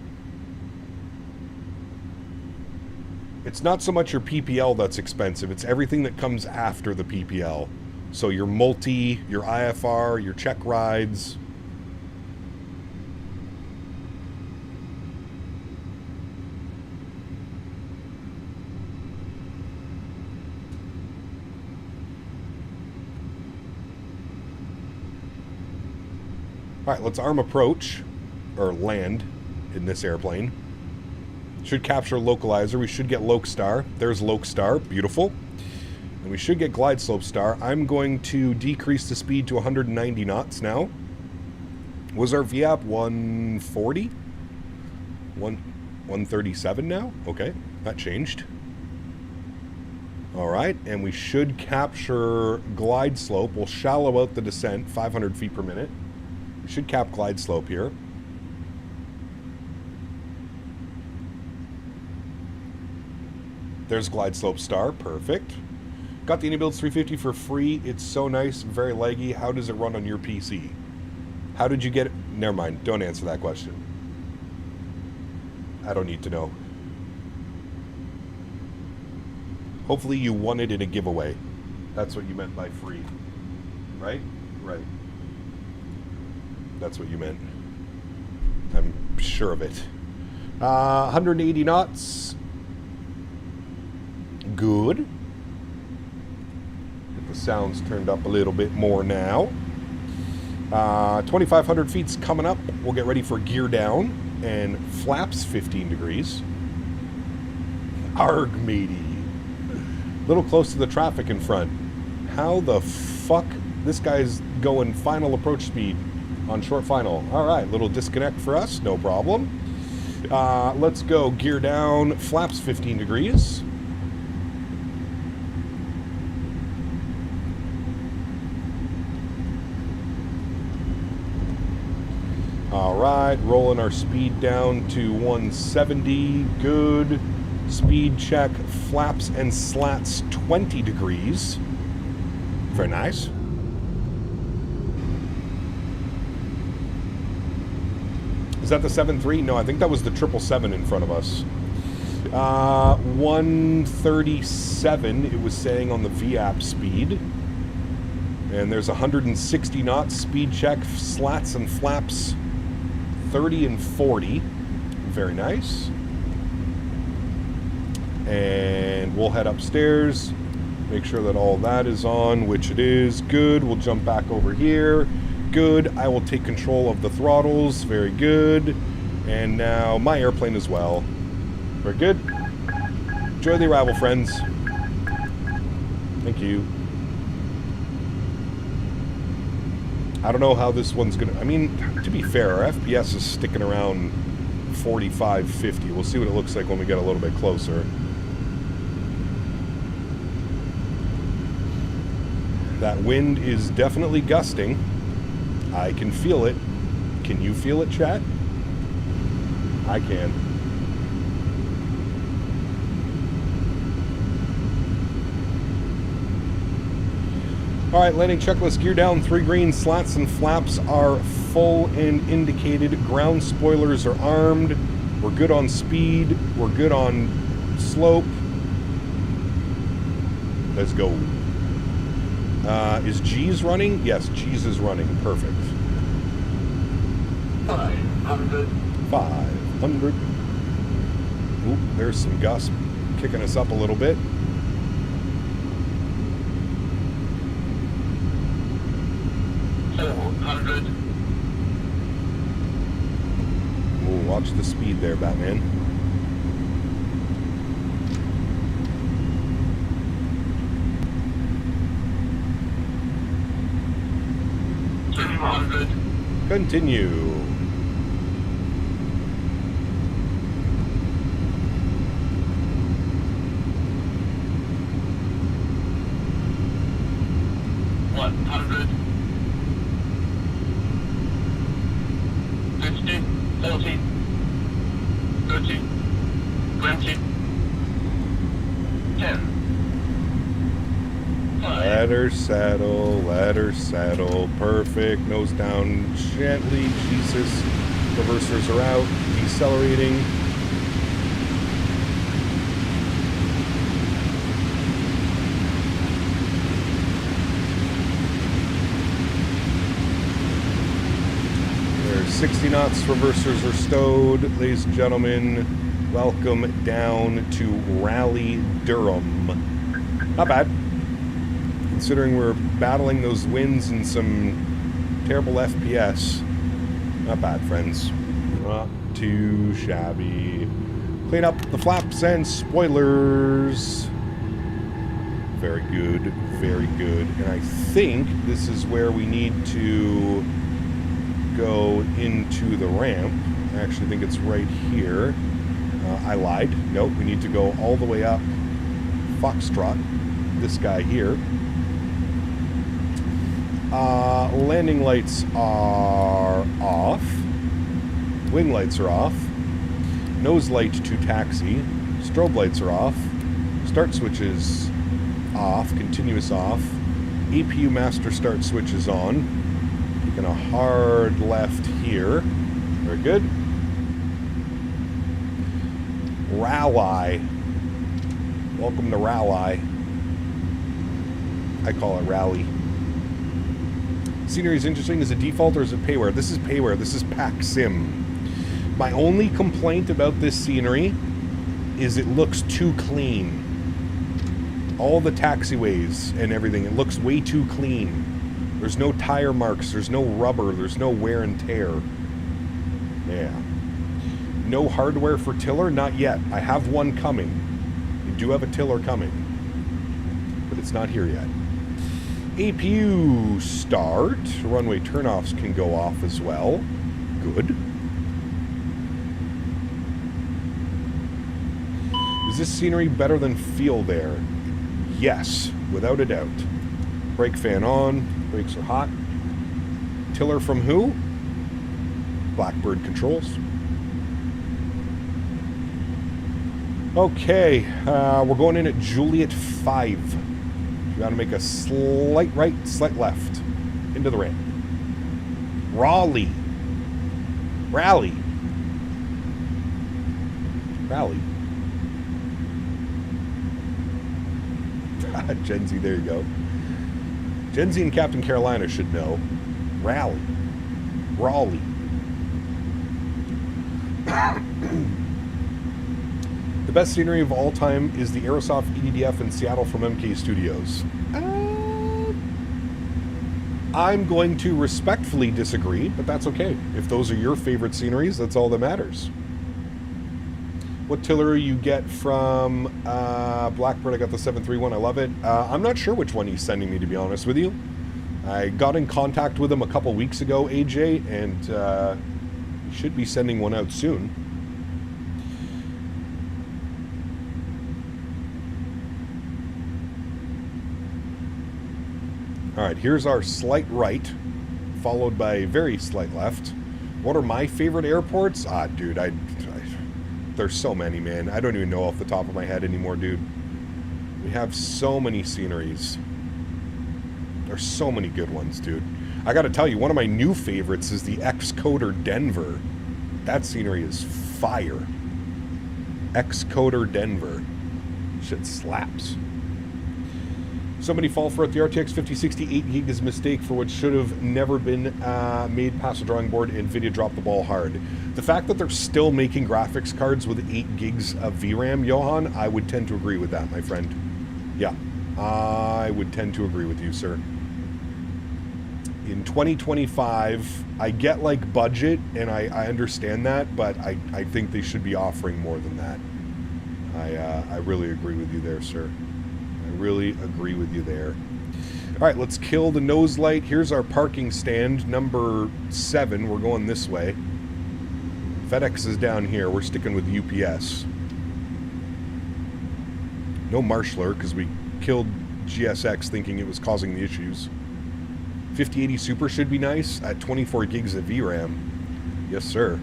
It's not so much your PPL that's expensive. It's everything that comes after the PPL. So your multi, your IFR, your check rides. Alright, let's arm approach, or land, in this airplane. Should capture localizer. We should get Loc Star. There's Loc Star. Beautiful. And we should get Glide Slope Star. I'm going to decrease the speed to 190 knots now. Was our VAP 140? 137 now? Okay, that changed. Alright, and we should capture Glide Slope. We'll shallow out the descent, 500 feet per minute. We should cap Glide Slope here. There's Glide Slope Star. Perfect. Got the iniBuilds 350 for free. It's so nice, very laggy. How does it run on your PC? How did you get it? Never mind. Don't answer that question. I don't need to know. Hopefully you won it in a giveaway. That's what you meant by free. Right? Right. That's what you meant. I'm sure of it. 180 knots. Good. Get the sounds turned up a little bit more now. 2,500 feet's coming up. We'll get ready for gear down and flaps 15 degrees. Arg, matey. Little close to the traffic in front. How the fuck? This guy's going final approach speed on short final. All right, little disconnect for us. No problem. Let's go gear down, flaps 15 degrees. All right, rolling our speed down to 170. Good. Speed check, flaps and slats 20 degrees. Very nice. Is that the 7.3? No, I think that was the 777 in front of us. 137, it was saying on the VAP speed. And there's 160 knots, speed check, slats and flaps 30 and 40. Very nice. And we'll head upstairs, make sure that all that is on, which it is. Good. We'll jump back over here. Good. I will take control of the throttles. Very good. And now my airplane as well. Very good. Enjoy the arrival, friends. Thank you. I don't know how this one's gonna... I mean, to be fair, our FPS is sticking around 45, 50. We'll see what it looks like when we get a little bit closer. That wind is definitely gusting. I can feel it. Can you feel it, chat? I can. All right, landing checklist, gear down, 3 green, slats and flaps are full and indicated. Ground spoilers are armed. We're good on speed. We're good on slope. Let's go. Is G's running? Yes, G's is running. Perfect. 500. 500. Oop, there's some gust kicking us up a little bit. Ooh, watch the speed there, Batman. Continue. Let her settle, perfect, nose down gently, Jesus, reversers are out, decelerating. There's 60 knots, reversers are stowed, ladies and gentlemen, welcome down to Raleigh, Durham. Not bad. Considering we're battling those winds and some terrible FPS. Not bad, friends. Not too shabby. Clean up the flaps and spoilers. Very good, very good. And I think this is where we need to go into the ramp. I actually think it's right here. I lied. Nope, we need to go all the way up Foxtrot. This guy here. Landing lights are off. Wing lights are off. Nose light to taxi. Strobe lights are off. Start switches off. Continuous off. APU master start switch is on. Taking a hard left here. Very good. Raleigh. Welcome to Raleigh. I call it Raleigh. Scenery is interesting. Is it default or is it payware? This is payware. This is Pack Sim. My only complaint about this scenery is it looks too clean. All the taxiways and everything, it looks way too clean. There's no tire marks, there's no rubber, there's no wear and tear. Yeah. No hardware for tiller? Not yet. I have one coming. I do have a tiller coming. But it's not here yet. APU start. Runway turnoffs can go off as well. Good. Is this scenery better than feel there? Yes, without a doubt. Brake fan on. Brakes are hot. Tiller from who? Blackbird Controls. Okay, we're going in at Juliet 5. You gotta make a slight right, slight left. Into the ramp. Raleigh. Rally. Gen Z, there you go. Gen Z and Captain Carolina should know. Raleigh. The best scenery of all time is the Aerosoft EDDF in Seattle from MK Studios. I'm going to respectfully disagree, but that's okay. If those are your favorite sceneries, that's all that matters. What tiller you get from Blackbird? I got the 731. I love it. I'm not sure which one he's sending me, to be honest with you. I got in contact with him a couple weeks ago, AJ, and he should be sending one out soon. All right, here's our slight right, followed by a very slight left. What are my favorite airports? Dude, there's so many, man. I don't even know off the top of my head anymore, dude. We have so many sceneries. There's so many good ones, dude. I gotta tell you, one of my new favorites is the Xcoder Denver. That scenery is fire. Xcoder Denver. Shit slaps. Somebody fall for it. The RTX 5060 8 gig is a mistake for what should have never been made past the drawing board. NVIDIA dropped the ball hard. The fact that they're still making graphics cards with 8 gigs of VRAM, Johan, I would tend to agree with that, my friend. Yeah, I would tend to agree with you, sir. In 2025, I get like budget, and I understand that, but I think they should be offering more than that. I really agree with you there, sir. Really agree with you there. All right, let's kill the nose light. Here's our parking stand, number 7. We're going this way. FedEx is down here. We're sticking with UPS. No Marshaller, because we killed GSX thinking it was causing the issues. 5080 Super should be nice at 24 gigs of VRAM. Yes, sir.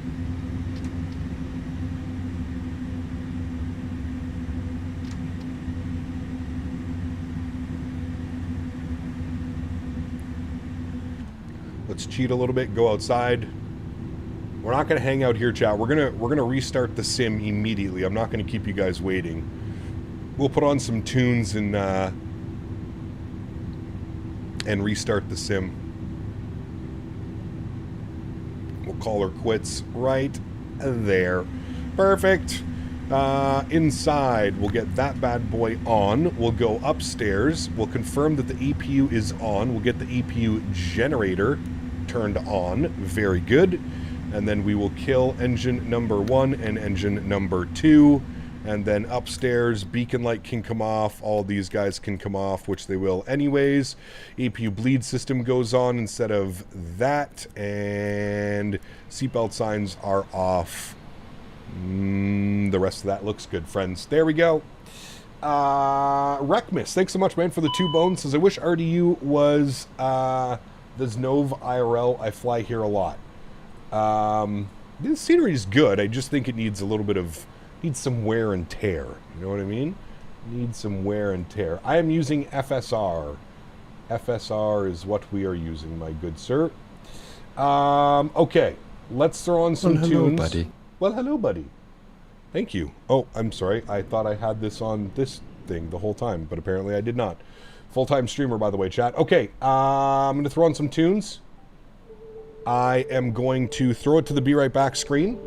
Let's cheat a little bit, go outside. We're not going to hang out here, chat. We're gonna restart the sim immediately. I'm not going to keep you guys waiting. We'll put on some tunes and restart the sim. We'll call her quits right there. Perfect. Inside, we'll get that bad boy on. We'll go upstairs. We'll confirm that the APU is on. We'll get the APU generator turned on. Very good. And then we will kill engine number 1 and engine number 2. And then upstairs, beacon light can come off. All these guys can come off, which they will anyways. APU bleed system goes on instead of that. And seatbelt signs are off. The rest of that looks good, friends. There we go. Reckmiss, thanks so much, man, for the 2 bones. Says, I wish RDU was the Znov IRL. I fly here a lot. The scenery is good. I just think it needs a little bit of... needs some wear and tear. You know what I mean? Needs some wear and tear. I am using FSR. FSR is what we are using, my good sir. Okay. Let's throw on some tunes. Hello, buddy. Well, hello, buddy. Thank you. Oh, I'm sorry. I thought I had this on this thing the whole time, but apparently I did not. Full-time streamer, by the way, chat. Okay, I'm going to throw on some tunes. I am going to throw it to the Be Right Back screen.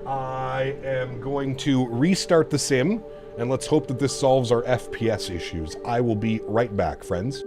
I am going to restart the sim, and let's hope that this solves our FPS issues. I will be right back, friends.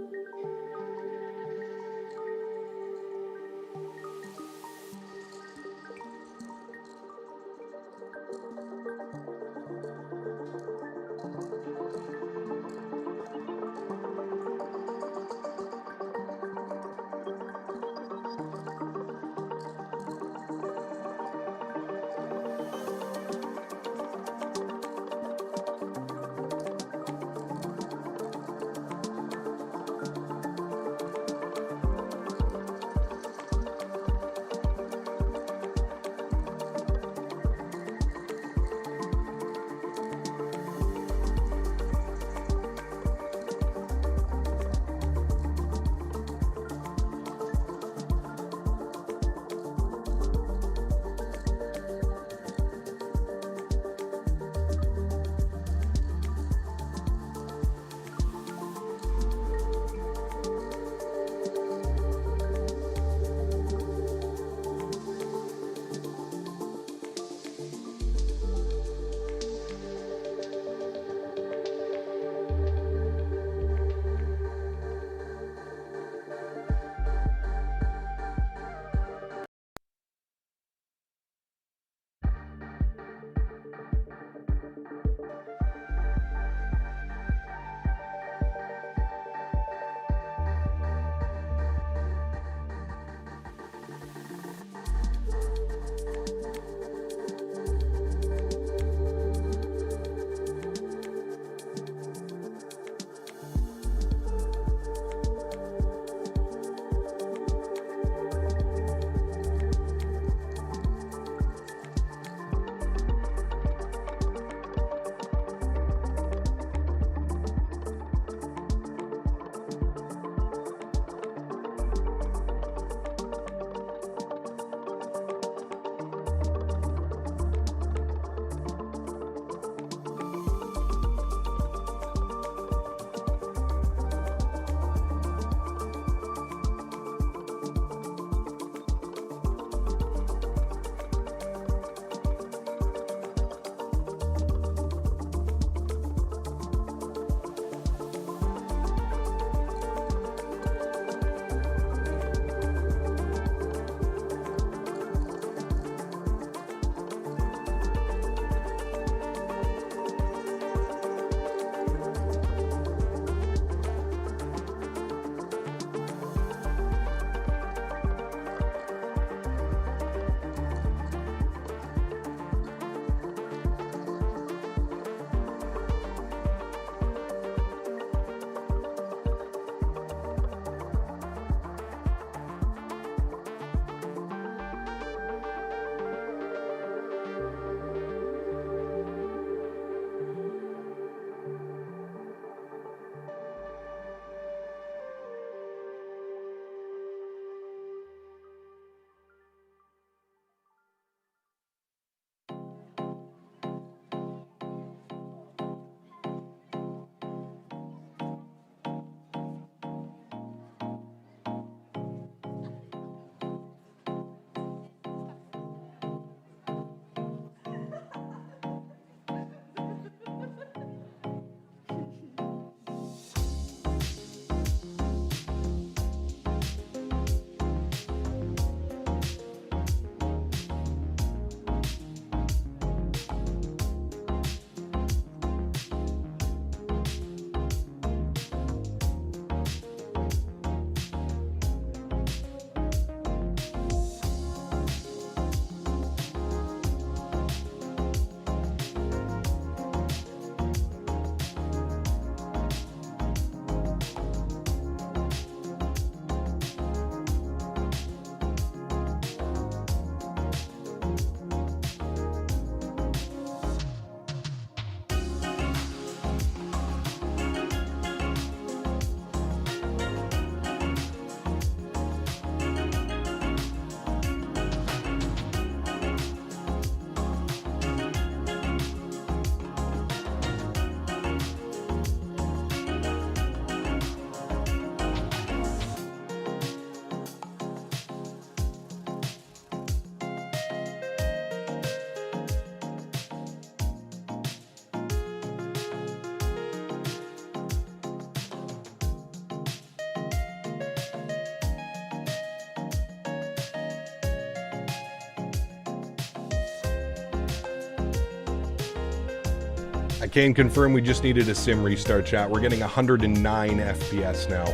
I can confirm we just needed a sim restart, chat. We're getting 109 FPS now.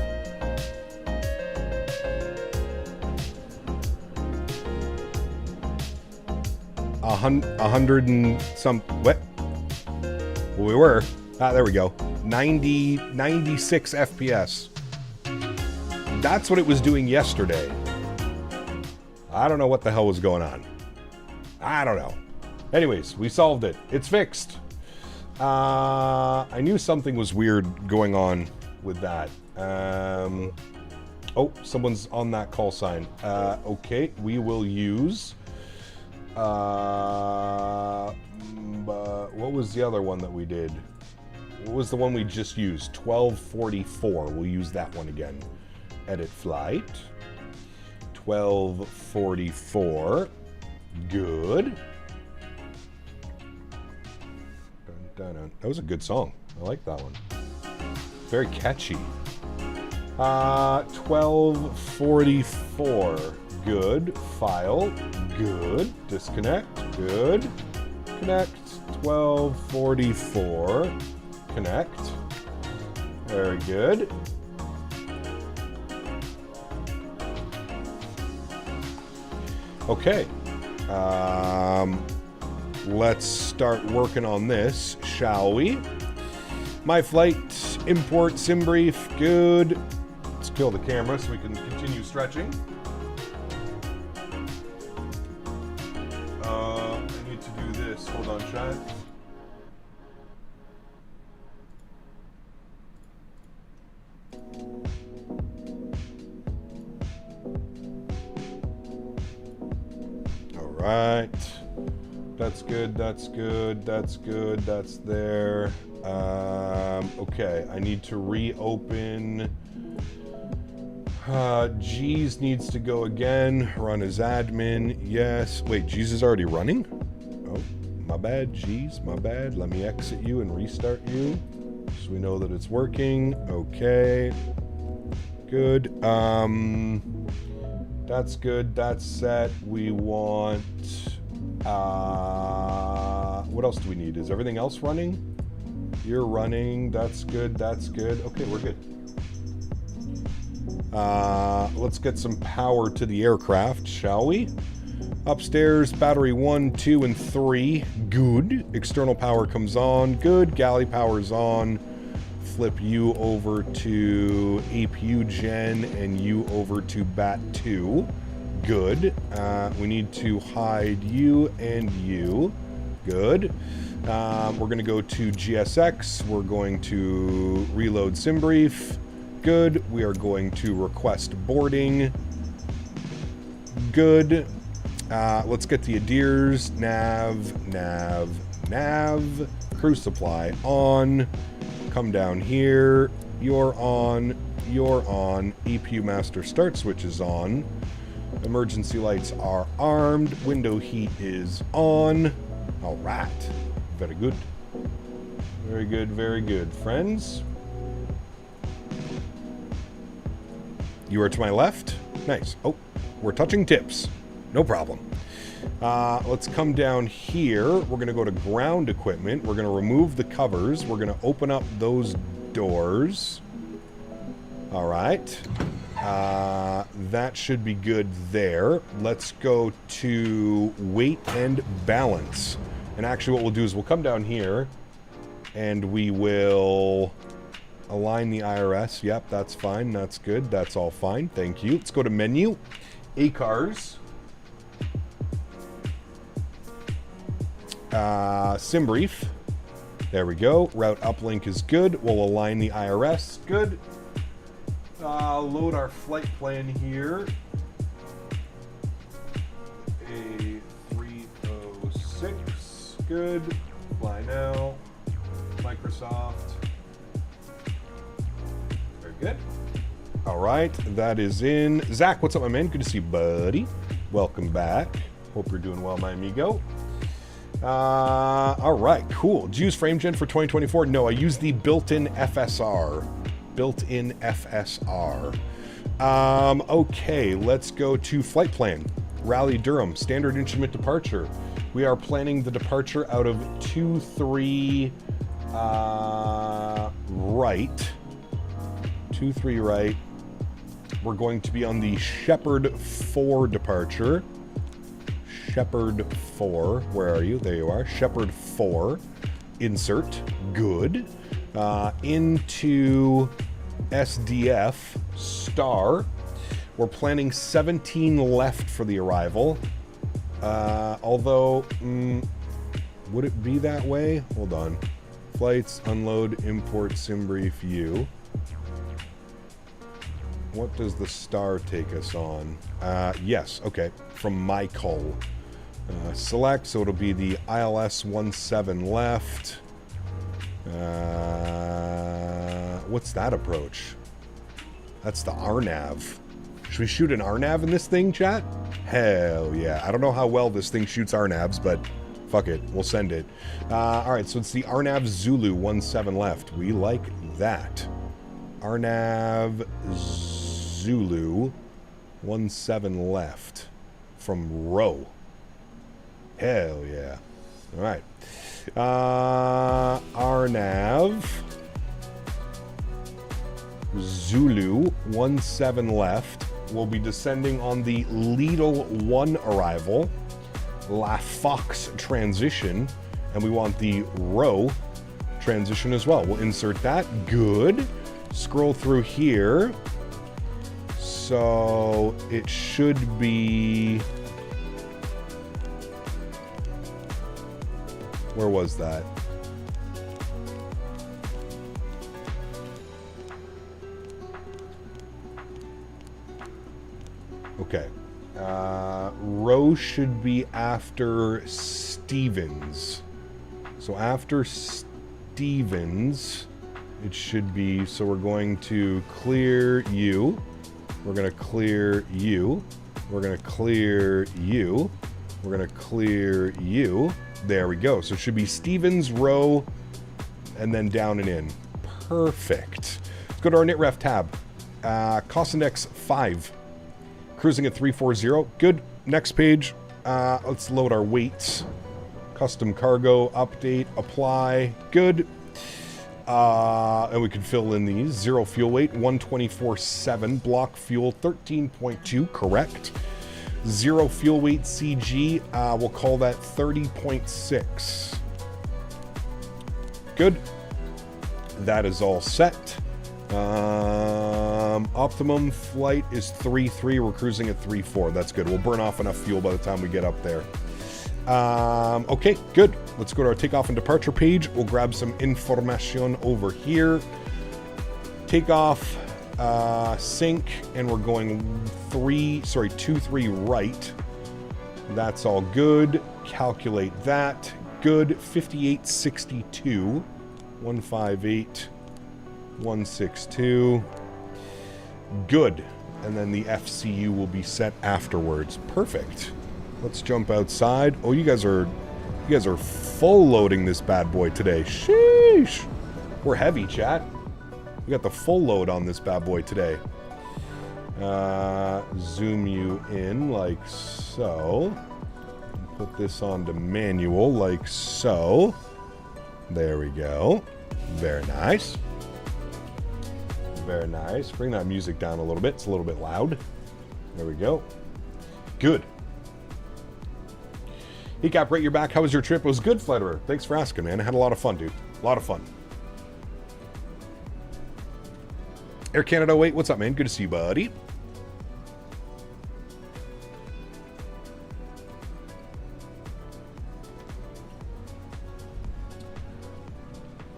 A hundred and some, what? Well, we were. There we go. 96 FPS. That's what it was doing yesterday. I don't know what the hell was going on. I don't know. Anyways, we solved it. It's fixed. I knew something was weird going on with that. Oh, someone's on that call sign. Okay, we will use... what was the other one that we did? What was the one we just used? 1244. We'll use that one again. Edit flight. 1244. Good. Dun, dun, dun. That was a good song. I like that one. Very catchy. 1244. Good. File. Good. Disconnect. Good. Connect. 1244. Connect. Very good. Okay. Let's start working on this, shall we? My flight, import, sim brief, good. Let's kill the camera so we can continue stretching. I need to do this. Hold on, chat. Right. That's good, that's good, that's good, that's there. Okay, I need to reopen. G's needs to go again. Run as admin. Yes. Wait, G's is already running? Oh, my bad, G's, my bad. Let me exit you and restart you so we know that it's working. Okay. Good. That's good. That's set. We want... what else do we need? Is everything else running? You're running. That's good. That's good. Okay, we're good. Let's get some power to the aircraft, shall we? Upstairs, battery 1, 2, and 3. Good. External power comes on. Good. Galley power's on. Flip you over to APU gen and you over to BAT 2. Good. We need to hide you and you. Good. We're going to go to GSX. We're going to reload sim brief. Good. We are going to request boarding. Good. Let's get the Adirs. Nav. Crew supply on. Come down here. You're on. APU master start switch is on. Emergency lights are armed. Window heat is on. All right. Very good. Very good, very good. Friends. You are to my left. Nice. Oh, we're touching tips. No problem. Let's come down here. We're going to go to ground equipment. We're going to remove the covers. We're going to open up those doors. All right. That should be good there. Let's go to weight and balance. And actually what we'll do is we'll come down here and we will align the IRS. Yep, that's fine. That's good. That's all fine. Thank you. Let's go to menu. ACARS. Sim brief. There we go. Route uplink is good. We'll align the IRS. Good. Load our flight plan here. A306. Good. Fly now. Microsoft. Very good. All right. That is in. Zach, what's up, my man? Good to see you, buddy. Welcome back. Hope you're doing well, my amigo. All right, cool. Did you use FrameGen for 2024? No, I used the built-in FSR. Built-in FSR. Okay, let's go to flight plan. Raleigh Durham, standard instrument departure. We are planning the departure out of 23 right. 23 right. We're going to be on the Shepherd 4 departure. Shepherd 4. Where are you? There you are. Shepherd 4. Insert. Good. Into SDF. Star. We're planning 17 left for the arrival. Although, would it be that way? Hold on. Flights, unload, import, sim brief, you. What does the star take us on? Yes, okay. From Michael. Select, so it'll be the ILS-17 left. What's that approach? That's the RNAV. Should we shoot an RNAV in this thing, chat? Hell yeah. I don't know how well this thing shoots RNAVs, but fuck it. We'll send it. Alright, so it's the RNAV Zulu 17 left. We like that. RNAV Zulu 17 left. From Row. Hell yeah. Alright. RNAV Zulu 17 left. We'll be descending on the Lidl 1 arrival, La Fox transition, and we want the Row transition as well. We'll insert that. Good. Scroll through here. So it should be... Where was that? Okay. Row should be after Stevens. So after Stevens, it should be... So we're going to clear you. We're going to clear you. We're going to clear you. We're going to clear you. There we go. So it should be Stevens, Row, and then down and in. Perfect. Let's go to our NitRef tab. Cost index 5. Cruising at 340. Good. Next page. Let's load our weights. Custom cargo, update, apply. Good. And we can fill in these. 0 fuel weight, 124.7. Block fuel, 13.2. Correct. 0 fuel weight CG, we'll call that 30.6. Good. That is all set. Optimum flight is 3.3. We're cruising at 3.4. That's good. We'll burn off enough fuel by the time we get up there. Okay, good. Let's go to our takeoff and departure page. We'll grab some information over here. Takeoff, sync, and we're going 2-3 right. That's all good. Calculate that. Good. 5862. 158. 162. Good. And then the FCU will be set afterwards. Perfect. Let's jump outside. Oh, you guys are full loading this bad boy today. Sheesh. We're heavy, chat. We got the full load on this bad boy today. Zoom you in like so. Put this onto manual like so. There we go. Very nice. Very nice. Bring that music down a little bit. It's a little bit loud. There we go. Good. Hey Cap, right, you're back. How was your trip? It was good, Flitterer. Thanks for asking, man. I had a lot of fun, dude. A lot of fun. Air Canada, wait, what's up, man? Good to see you, buddy.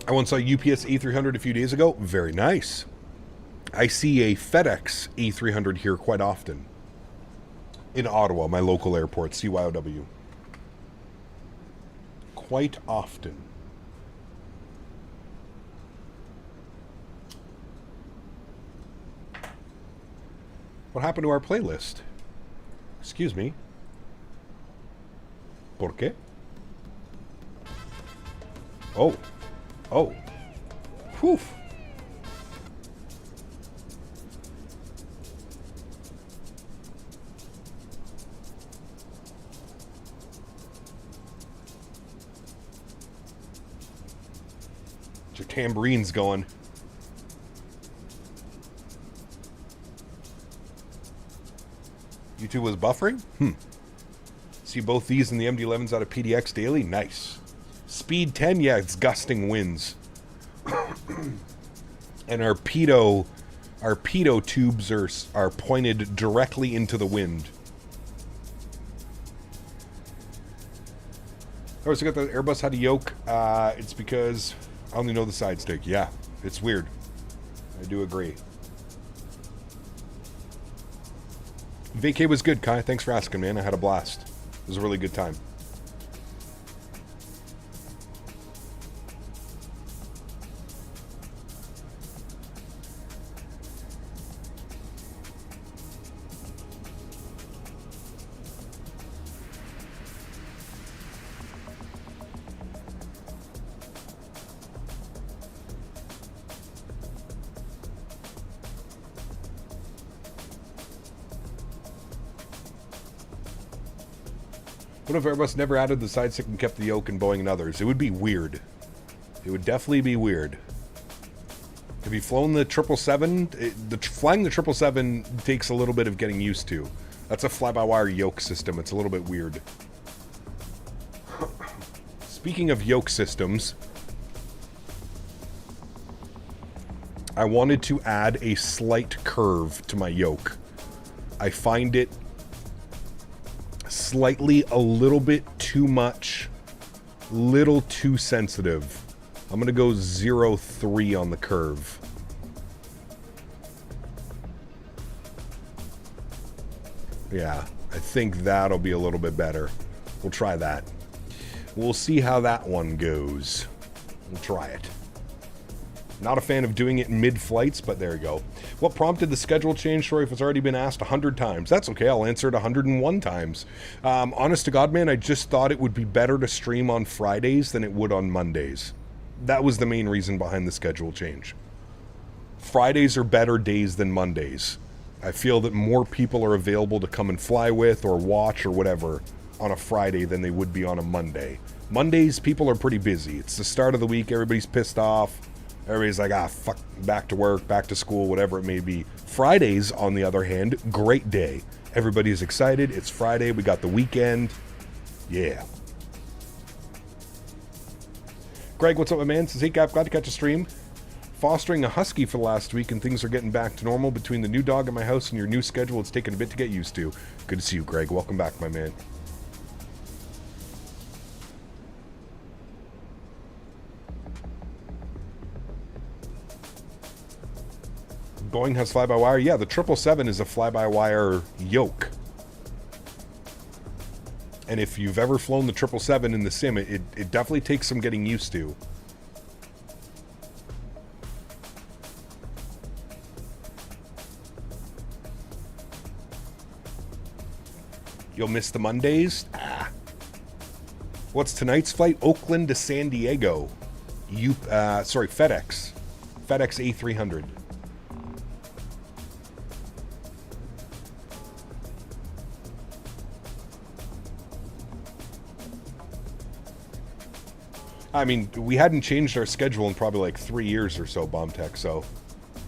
I once saw UPS A300 a few days ago. Very nice. I see a FedEx A300 here quite often. In Ottawa, my local airport, CYOW. Quite often. What happened to our playlist? Excuse me. ¿Por qué? Oh. Oh. Whew. Tambourine's going. YouTube was buffering? See both these and the MD-11s out of PDX daily? Nice. Speed 10, yeah, it's gusting winds. And our pitot tubes are pointed directly into the wind. Oh, so I got the Airbus had a yoke. It's because I only know the side stick. Yeah, it's weird. I do agree. Vacay was good, Kai. Thanks for asking, man. I had a blast. It was a really good time. What if Airbus never added the side stick and kept the yoke in Boeing and others? It would be weird. It would definitely be weird. Have you flown the 777? Flying the 777 takes a little bit of getting used to. That's a fly-by-wire yoke system. It's a little bit weird. Speaking of yoke systems, I wanted to add a slight curve to my yoke. I find it slightly a little bit too much, little too sensitive. I'm gonna go 0.3 on the curve. Yeah, I think that'll be a little bit better. We'll try that. We'll see how that one goes. We'll try it. Not a fan of doing it in mid-flights, but there you go. What prompted the schedule change? Sorry if it's already been asked 100 times. That's okay, I'll answer it 101 times. Honest to God, man, I just thought it would be better to stream on Fridays than it would on Mondays. That was the main reason behind the schedule change. Fridays are better days than Mondays. I feel that more people are available to come and fly with or watch or whatever on a Friday than they would be on a Monday. Mondays, people are pretty busy. It's the start of the week, everybody's pissed off. Everybody's like, fuck, back to work, back to school, whatever it may be. Fridays, on the other hand, great day. Everybody's excited. It's Friday. We got the weekend. Yeah. Greg, what's up, my man? Says, hey, Gap, glad to catch a stream. Fostering a husky for the last week, and things are getting back to normal. Between the new dog at my house and your new schedule, it's taken a bit to get used to. Good to see you, Greg. Welcome back, my man. Boeing has fly-by-wire. Yeah, the 777 is a fly-by-wire yoke. And if you've ever flown the 777 in the sim, it definitely takes some getting used to. You'll miss the Mondays? What's tonight's flight? Oakland to San Diego. FedEx. FedEx A300. I mean, we hadn't changed our schedule in probably like 3 years or so, BombTech, so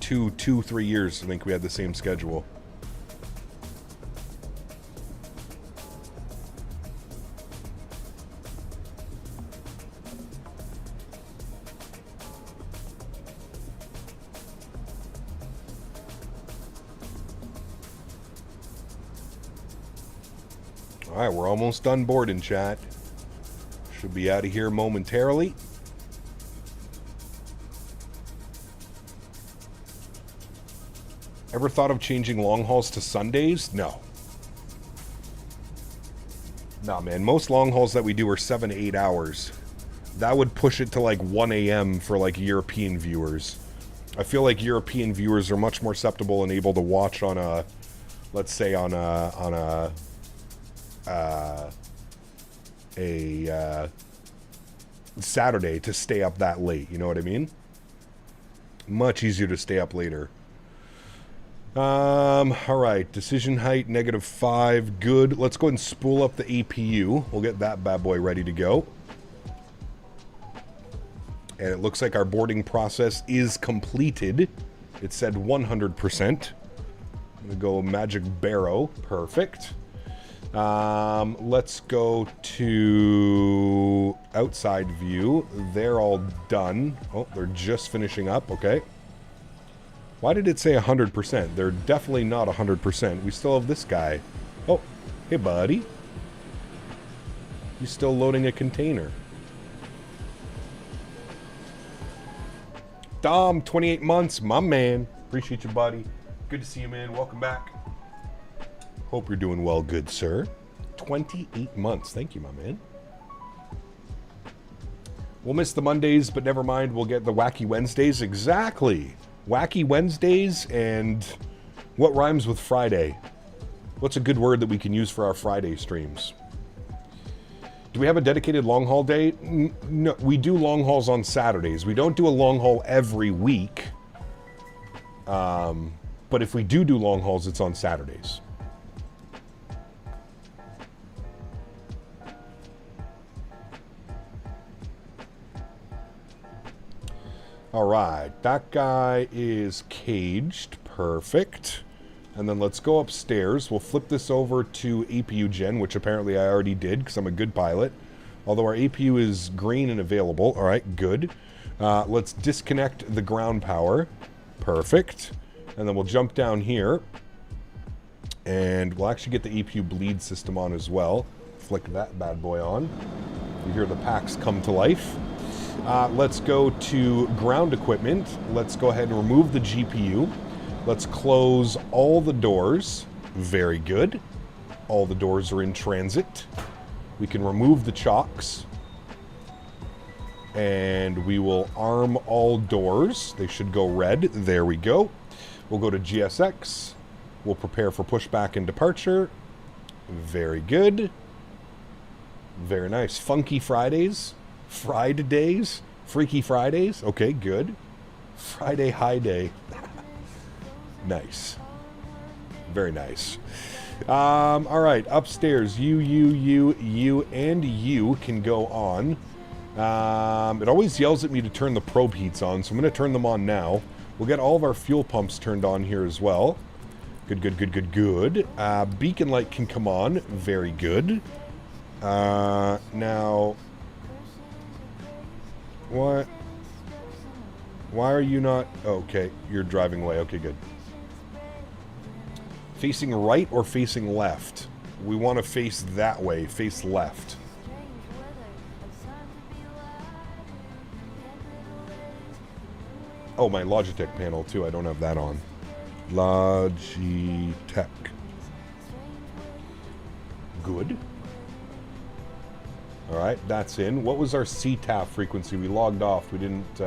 3 years I think we had the same schedule. Alright, we're almost done boarding, chat. Should be out of here momentarily. Ever thought of changing long hauls to Sundays? No. Nah, man. Most long hauls that we do are 7 to 8 hours. That would push it to like 1 a.m. for like European viewers. I feel like European viewers are much more susceptible and able to watch on a, let's say on a Saturday to stay up that late, you know what I mean? Much easier to stay up later. Alright, decision height, -5, good. Let's go ahead and spool up the APU. We'll get that bad boy ready to go. And it looks like our boarding process is completed. It said 100%. I'm going to go magic barrow. Perfect. Let's go to outside view. They're all done. Oh, they're just finishing up. Okay. Why did it say 100%? They're definitely not 100%. We still have this guy. Oh, hey, buddy. He's still loading a container. Dom, 28 months. My man. Appreciate you, buddy. Good to see you, man. Welcome back. Hope you're doing well, good sir. 28 months. Thank you, my man. We'll miss the Mondays, but never mind. We'll get the Wacky Wednesdays. Exactly. Wacky Wednesdays, and what rhymes with Friday? What's a good word that we can use for our Friday streams? Do we have a dedicated long haul day? No, we do long hauls on Saturdays. We don't do a long haul every week. But if we do long hauls, it's on Saturdays. All right, that guy is caged. Perfect. And then let's go upstairs. We'll flip this over to APU gen, which apparently I already did because I'm a good pilot. Although our APU is green and available. All right, good. Let's disconnect the ground power. Perfect. And then we'll jump down here. And we'll actually get the APU bleed system on as well. Flick that bad boy on. You hear the packs come to life. Let's go to ground equipment. Let's go ahead and remove the GPU. Let's close all the doors. Very good. All the doors are in transit. We can remove the chocks. And we will arm all doors. They should go red. There we go. We'll go to GSX. We'll prepare for pushback and departure. Very good. Very nice. Funky Fridays. Fried days. Freaky Fridays. Okay, good. Friday high day. Nice. Very nice. All right, upstairs. You, and you can go on. It always yells at me to turn the probe heats on, so I'm going to turn them on now. We'll get all of our fuel pumps turned on here as well. Good, good, good, good, good. Beacon light can come on. Very good. Now... What? Why are you not... Okay, you're driving away. Okay, good. Facing right or facing left? We want to face that way. Face left. Oh, my Logitech panel, too. I don't have that on. Logitech. Good. All right, that's in. What was our CTAF frequency? We logged off. We didn't...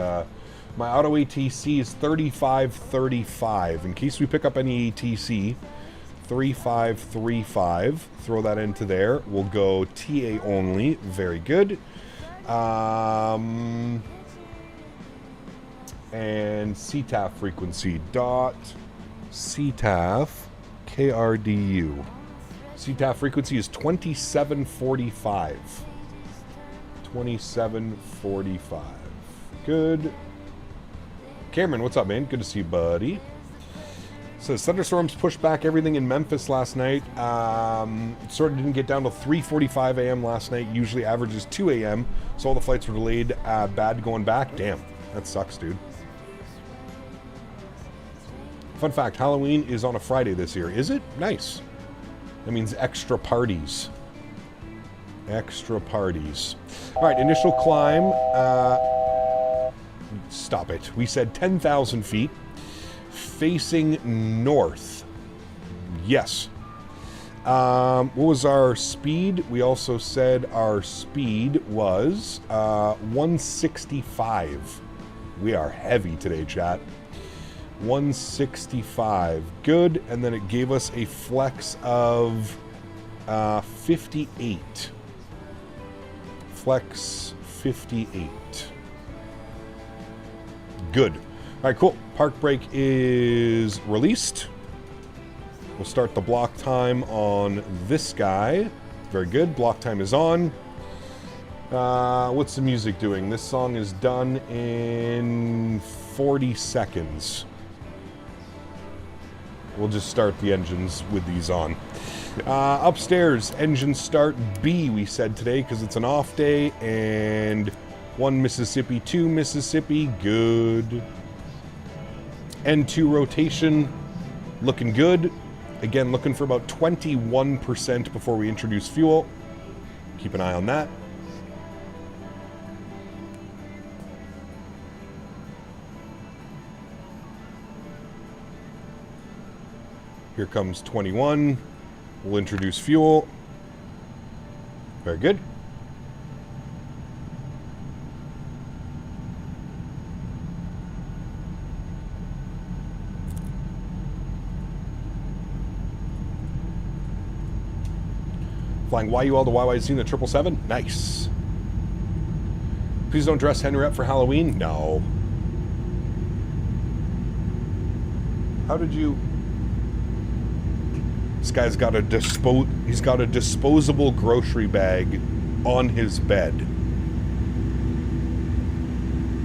my auto ATC is 3535. In case we pick up any ATC, 3535. Throw that into there. We'll go TA only. Very good. And CTAF frequency. Dot CTAF KRDU. CTAF frequency is 2745. 2745. Good. Cameron, what's up, man? Good to see you, buddy. Says thunderstorms pushed back everything in Memphis last night. Sort of didn't get down till 3:45 a.m. last night. Usually averages 2 a.m. So all the flights were delayed. Bad going back. Damn, that sucks, dude. Fun fact, Halloween is on a Friday this year. Is it? Nice. That means extra parties. Extra parties. All right, initial climb. Stop it. We said 10,000 feet. Facing north. Yes. What was our speed? We also said our speed was 165. We are heavy today, chat. 165. Good. And then it gave us a flex of 58. Flex 58. Good. All right, cool. Park brake is released. We'll start the block time on this guy. Very good. Block time is on. What's the music doing? This song is done in 40 seconds. We'll just start the engines with these on. Upstairs, engine start B, we said today, because it's an off day, and 1 Mississippi, 2 Mississippi, good. N2 rotation, looking good. Again, looking for about 21% before we introduce fuel. Keep an eye on that. Here comes 21. We'll introduce fuel. Very good. Flying YUL to YYZ in the 777. Nice. Please don't dress Henry up for Halloween. No. How did you... This guy's got a disposable grocery bag on his bed.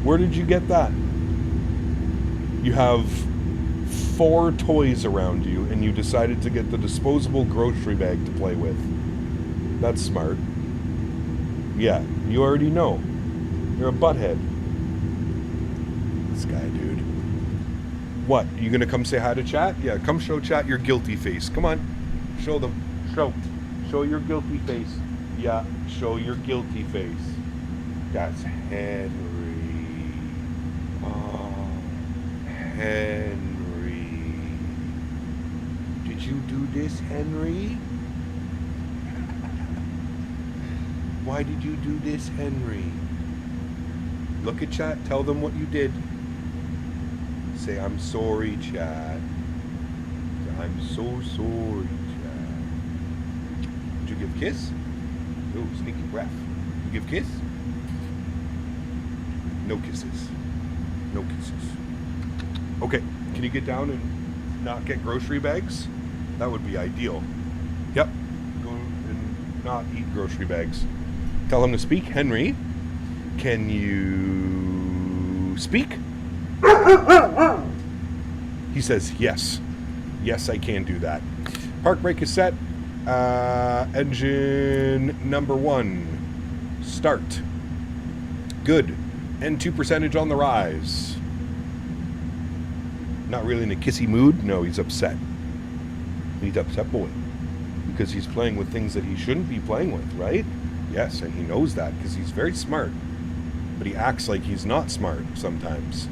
Where did you get that? You have 4 toys around you and you decided to get the disposable grocery bag to play with. That's smart. Yeah, you already know. You're a butthead. This guy, dude. What? You gonna come say hi to chat? Yeah, come show chat your guilty face. Come on. Show them. Show your guilty face. Yeah, show your guilty face. That's Henry. Oh, Henry. Did you do this, Henry? Why did you do this, Henry? Look at chat. Tell them what you did. Say, I'm sorry, chat. I'm so sorry, chat. Did you give a kiss? Ooh, sneaky breath. You give a kiss? No kisses. No kisses. Okay, can you get down and not get grocery bags? That would be ideal. Yep. Go and not eat grocery bags. Tell him to speak. Henry, can you speak? He says yes. Yes, I can do that. Park brake is set. Engine number 1. Start. Good. N2 percentage on the rise. Not really in a kissy mood. No, he's upset. He's upset boy. Because he's playing with things that he shouldn't be playing with, right? Yes, and he knows that because he's very smart. But he acts like he's not smart sometimes.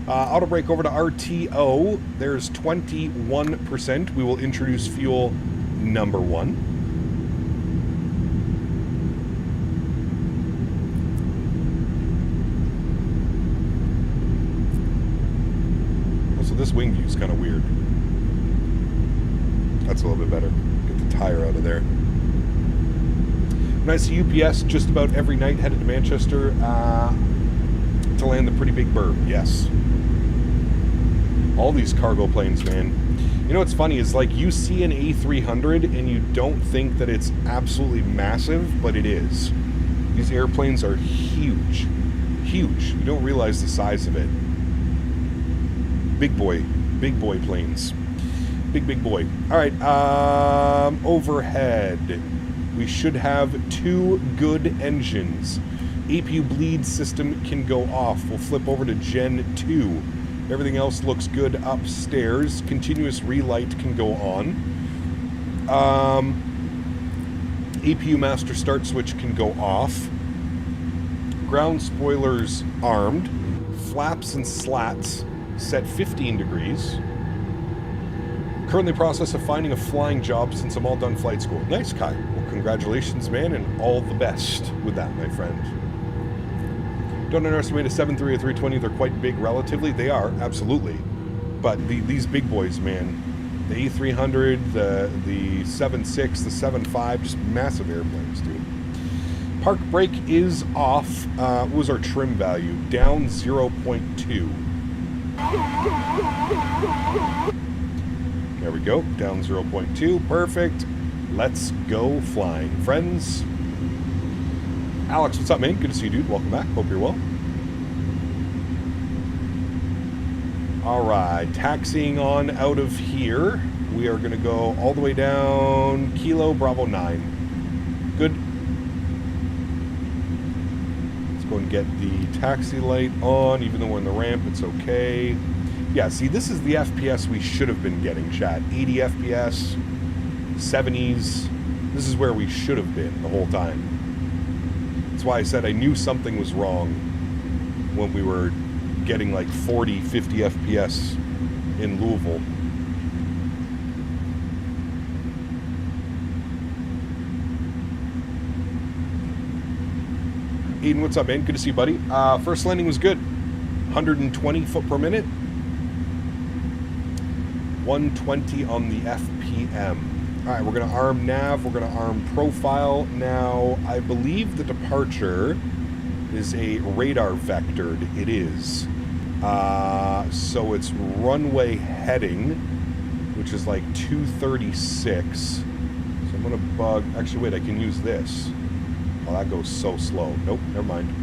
Auto brake over to RTO. There's 21%. We will introduce fuel number 1. Also, this wing view is kind of weird. That's a little bit better. Get the tire out of there. When I see UPS just about every night headed to Manchester to land the pretty big bird. Yes. All these cargo planes, man. You know what's funny is like you see an A300 and you don't think that it's absolutely massive, but it is. These airplanes are huge. Huge. You don't realize the size of it. Big boy planes. Big boy. All right, overhead. We should have 2 good engines. APU bleed system can go off. We'll flip over to Gen 2. Everything else looks good upstairs. Continuous relight can go on. APU master start switch can go off. Ground spoilers armed. Flaps and slats set 15 degrees. Currently process of finding a flying job since I'm all done flight school. Nice, Kai. Well, congratulations, man, and all the best with that, my friend. Don't underestimate a 7.3 or 320. They're quite big relatively. They are, absolutely. But these big boys, man. The A300, the 7.6, the 7.5, just massive airplanes, dude. Park brake is off. What was our trim value? Down 0.2. There we go. Down 0.2. Perfect. Let's go flying, friends. Alex, what's up, man? Good to see you, dude. Welcome back. Hope you're well. All right, taxiing on out of here. We are going to go all the way down Kilo Bravo 9. Good. Let's go and get the taxi light on. Even though we're in the ramp, it's okay. Yeah, see, this is the FPS we should have been getting, chat. 80 FPS, 70s. This is where we should have been the whole time. That's why I said I knew something was wrong when we were getting like 40, 50 FPS in Louisville. Aiden, what's up, man? Good to see you, buddy. First landing was good. 120 foot per minute. 120 on the FPM. All right, we're going to arm nav. We're going to arm profile. Now, I believe the departure is a radar vectored. It is. So it's runway heading, which is like 236. So I'm going to bug. Actually, wait, I can use this. Oh, that goes so slow. Nope, never mind.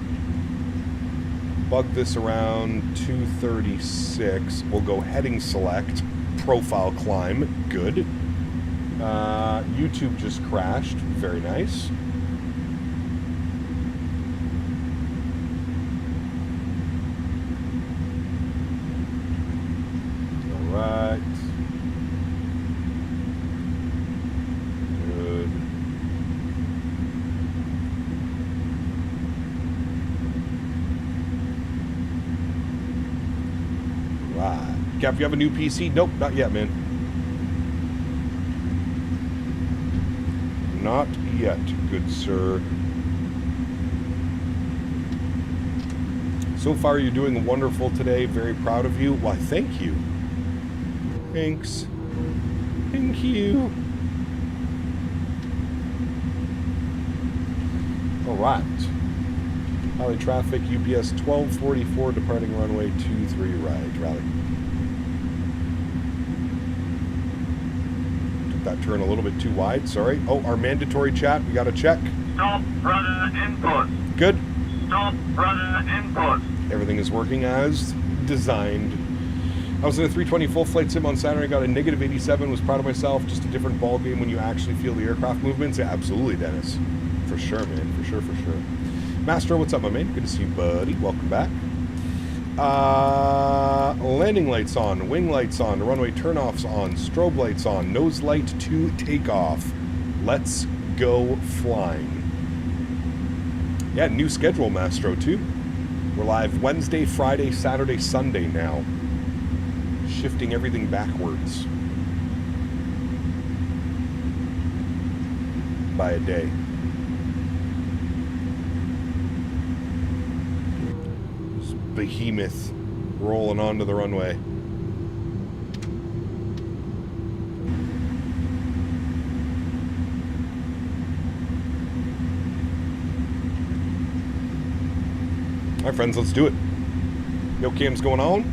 Bug this around 236. We'll go heading select. Profile climb. Good. YouTube just crashed. Very nice. All right. Good. Right. Cap, you have a new PC? Nope, not yet, man. Not yet, good sir. So far, you're doing wonderful today. Very proud of you. Why, thank you. Thanks. Thank you. All right. Rally traffic, UPS 1244, departing runway 23 right. Rally. That turn a little bit too wide, sorry. Oh, our mandatory chat, we got to check. Stop rudder input. Good. Stop rudder input. Everything is working as designed. I was in a 320 full flight sim on Saturday, got a negative 87, was proud of myself. Just a different ball game when you actually feel the aircraft movements. Yeah, absolutely, Dennis. For sure, man. For sure, for sure. Master, what's up, my man? Good to see you, buddy. Welcome back. Landing lights on, wing lights on, runway turnoffs on, strobe lights on, nose light to takeoff. Let's go flying. Yeah, new schedule, Mastro, too. We're live Wednesday, Friday, Saturday, Sunday now. Shifting everything backwards by a day. Behemoth rolling onto the runway. All right, friends, let's do it. Yo, cam's going on.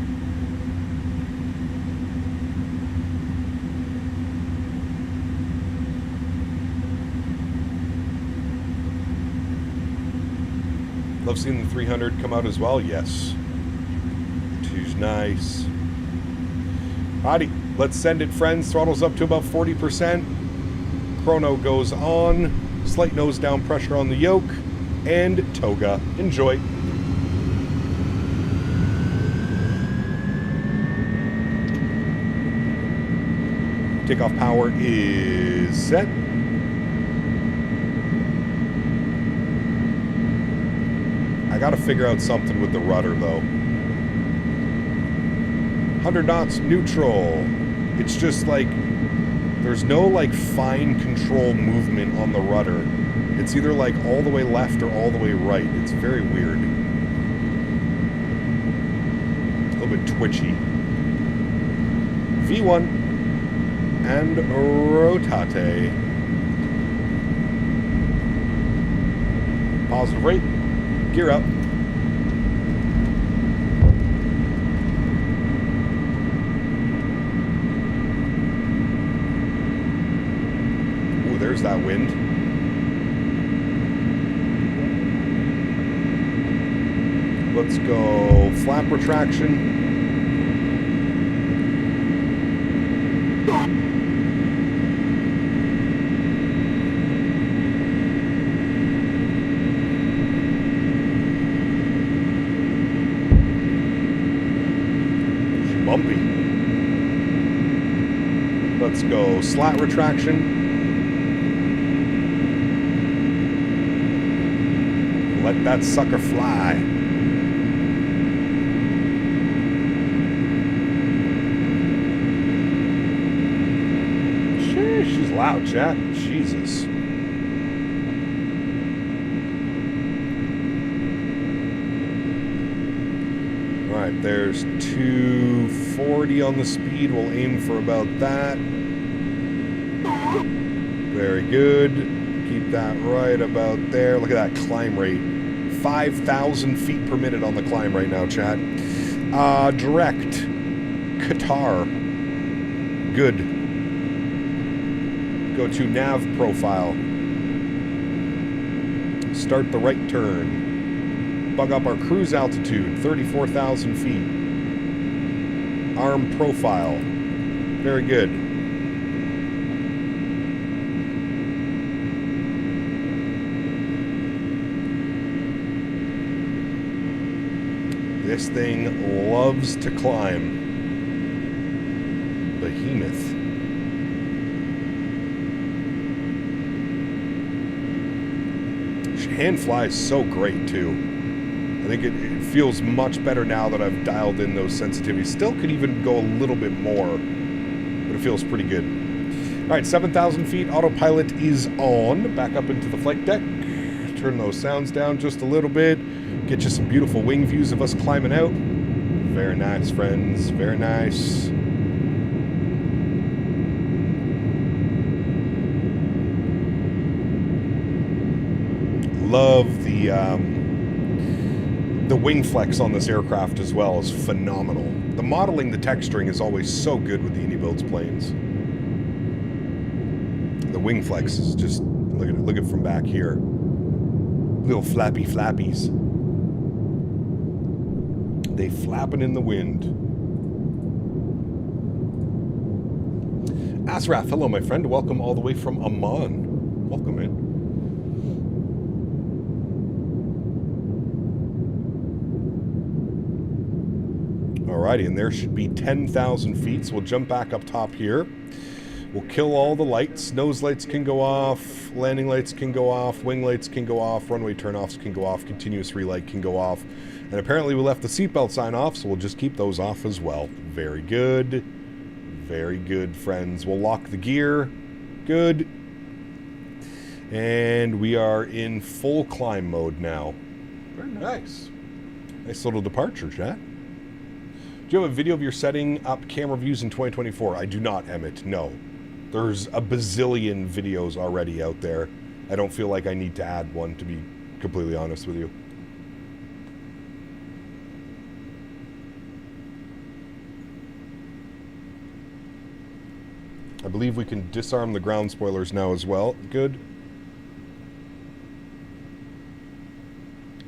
Love seeing the 300 come out as well. Yes. Two's nice. Alrighty, let's send it, friends. Throttle's up to about 40%. Chrono goes on. Slight nose down pressure on the yoke. And toga. Enjoy. Takeoff power is set. I gotta figure out something with the rudder, though. 100 knots neutral. It's just like, there's no like fine control movement on the rudder. It's either like all the way left or all the way right. It's very weird. A little bit twitchy. V1 and rotate. Positive rate. Gear up. Ooh, there's that wind. Let's go flap retraction. Bumpy. Let's go slat retraction. Let that sucker fly. Sheesh, she's loud, chat. Jesus. All right, there's 240 on the speed. We'll aim for about that. Very good. Keep that right about there. Look at that climb rate. 5,000 feet per minute on the climb right now, chat. Direct. Qatar. Good. Go to nav profile. Start the right turn. Bug up our cruise altitude, 34,000 feet. Arm profile. Very good. This thing loves to climb. Behemoth. Hand flies so great too. I think it feels much better now that I've dialed in those sensitivities. Still could even go a little bit more, but it feels pretty good. All right, 7,000 feet. Autopilot is on. Back up into the flight deck. Turn those sounds down just a little bit. Get you some beautiful wing views of us climbing out. Very nice, friends. Very nice. Love the wing flex on this aircraft as well is phenomenal. The modeling, the texturing is always so good with the iniBuilds planes. The wing flex is just, look at it from back here. Little flappy flappies. They flapping in the wind. Asraf, hello my friend. Welcome all the way from Amman. Welcome in. Alrighty, and there should be 10,000 feet, so we'll jump back up top here. We'll kill all the lights. Nose lights can go off, landing lights can go off, wing lights can go off, runway turnoffs can go off, continuous relight can go off. And apparently we left the seatbelt sign off, so we'll just keep those off as well. Very good. Very good, friends. We'll lock the gear. Good. And we are in full climb mode now. Very nice. Nice little departure, chat. Do you have a video of your setting up camera views in 2024? I do not, Emmett. No. There's a bazillion videos already out there. I don't feel like I need to add one, to be completely honest with you. I believe we can disarm the ground spoilers now as well. Good.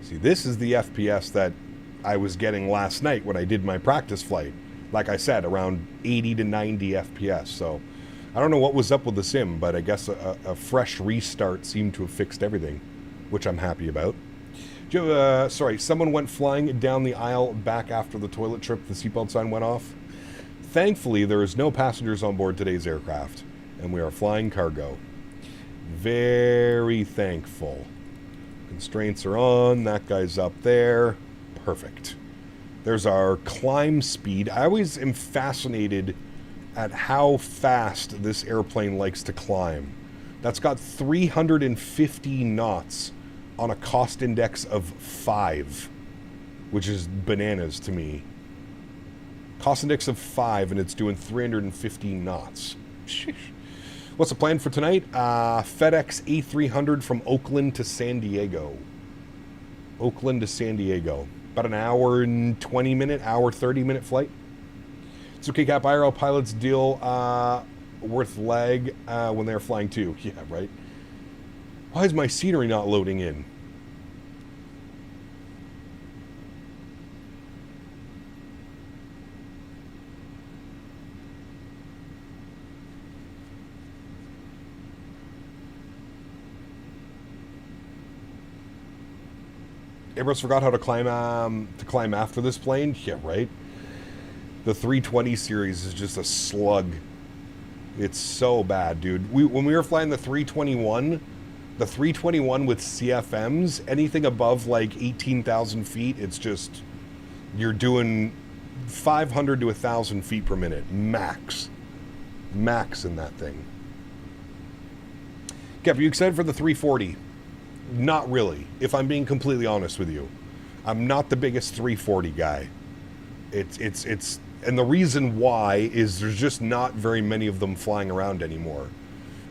See, this is the FPS that I was getting last night when I did my practice flight. Like I said, around 80 to 90 FPS. So I don't know what was up with the sim, but I guess a fresh restart seemed to have fixed everything, which I'm happy about. Sorry, someone went flying down the aisle back after the toilet trip. The seatbelt sign went off. Thankfully, there is no passengers on board today's aircraft, and we are flying cargo. Very thankful. Constraints are on. That guy's up there. Perfect. There's our climb speed. I always am fascinated at how fast this airplane likes to climb. That's got 350 knots on a cost index of 5, which is bananas to me. Cost index of 5, and it's doing 350 knots. Sheesh. What's the plan for tonight? FedEx A300 from Oakland to San Diego. Oakland to San Diego. About an hour and 20-minute, hour 30-minute flight. It's okay, Cap. IRL pilots deal worth lag when they're flying too. Yeah, right. Why is my scenery not loading in? Everyone's forgot how to climb after this plane? Yeah, right? The 320 series is just a slug. It's so bad, dude. When we were flying the 321 with CFMs, anything above like 18,000 feet, it's just, you're doing 500 to 1,000 feet per minute, max in that thing. Kev, are you excited for the 340? Not really, if I'm being completely honest with you. I'm not the biggest 340 guy. It's and the reason why is there's just not very many of them flying around anymore.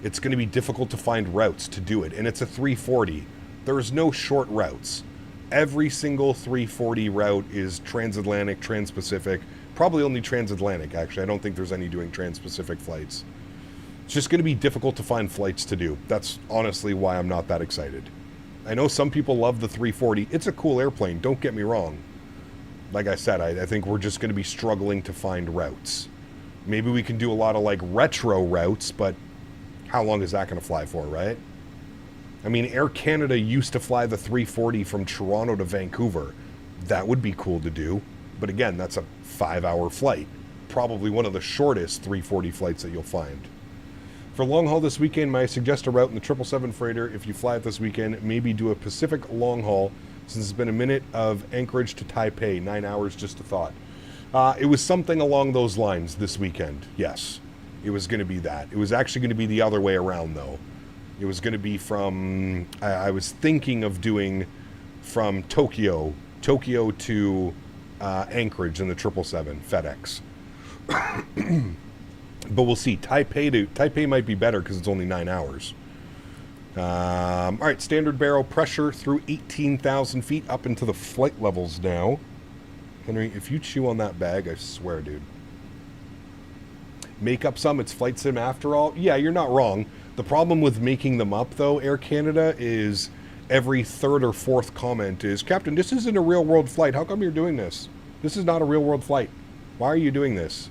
It's going to be difficult to find routes to do it, and it's a 340. There's no short routes. Every single 340 route is transatlantic, transpacific, probably only transatlantic, actually. I don't think there's any doing transpacific flights. It's just going to be difficult to find flights to do. That's honestly why I'm not that excited. I know some people love the 340. It's a cool airplane, don't get me wrong. Like I said, I think we're just going to be struggling to find routes. Maybe we can do a lot of like retro routes, but how long is that going to fly for, right? I mean, Air Canada used to fly the 340 from Toronto to Vancouver. That would be cool to do. But again, that's a 5-hour flight. Probably one of the shortest 340 flights that you'll find. For long haul this weekend, may I suggest a route in the 777 freighter? If you fly it this weekend, maybe do a Pacific long haul, since it's been a minute of Anchorage to Taipei, 9 hours, just a thought. It was something along those lines this weekend, yes. It was going to be that. It was actually going to be the other way around, though. It was going to be from, I was thinking of doing from Tokyo to Anchorage in the 777 FedEx. But we'll see. Taipei might be better because it's only 9 hours. All right, standard barrel pressure through 18,000 feet up into the flight levels now. Henry, if you chew on that bag, I swear, dude. Make up some, it's flight sim after all. Yeah, you're not wrong. The problem with making them up, though, Air Canada, is every third or fourth comment is, Captain, this isn't a real-world flight. How come you're doing this? This is not a real-world flight. Why are you doing this?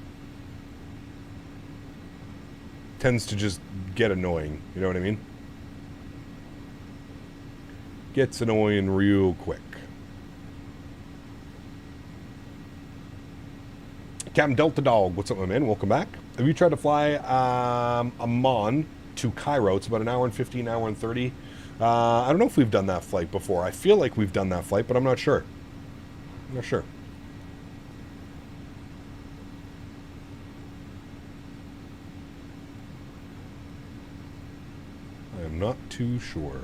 Tends to just get annoying. You know what I mean? Gets annoying real quick. Captain Delta Dog, what's up, my man? Welcome back. Have you tried to fly Amman to Cairo? It's about an hour and 15, hour and 30. I don't know if we've done that flight before. I feel like we've done that flight, but I'm not sure. I'm not sure. I am not too sure.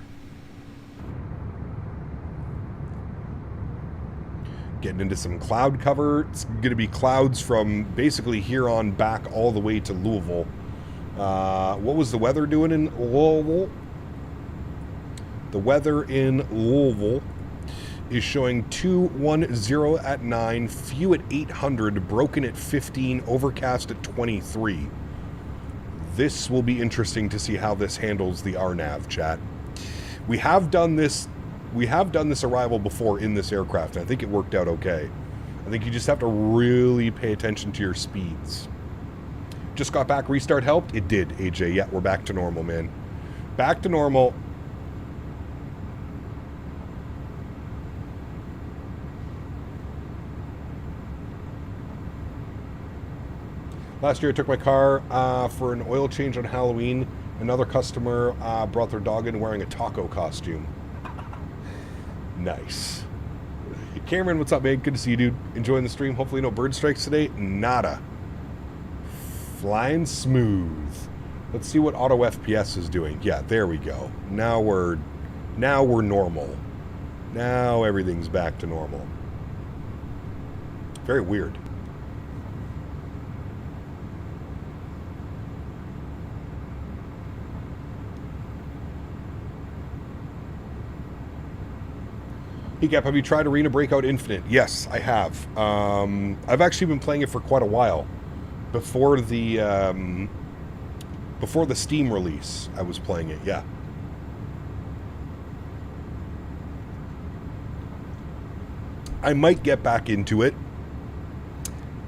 Getting into some cloud cover. It's going to be clouds from basically here on back all the way to Louisville. What was the weather doing in Louisville? The weather in Louisville is showing 210 at 9, few at 800, broken at 15, overcast at 23. This will be interesting to see how this handles the RNAV, chat. We have done this arrival before in this aircraft, and I think it worked out okay. I think you just have to really pay attention to your speeds. Just got back, restart helped? It did, AJ. Yeah, we're back to normal, man. Back to normal. Last year I took my car for an oil change on Halloween. Another customer brought their dog in wearing a taco costume. Nice. Cameron, what's up, man? Good to see you, dude. Enjoying the stream. Hopefully no bird strikes today. Nada. Flying smooth. Let's see what auto FPS is doing. Yeah, there we go. Now we're normal. Now everything's back to normal. Very weird. Hey Gap, have you tried Arena Breakout Infinite? Yes, I have. I've actually been playing it for quite a while. Before the Steam release, I was playing it, yeah. I might get back into it.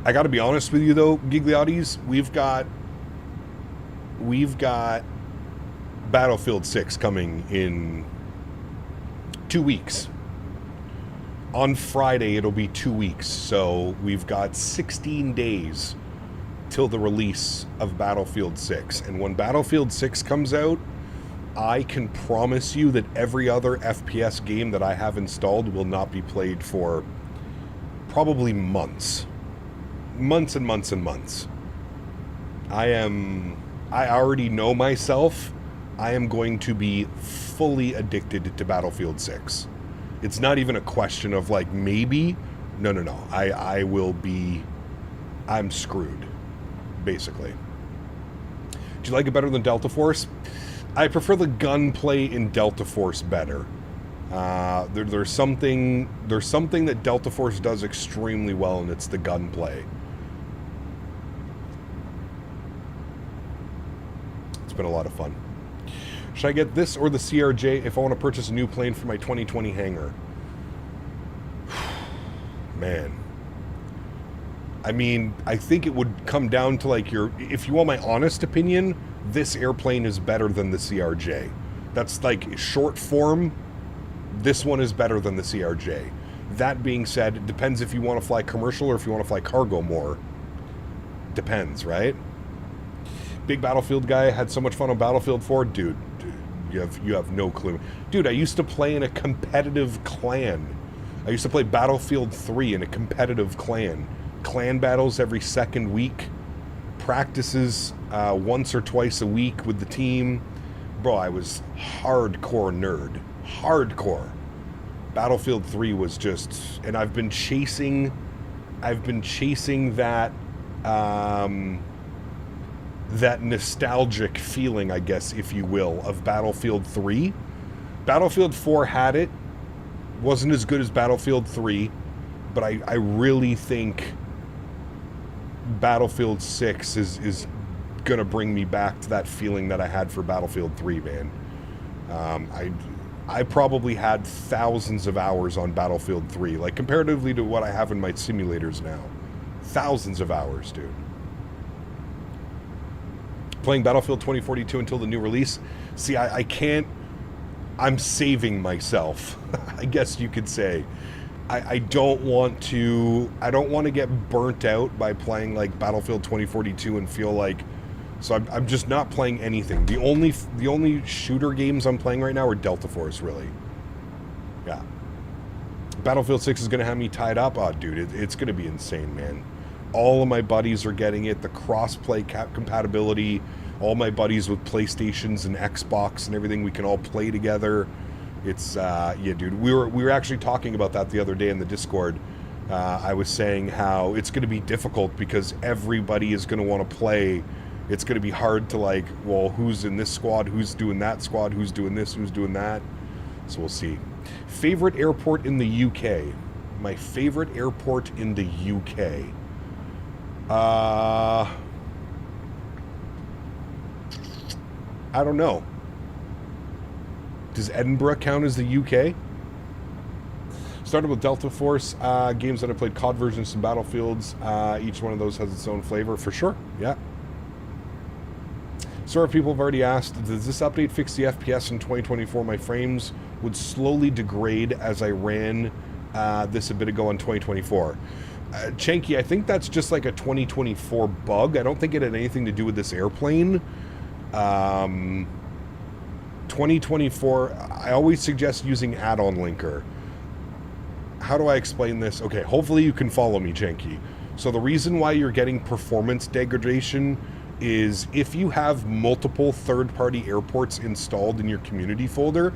I gotta be honest with you though, Gigliottis, we've got Battlefield 6 coming in 2 weeks. On Friday, it'll be 2 weeks, so we've got 16 days till the release of Battlefield 6. And when Battlefield 6 comes out, I can promise you that every other FPS game that I have installed will not be played for probably months. Months and months and months. I already know myself. I am going to be fully addicted to Battlefield 6. It's not even a question of like maybe. No. I will be. I'm screwed, basically. Do you like it better than Delta Force? I prefer the gunplay in Delta Force better. There's something that Delta Force does extremely well, and it's the gunplay. It's been a lot of fun. Should I get this or the CRJ if I want to purchase a new plane for my 2020 hangar? Man. I mean, I think it would come down to like if you want my honest opinion, this airplane is better than the CRJ. That's like short form. This one is better than the CRJ. That being said, it depends if you want to fly commercial or if you want to fly cargo more. Depends, right? Big Battlefield guy, had so much fun on Battlefield 4. Dude, you have no clue. Dude, I used to play in a competitive clan. I used to play Battlefield 3 in a competitive clan. Clan battles every second week. Practices once or twice a week with the team. Bro, I was hardcore nerd. Hardcore. Battlefield 3 was just... And I've been chasing that... that nostalgic feeling, I guess, if you will, of Battlefield 3. Battlefield 4 had it. Wasn't as good as Battlefield 3. But I really think Battlefield 6 is going to bring me back to that feeling that I had for Battlefield 3, man. I probably had thousands of hours on Battlefield 3, like comparatively to what I have in my simulators now. Thousands of hours, dude. Playing Battlefield 2042 until the new release. See, I can't... I'm saving myself, I guess you could say. I don't want to get burnt out by playing like Battlefield 2042 and feel like... So I'm just not playing anything. The only shooter games I'm playing right now are Delta Force, really. Yeah. Battlefield 6 is going to have me tied up. Oh, dude, it's going to be insane, man. All of my buddies are getting it. The cross-play compatibility. All my buddies with PlayStations and Xbox and everything. We can all play together. It's, yeah, dude. We were actually talking about that the other day in the Discord. I was saying how it's going to be difficult because everybody is going to want to play. It's going to be hard to like, well, who's in this squad? Who's doing that squad? Who's doing this? Who's doing that? So we'll see. Favorite airport in the UK? My favorite airport in the UK? I don't know. Does Edinburgh count as the UK? Started with Delta Force games that I played COD versions and Battlefields. Each one of those has its own flavor, for sure. Yeah. Sorry, people have already asked, does this update fix the FPS in 2024? My frames would slowly degrade as I ran this a bit ago in 2024. Chanky, I think that's just like a 2024 bug. I don't think it had anything to do with this airplane. 2024, I always suggest using add-on linker. How do I explain this? Okay, hopefully you can follow me, Chanky. So the reason why you're getting performance degradation is if you have multiple third-party airports installed in your community folder,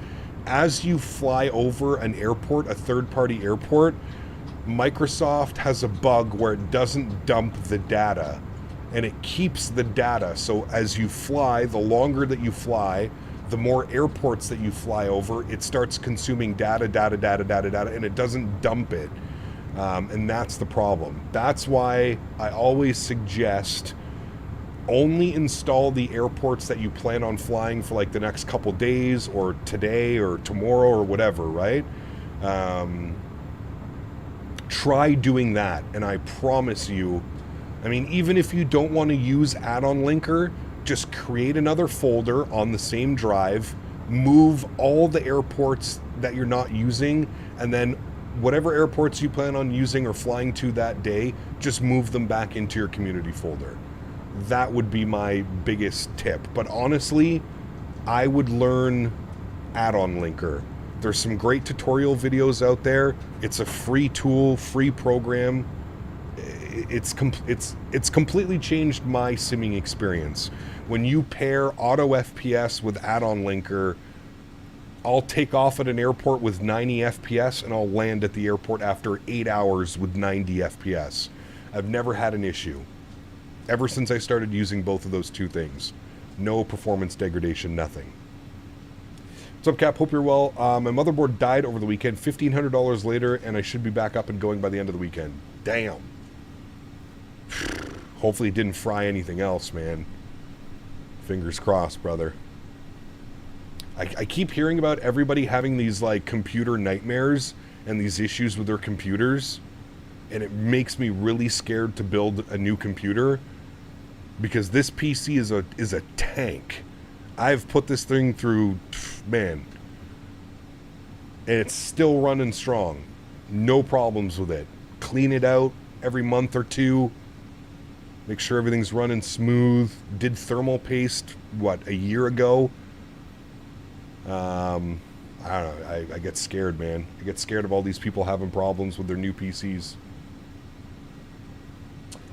as you fly over an airport, a third-party airport, Microsoft has a bug where it doesn't dump the data, and it keeps the data. So as you fly, the longer that you fly, the more airports that you fly over, it starts consuming data, and it doesn't dump it. And that's the problem. That's why I always suggest only install the airports that you plan on flying for like the next couple days or today or tomorrow or whatever, right? Try doing that, and I promise you, I mean, even if you don't want to use add-on linker, just create another folder on the same drive, move all the airports that you're not using, and then whatever airports you plan on using or flying to that day, just move them back into your community folder. That would be my biggest tip. But honestly, I would learn add-on linker. There's some great tutorial videos out there. It's a free tool, free program. It's completely changed my simming experience. When you pair auto FPS with add-on linker, I'll take off at an airport with 90 FPS and I'll land at the airport after 8 hours with 90 FPS. I've never had an issue. Ever since I started using both of those two things. No performance degradation, nothing. What's up, Cap? Hope you're well. My motherboard died over the weekend, $1,500 later, and I should be back up and going by the end of the weekend. Damn. Hopefully it didn't fry anything else, man. Fingers crossed, brother. I keep hearing about everybody having these, like, computer nightmares and these issues with their computers, and it makes me really scared to build a new computer, because this PC is a tank. I've put this thing through, man, and it's still running strong. No problems with it. Clean it out every month or two. Make sure everything's running smooth. Did thermal paste, what, a year ago? I don't know. I get scared, man. I get scared of all these people having problems with their new PCs.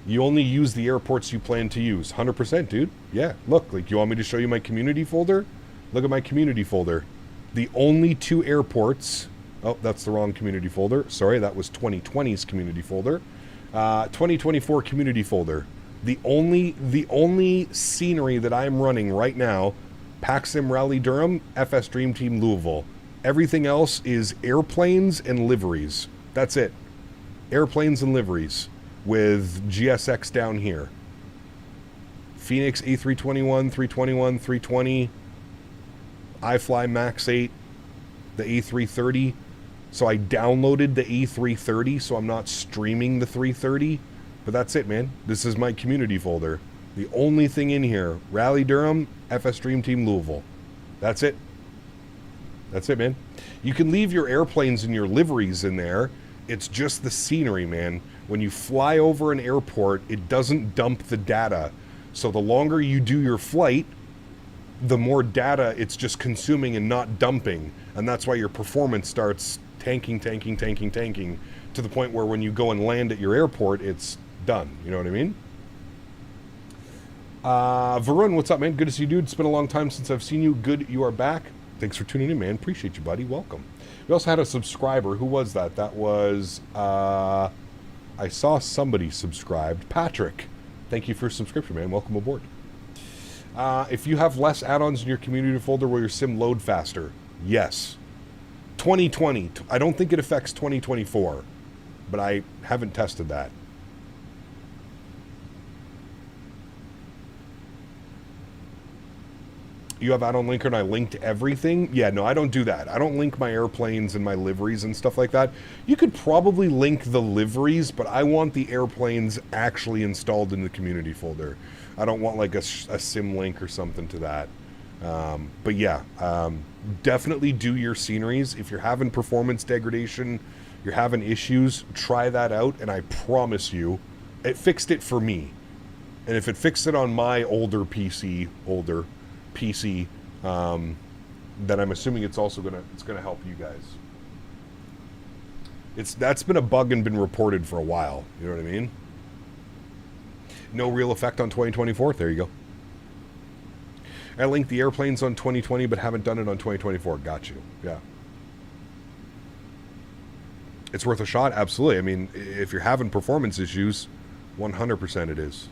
You only use the airports you plan to use. 100%, dude. Yeah, look, like, you want me to show you my community folder? Look at my community folder. The only 2 airports... Oh, that's the wrong community folder. Sorry, that was 2020's community folder. 2024 community folder. The only scenery that I'm running right now, PacSim Rally Durham, FS Dream Team Louisville. Everything else is airplanes and liveries. That's it. Airplanes and liveries. With GSX down here. Phoenix A321, 321, 320. iFly Max 8. The A330. So I downloaded the A330, so I'm not streaming the 330. But that's it, man. This is my community folder. The only thing in here, Rally Durham, FS Dream Team Louisville. That's it. That's it, man. You can leave your airplanes and your liveries in there. It's just the scenery, man. When you fly over an airport, it doesn't dump the data. So the longer you do your flight, the more data it's just consuming and not dumping. And that's why your performance starts tanking to the point where when you go and land at your airport, it's done. You know what I mean? Varun, what's up, man? Good to see you, dude. It's been a long time since I've seen you. Good you are back. Thanks for tuning in, man. Appreciate you, buddy. Welcome. We also had a subscriber. Who was that? That was, I saw somebody subscribed. Patrick. Thank you for your subscription, man. Welcome aboard. If you have less add-ons in your community folder, will your sim load faster? Yes. 2020. I don't think it affects 2024, but I haven't tested that. You have add-on linker and I linked everything? Yeah, no, I don't do that. I don't link my airplanes and my liveries and stuff like that. You could probably link the liveries, but I want the airplanes actually installed in the community folder. I don't want like a sim link or something to that. But yeah, definitely do your sceneries. If you're having performance degradation, you're having issues, try that out, and I promise you, it fixed it for me. And if it fixed it on my older PC, then I'm assuming it's also gonna help you guys. That's been a bug and been reported for a while. You know what I mean? No real effect on 2024. There you go. I linked the airplanes on 2020, but haven't done it on 2024. Got you. Yeah. It's worth a shot. Absolutely. I mean, if you're having performance issues, 100% it is.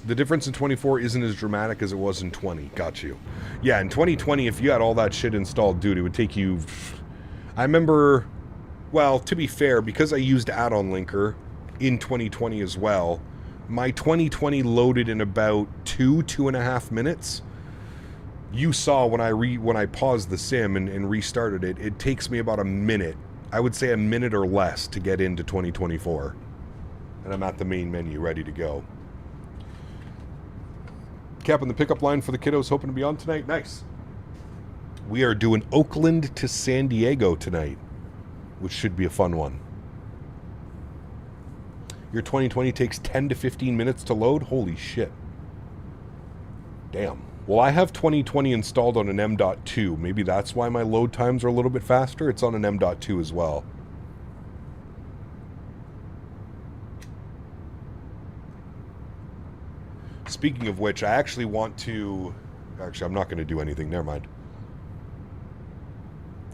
The difference in 24 isn't as dramatic as it was in 20. Got you. Yeah, in 2020, if you had all that shit installed, dude, it would take you... I remember... Well, to be fair, because I used add-on linker in 2020 as well, my 2020 loaded in about 2.5 minutes. You saw when I paused the sim and restarted it, it takes me about a minute. I would say a minute or less to get into 2024. And I'm at the main menu, ready to go. Cap on the pickup line for the kiddos, hoping to be on tonight. Nice. We are doing Oakland to San Diego tonight, which should be a fun one. Your 2020 takes 10 to 15 minutes to load? Holy shit. Damn. Well, I have 2020 installed on an M.2. Maybe that's why my load times are a little bit faster. It's on an M.2 as well. Speaking of which, I actually want to... Actually, I'm not going to do anything. Never mind.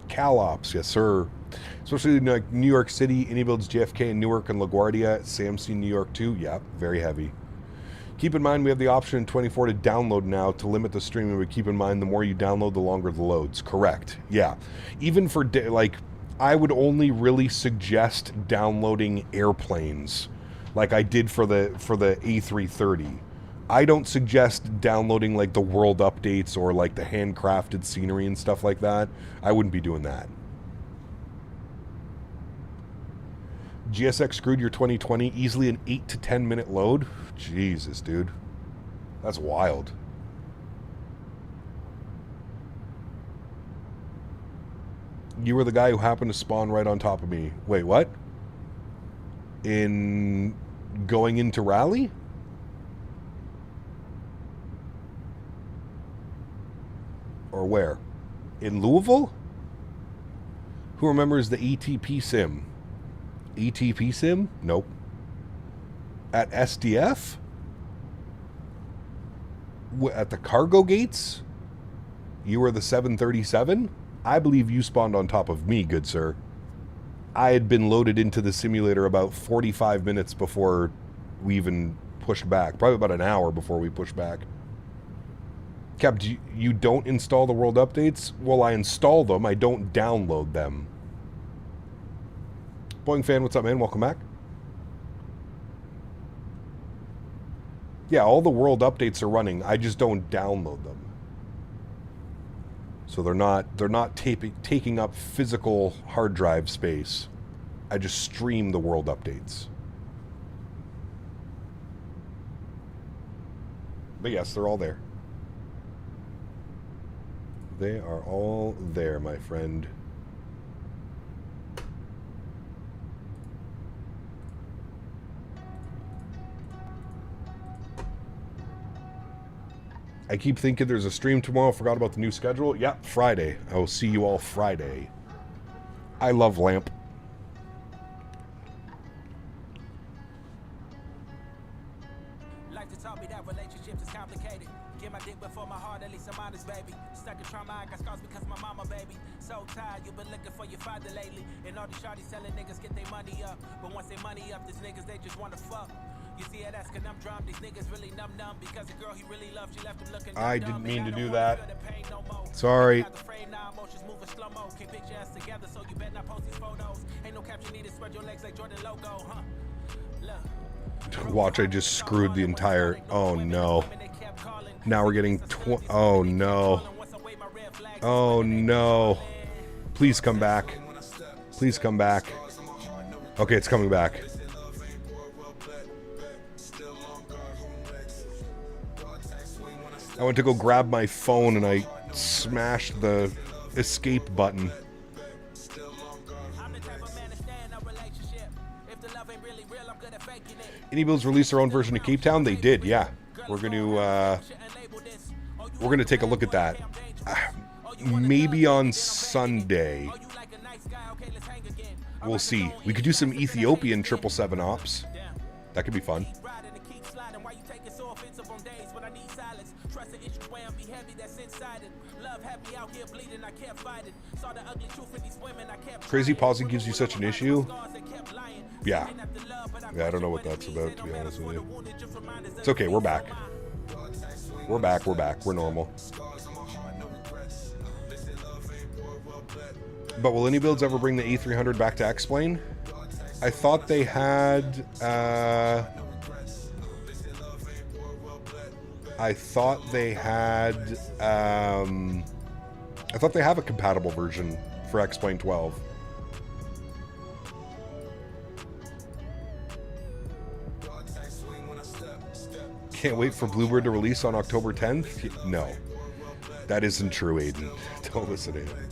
Cal Ops, yes, sir. Especially in like New York City, iniBuilds, JFK, and Newark, and LaGuardia, SAMC, New York, too. Yeah, very heavy. Keep in mind, we have the option in 24 to download now to limit the streaming, but keep in mind, the more you download, the longer the loads. Correct. Yeah. Even for, like, I would only really suggest downloading airplanes, like I did for the A330. I don't suggest downloading like the world updates or like the handcrafted scenery and stuff like that. I wouldn't be doing that. GSX screwed your 2020 easily an 8 to 10 minute load. Jesus, dude. That's wild. You were the guy who happened to spawn right on top of me. Wait, what? In going into rally? Or where? In Louisville? Who remembers the ETP sim? ETP sim? Nope. At SDF? At the cargo gates? You were the 737? I believe you spawned on top of me, good sir. I had been loaded into the simulator about 45 minutes before we even pushed back. Probably about an hour before we pushed back. Cap, you don't install the world updates? Well, I install them. I don't download them. Boeing fan, what's up, man? Welcome back. Yeah, all the world updates are running. I just don't download them. So they're not taking up physical hard drive space. I just stream the world updates. But yes, they're all there. They are all there, my friend. I keep thinking there's a stream tomorrow. Forgot about the new schedule. Yep, Friday. I will see you all Friday. I love Lamp. Like to taught me that relationships is complicated. Get my dick before my heart, at least I'm honest, baby. Stuck in trauma, I got scars because my mama, baby. So tired, you been looking for your father lately. And all these shawties telling niggas get their money up. But once they money up, these niggas, they just wanna fuck. You see it as conundrum, these niggas really numb because the girl he really loved, she left him looking I didn't mean to do that. Sorry. Watch, I just screwed the entire... Oh, no. Now we're getting... Oh, no. Oh, no. Please come back. Please come back. Okay, it's coming back. I went to go grab my phone and I smashed the escape button. iniBuilds released their own version of Cape Town. They did, yeah. We're gonna take a look at that. Maybe on Sunday. We'll see. We could do some Ethiopian 777 ops. That could be fun. Crazy pausing gives you such an issue? Yeah. Yeah, I don't know what that's about, to be honest with you. It's okay, we're back. We're back, we're normal. But will iniBuilds ever bring the A300 back to X-Plane? I thought they had... I thought they have a compatible version for X-Plane 12. Can't wait for Bluebird to release on October 10th? No. That isn't true, Aiden. Don't listen to him.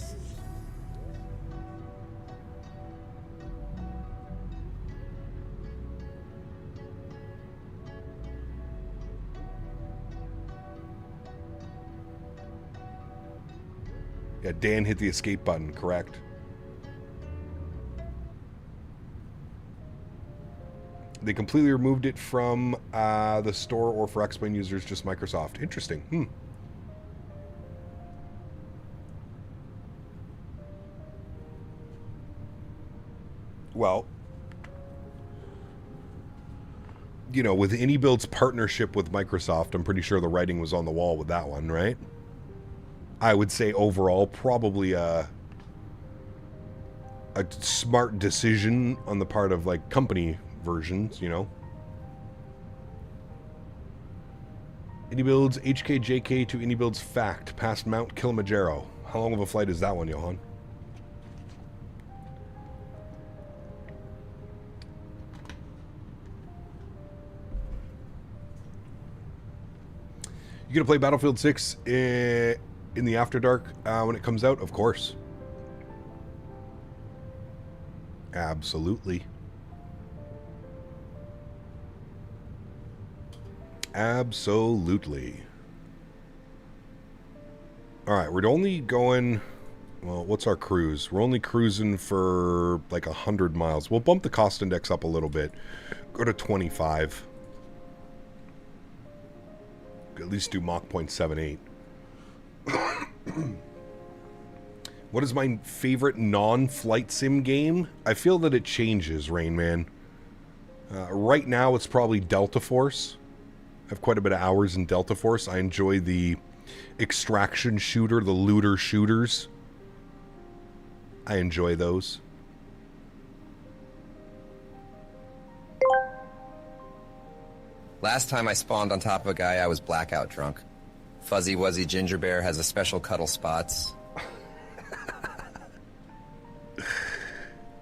Yeah, Dan hit the escape button, correct? They completely removed it from the store, or for X-Plane users, just Microsoft. Interesting. Well, you know, with iniBuilds' partnership with Microsoft, I'm pretty sure the writing was on the wall with that one, right? I would say overall, probably a smart decision on the part of, like, company versions, you know. iniBuilds HKJK to iniBuilds Fact past Mount Kilimanjaro. How long of a flight is that one, Johan? You gonna play Battlefield 6 in the After Dark when it comes out? Of course. Absolutely. Absolutely. Alright, we're only going... Well, what's our cruise? We're only cruising for like 100 miles. We'll bump the cost index up a little bit. Go to 25. At least do Mach 0.78. What is my favorite non-flight sim game? I feel that it changes, Rain Man. Right now, it's probably Delta Force. I have quite a bit of hours in Delta Force. I enjoy the extraction shooter, the looter shooters. I enjoy those. Last time I spawned on top of a guy, I was blackout drunk. Fuzzy Wuzzy Ginger Bear has a special cuddle spots.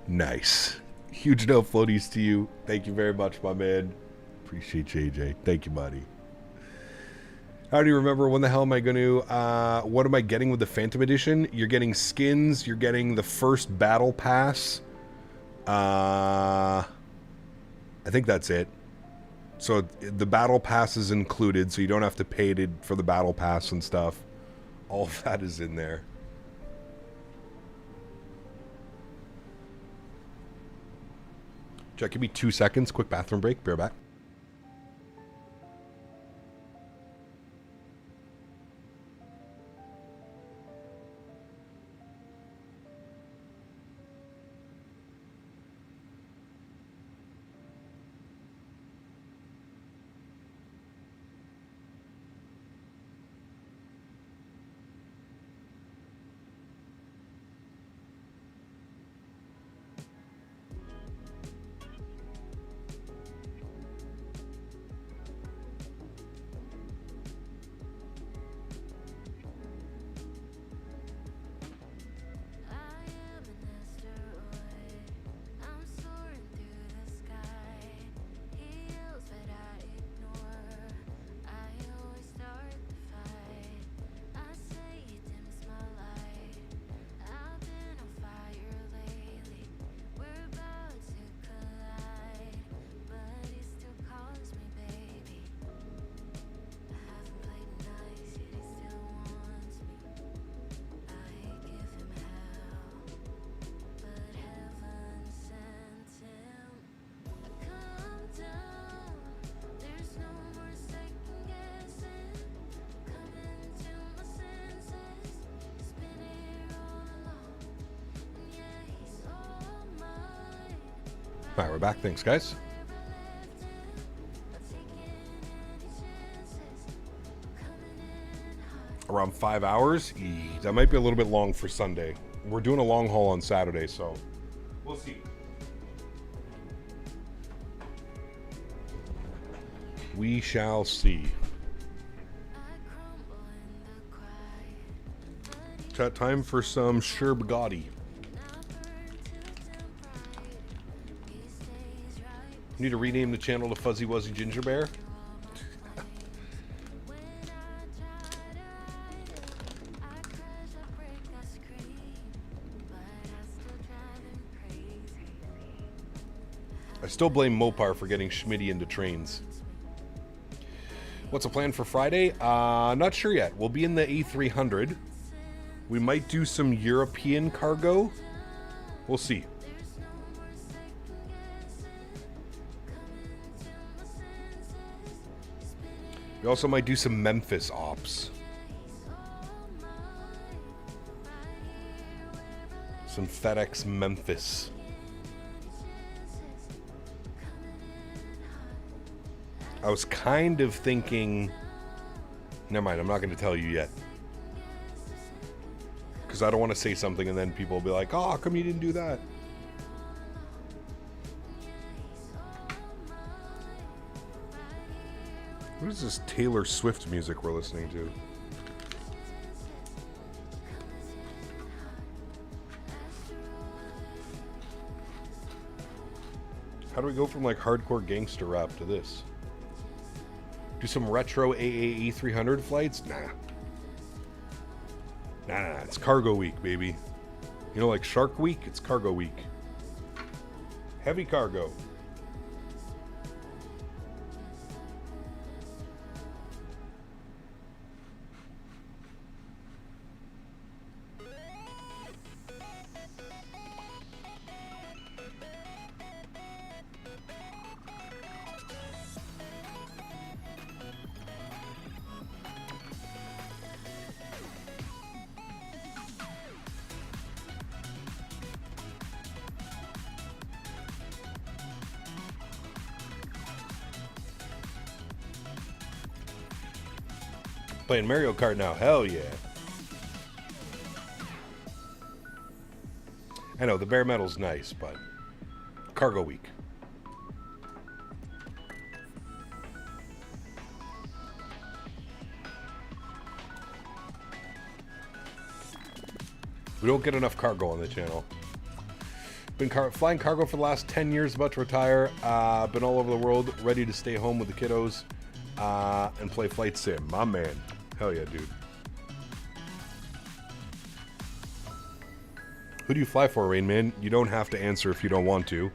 Nice. Huge no floaties to you. Thank you very much, my man. Appreciate you, AJ. Thank you, buddy. How do you remember? When the hell am I going to... what am I getting with the Phantom Edition? You're getting skins. You're getting the first battle pass. I think that's it. So the battle pass is included, so you don't have to pay for the battle pass and stuff. All of that is in there. Jack, give me 2 seconds. Quick bathroom break. Be right back. All right, we're back. Thanks, guys. Around 5 hours? That might be a little bit long for Sunday. We're doing a long haul on Saturday, so we'll see. We shall see. Chat time for some Sherbagati. Need to rename the channel to Fuzzy Wuzzy Ginger Bear. I still blame Mopar for getting Smitty into trains. What's the plan for Friday? Not sure yet. We'll be in the A300. We might do some European cargo. We'll see. We also might do some Memphis ops. Some FedEx Memphis. I was kind of thinking... Never mind, I'm not going to tell you yet. Because I don't want to say something and then people will be like, oh, how come you didn't do that? What is this Taylor Swift music we're listening to? How do we go from like hardcore gangster rap to this? Do some retro A300 flights? Nah. Nah, it's cargo week, baby. You know, like Shark Week? It's cargo week. Heavy cargo. Playing Mario Kart now, hell yeah. I know, the bare metal's nice, but cargo week. We don't get enough cargo on the channel. Been flying cargo for the last 10 years, about to retire. Been all over the world, ready to stay home with the kiddos and play flight sim. My man. Hell yeah, dude. Who do you fly for, Rain Man? You don't have to answer if you don't want to.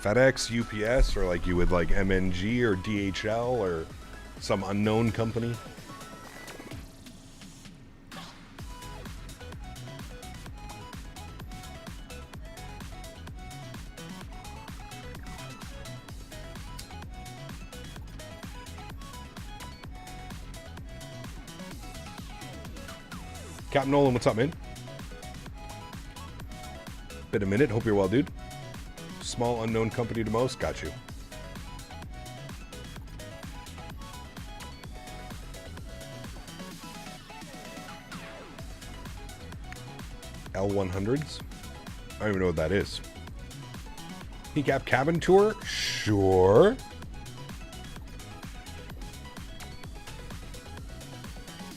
FedEx, UPS, or like you would like MNG or DHL or some unknown company? Captain Nolan, what's up, man? Been a minute. Hope you're well, dude. Small unknown company to most. Got you. L100s? I don't even know what that is. Kneecap cabin tour? Sure.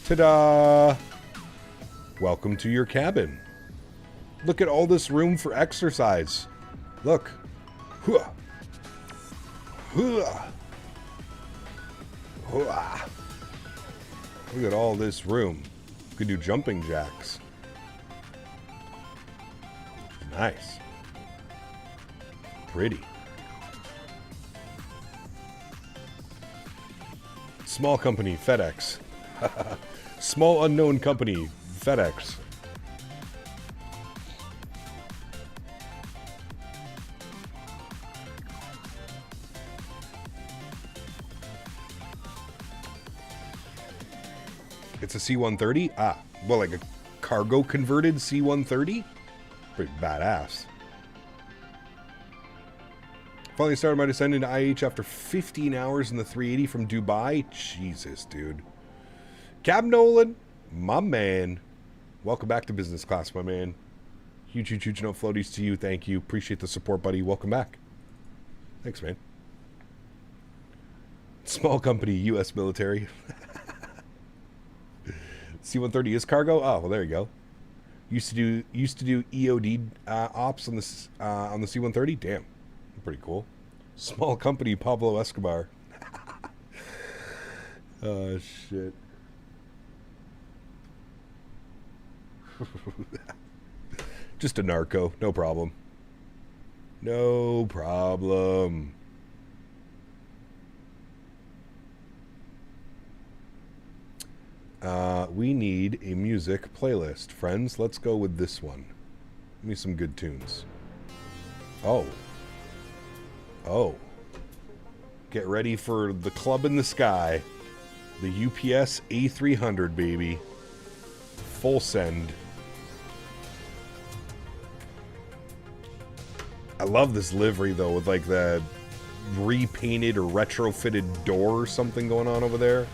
Ta-da! Welcome to your cabin. Look at all this room for exercise. Look. Hooah. Hooah. Hooah. Look at all this room. You can do jumping jacks. Nice. Pretty. Small company, FedEx. Small unknown company, FedEx. It's a C-130? Ah, well, like a cargo converted C-130? Pretty badass. Finally started my descent into IH after 15 hours in the 380 from Dubai. Jesus, dude. Cab Nolan, my man. Welcome back to business class, my man. Huge no floaties to you. Thank you. Appreciate the support, buddy. Welcome back. Thanks, man. Small company, U.S. military. C-130 is cargo? Oh, well, there you go. Used to do EOD ops on the C-130. Damn, pretty cool. Small company, Pablo Escobar. Oh shit. Just a narco, no problem. No problem. We need a music playlist. Friends, let's go with this one. Give me some good tunes. Oh. Oh. Get ready for the club in the sky. The UPS A300, baby. Full send. I love this livery, though, with like the repainted or retrofitted door or something going on over there.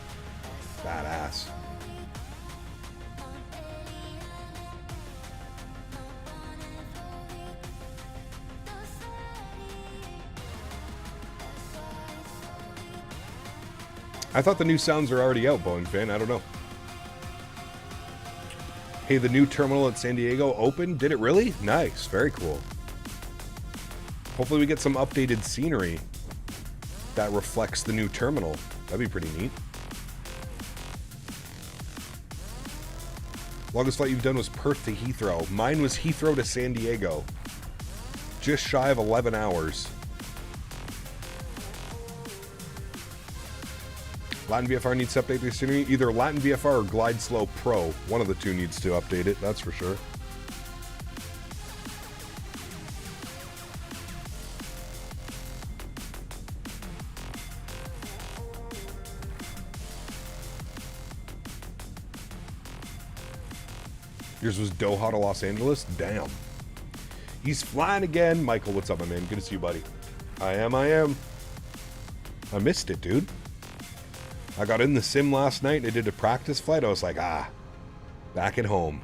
Badass. I thought the new sounds are already out, Boeing fan. I don't know. Hey, the new terminal at San Diego opened? Did it really? Nice. Very cool. Hopefully we get some updated scenery that reflects the new terminal. That'd be pretty neat. Longest flight you've done was Perth to Heathrow. Mine was Heathrow to San Diego. Just shy of 11 hours. Latin VFR needs to update the scenery. Either Latin VFR or Glide Slow Pro. One of the two needs to update it, that's for sure. Yours was Doha to Los Angeles? Damn. He's flying again. Michael, what's up, my man? Good to see you, buddy. I am. I missed it, dude. I got in the sim last night and I did a practice flight. I was like, back at home.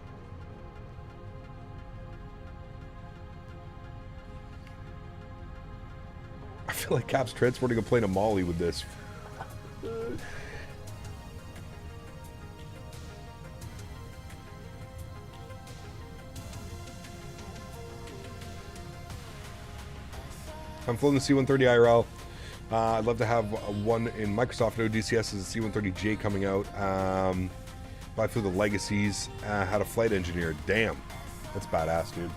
I feel like Cap's transporting a plane to Mali with this. I'm flying the C-130 IRL. I'd love to have one in Microsoft. No DCS is a C-130J coming out. Fly through the legacies. Had a flight engineer. Damn. That's badass, dude.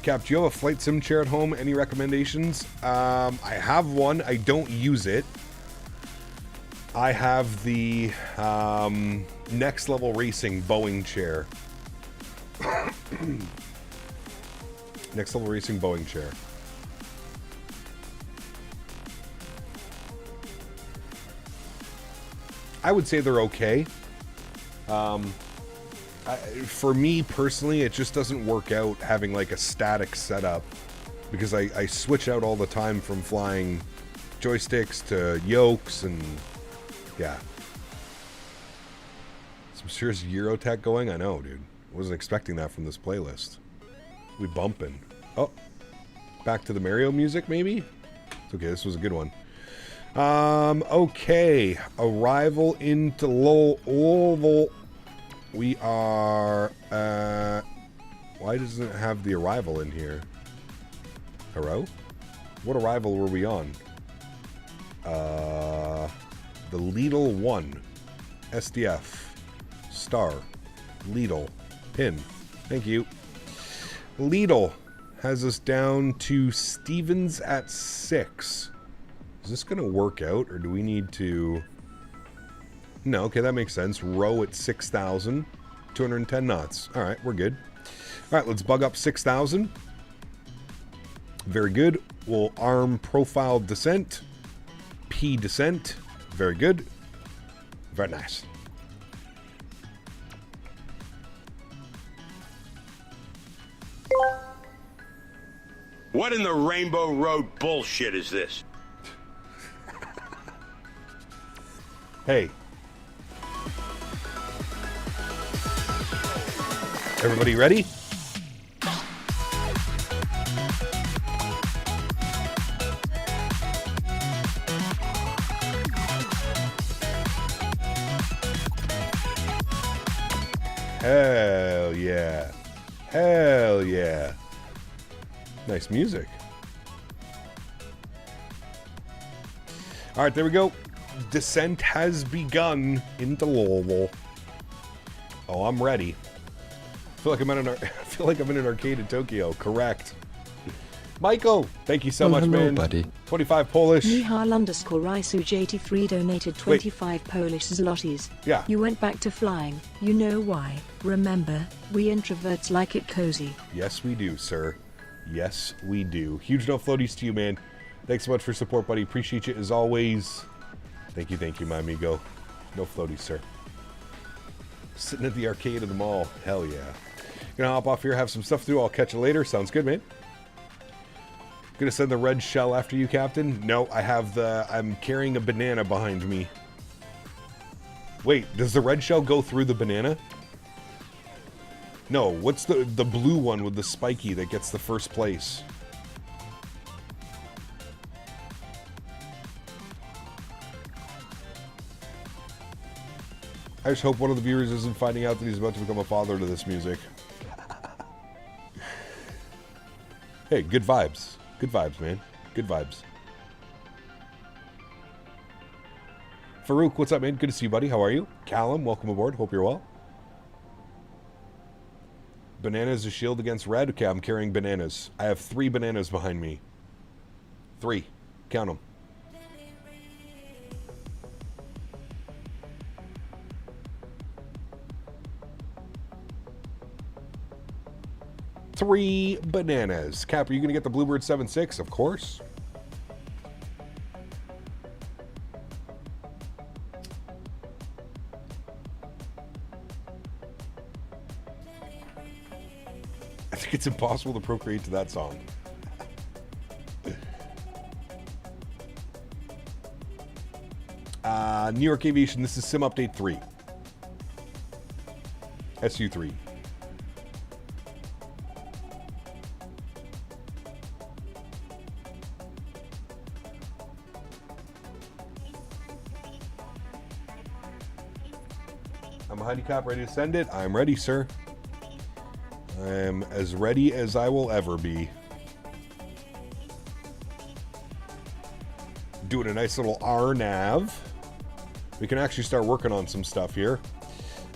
Cap, do you have a flight sim chair at home? Any recommendations? I have one. I don't use it. I have the Next Level Racing Boeing chair. Next Level Racing Boeing chair. I would say they're okay. For me personally, it just doesn't work out having like a static setup because I switch out all the time from flying joysticks to yokes and yeah. Some serious Eurotech going? I know, dude. Wasn't expecting that from this playlist. We bumping. Oh, back to the Mario music maybe? It's okay, this was a good one. Okay. Arrival into Louisville. We are, why doesn't it have the arrival in here? Hello? What arrival were we on? The Lidl 1. SDF. Star. Lidl. Pin. Thank you. Lidl has us down to Stevens at 6. Is this going to work out, or do we need to... No, okay, that makes sense. Row at 6,000. 210 knots. All right, we're good. All right, let's bug up 6,000. Very good. We'll arm profile descent. P descent. Very good. Very nice. What in the Rainbow Road bullshit is this? Hey. Everybody ready? Hell yeah. Hell yeah. Nice music. All right, there we go. Descent has begun into Louisville. Oh, I'm ready. I feel like I'm in an arcade in Tokyo. Correct. Michael, thank you so much, hello, man. buddy. 25 Polish. Mihal_Rysuj83 donated 25 Polish zlotys. Yeah. You went back to flying. You know why. Remember, we introverts like it cozy. Yes, we do, sir. Yes, we do. Huge no floaties to you, man. Thanks so much for support, buddy. Appreciate you as always. Thank you, my amigo. No floaties, sir. Sitting at the arcade of the mall. Hell yeah. Gonna hop off here, have some stuff to do. I'll catch you later. Sounds good, man. Gonna send the red shell after you, Captain. No, I'm carrying a banana behind me. Wait, does the red shell go through the banana? No, what's the blue one with the spiky that gets the first place? I just hope one of the viewers isn't finding out that he's about to become a father to this music. Hey, good vibes. Good vibes, man. Good vibes. Farouk, what's up, man? Good to see you, buddy. How are you? Callum, welcome aboard. Hope you're well. Banana is a shield against red. Okay, I'm carrying bananas. I have 3 bananas behind me. 3. Count them. Three bananas. Cap, are you going to get the Bluebird 7.6? Of course. I think it's impossible to procreate to that song. New York Aviation, this is Sim Update 3. SU3. I'm behind you, Cop, ready to send it? I'm ready, sir. I am as ready as I will ever be. Doing a nice little RNAV. We can actually start working on some stuff here.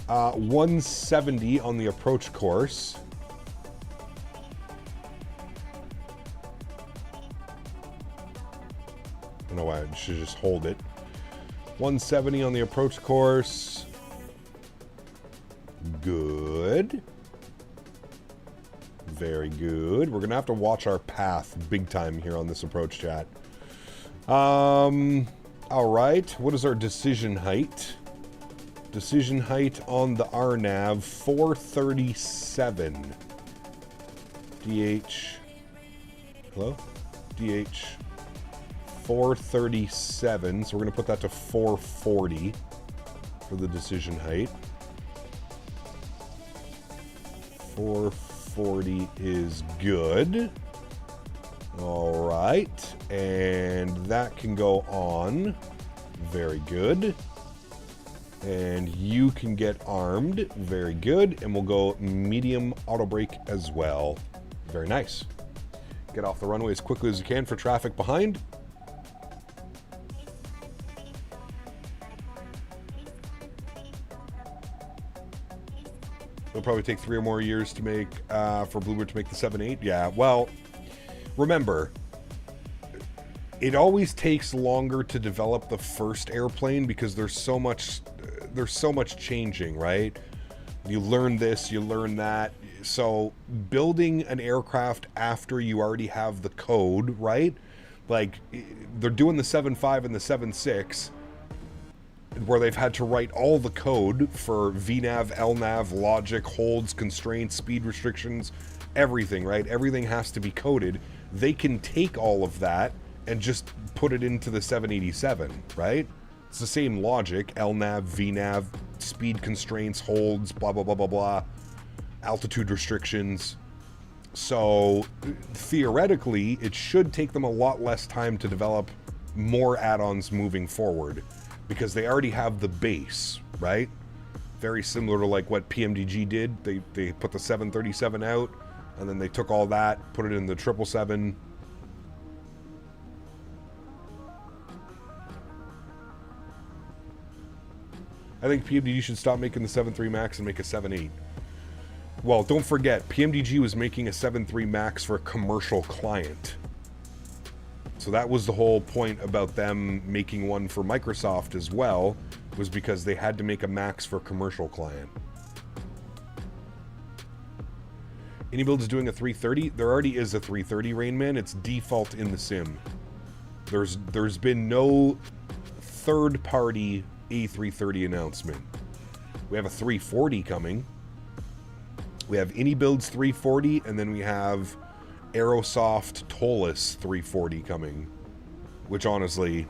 170 on the approach course. I don't know why I should just hold it. 170 on the approach course. Good. Very good. We're gonna have to watch our path big time here on this approach chat. All right. What is our decision height? Decision height on the RNAV 437. DH. Hello? DH 437. So we're gonna put that to 440 for the decision height. 440 is good. All right, and that can go on. Very good. And you can get armed. Very good. And we'll go medium auto brake as well. Very nice. Get off the runway as quickly as you can for traffic behind. It'll probably take 3 or more years to make, for Bluebird to make the 7.8. Yeah, well, remember, it always takes longer to develop the first airplane because there's so much changing, right? You learn this, you learn that. So building an aircraft after you already have the code, right? Like, they're doing the 7.5 and the 7.6, where they've had to write all the code for VNAV, LNAV, logic, holds, constraints, speed restrictions, everything, right? Everything has to be coded. They can take all of that and just put it into the 787, right? It's the same logic, LNAV, VNAV, speed constraints, holds, blah, blah, blah, blah, blah, altitude restrictions. So theoretically, it should take them a lot less time to develop more add-ons moving forward, because they already have the base, right? Very similar to like what PMDG did. They put the 737 out, and then they took all that, put it in the 777. I think PMDG should stop making the 7.3 Max and make a 7.8. Well, don't forget, PMDG was making a 7.3 Max for a commercial client. So that was the whole point about them making one for Microsoft as well, was because they had to make a Max for a commercial client. iniBuilds is doing a 330. There already is a 330, Rainman. It's default in the sim. There's been no third-party A330 announcement. We have a 340 coming. We have iniBuilds 340, and then we have Aerosoft Tolus 340 coming. Which honestly,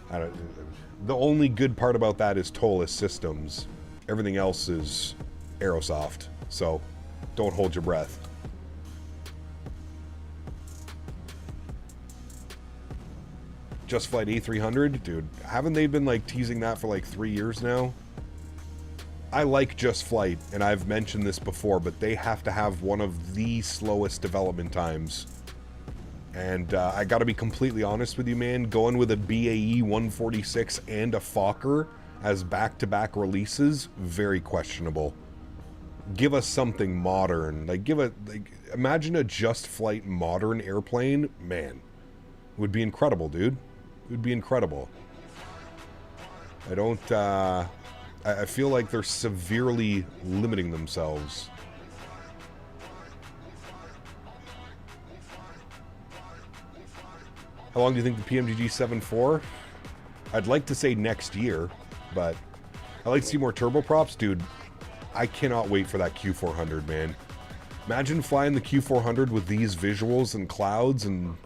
the only good part about that is Tolus systems. Everything else is Aerosoft. So, don't hold your breath. Just Flight A300? Dude, haven't they been like teasing that for like 3 years now? I like Just Flight, and I've mentioned this before, but they have to have one of the slowest development times. And I gotta be completely honest with you, man, going with a BAE 146 and a Fokker as back-to-back releases, very questionable. Give us something modern. Imagine a Just Flight modern airplane. Man, it would be incredible, dude. It would be incredible. I feel like they're severely limiting themselves. How long do you think the PMDG 7.4? I'd like to say next year, but I'd like to see more turboprops. Dude, I cannot wait for that Q400, man. Imagine flying the Q400 with these visuals and clouds, and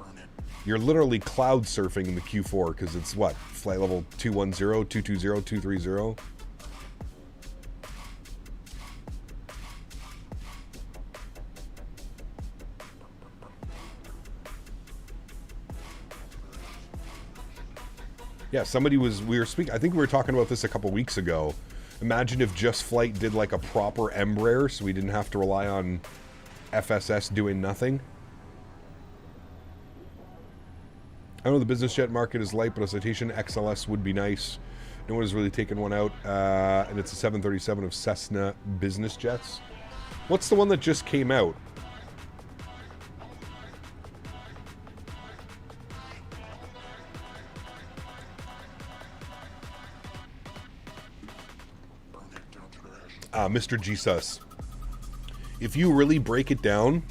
you're literally cloud surfing in the Q4, because it's what? Flight level 210, 220, 230? Yeah, we were speaking, I think we were talking about this a couple weeks ago. Imagine if Just Flight did like a proper Embraer, so we didn't have to rely on FSS doing nothing. I know the business jet market is light, but a Citation XLS would be nice. No one has really taken one out, and it's a 737 of Cessna business jets. What's the one that just came out? Mr. Jesus. If you really break it down,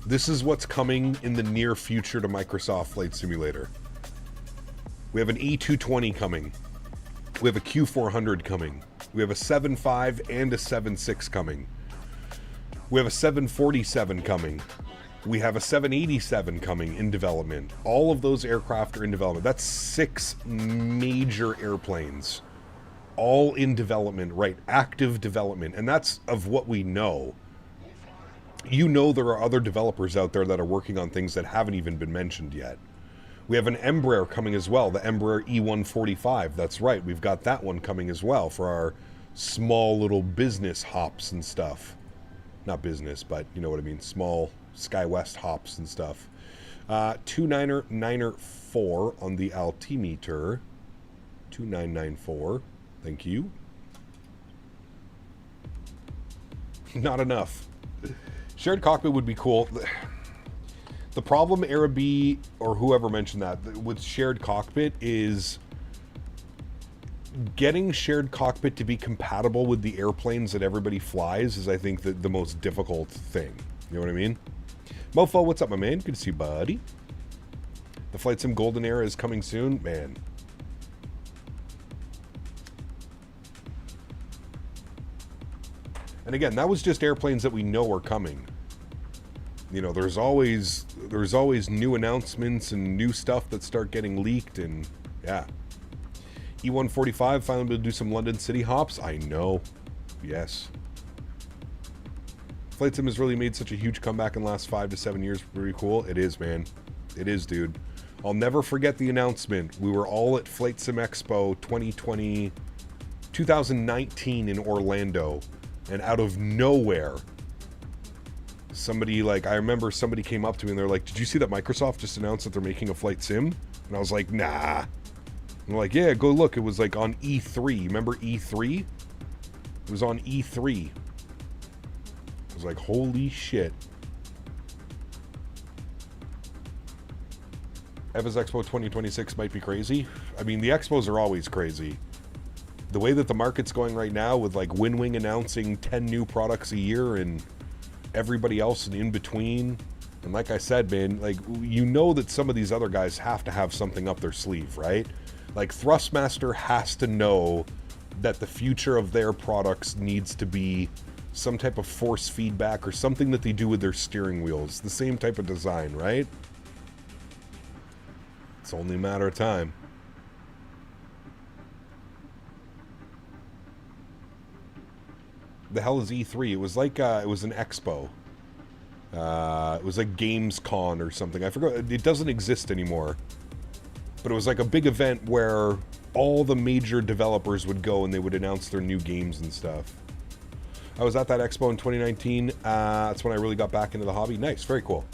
this is what's coming in the near future to Microsoft Flight Simulator. We have an A220 coming. We have a Q400 coming. We have a 7.5 and a 7.6 coming. We have a 747 coming. We have a 787 coming in development. All of those aircraft are in development. That's 6 major airplanes. All in development, right? Active development. And that's of what we know. You know there are other developers out there that are working on things that haven't even been mentioned yet. We have an Embraer coming as well, the Embraer E145. That's right, we've got that one coming as well for our small little business hops and stuff. Not business, but you know what I mean, small SkyWest hops and stuff. 2994 on the altimeter. 2994. Thank you. Not enough. Shared cockpit would be cool. The problem, Arabi, or whoever mentioned that, with shared cockpit is getting shared cockpit to be compatible with the airplanes that everybody flies is, I think, the most difficult thing. You know what I mean? Mofo, what's up, my man? Good to see you, buddy. The Flight Sim Golden Era is coming soon. Man. And again, that was just airplanes that we know are coming. You know, there's always new announcements and new stuff that start getting leaked, and yeah. E145 finally able to do some London City hops. I know. Yes. Flight Sim has really made such a huge comeback in the last 5 to 7 years. Pretty cool. It is, man. It is, dude. I'll never forget the announcement. We were all at Flight Sim Expo 2019 in Orlando. And out of nowhere, somebody, I remember somebody came up to me and they're like, did you see that Microsoft just announced that they're making a flight sim? And I was like, nah. I'm like, yeah, go look. It was like on E3. Remember E3? It was on E3. I was like, holy shit. Evas Expo 2026 might be crazy. I mean, the expos are always crazy. The way that the market's going right now with like WinWing announcing 10 new products a year and everybody else in between. And like I said, man, like, you know that some of these other guys have to have something up their sleeve, right? Like Thrustmaster has to know that the future of their products needs to be some type of force feedback or something that they do with their steering wheels. The same type of design, right? It's only a matter of time. The hell is E3? It was like, it was an expo. It was like Gamescom or something. I forgot. It doesn't exist anymore. But it was like a big event where all the major developers would go and they would announce their new games and stuff. I was at that expo in 2019. That's when I really got back into the hobby. Nice. Very cool.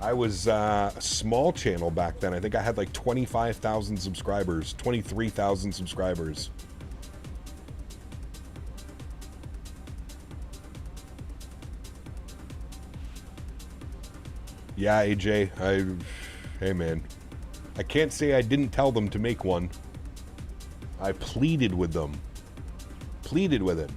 I was a small channel back then. I think I had like 25,000 subscribers, 23,000 subscribers. Yeah, AJ, hey man, I can't say I didn't tell them to make one. I pleaded with them. Pleaded with it.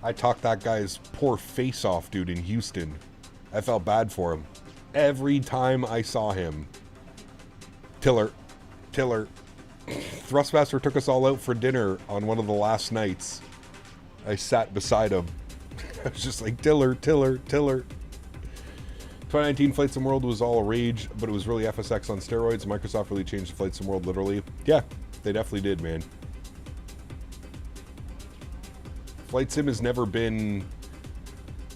I talked that guy's poor face off, dude, in Houston. I felt bad for him. Every time I saw him. Tiller. Thrustmaster took us all out for dinner on one of the last nights. I sat beside him. I was just like, Tiller. 2019 Flight Sim World was all a rage, but it was really FSX on steroids. Microsoft really changed Flight Sim World, literally. Yeah, they definitely did, man. Flight Sim has never been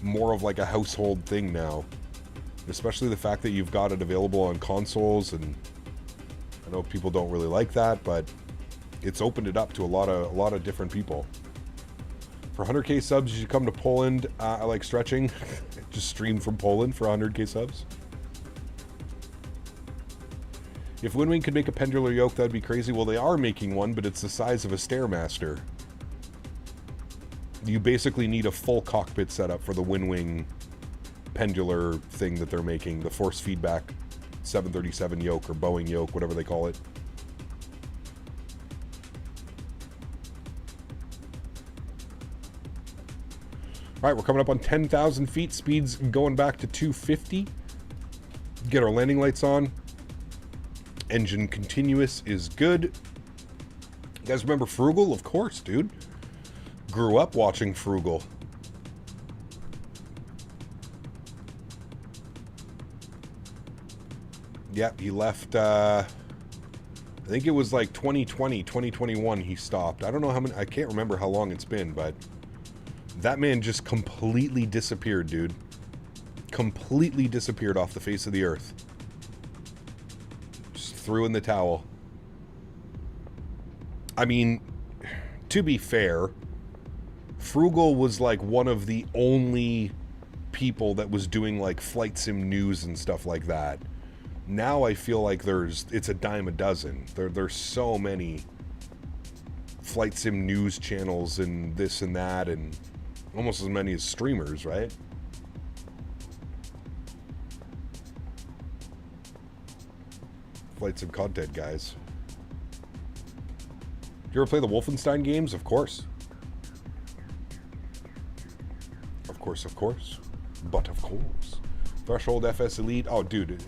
more of like a household thing now, especially the fact that you've got it available on consoles, and I know people don't really like that, but it's opened it up to a lot of different people. For 100k subs, you should come to Poland. I like stretching. Just stream from Poland for 100k subs. If WinWing could make a pendular yoke, that'd be crazy. Well, they are making one, but it's the size of a Stairmaster. You basically need a full cockpit setup for the WinWing pendular thing that they're making, the force feedback 737 yoke or Boeing yoke, whatever they call it. All right, we're coming up on 10,000 feet. Speed's going back to 250. Get our landing lights on. Engine continuous is good. You guys remember Frugal? Of course, dude. Grew up watching Frugal. Yeah, he left, I think it was like 2020, 2021 he stopped. I don't know how many, I can't remember how long it's been, but that man just completely disappeared, dude. Completely disappeared off the face of the earth. Just threw in the towel. I mean, to be fair, Frugal was like one of the only people that was doing like flight sim news and stuff like that. Now I feel like it's a dime a dozen. There's so many flight sim news channels and this and that, and almost as many as streamers, right? Flight sim content, guys. You ever play the Wolfenstein games? Of course. Of course. But of course. Threshold FS Elite. Oh, dude,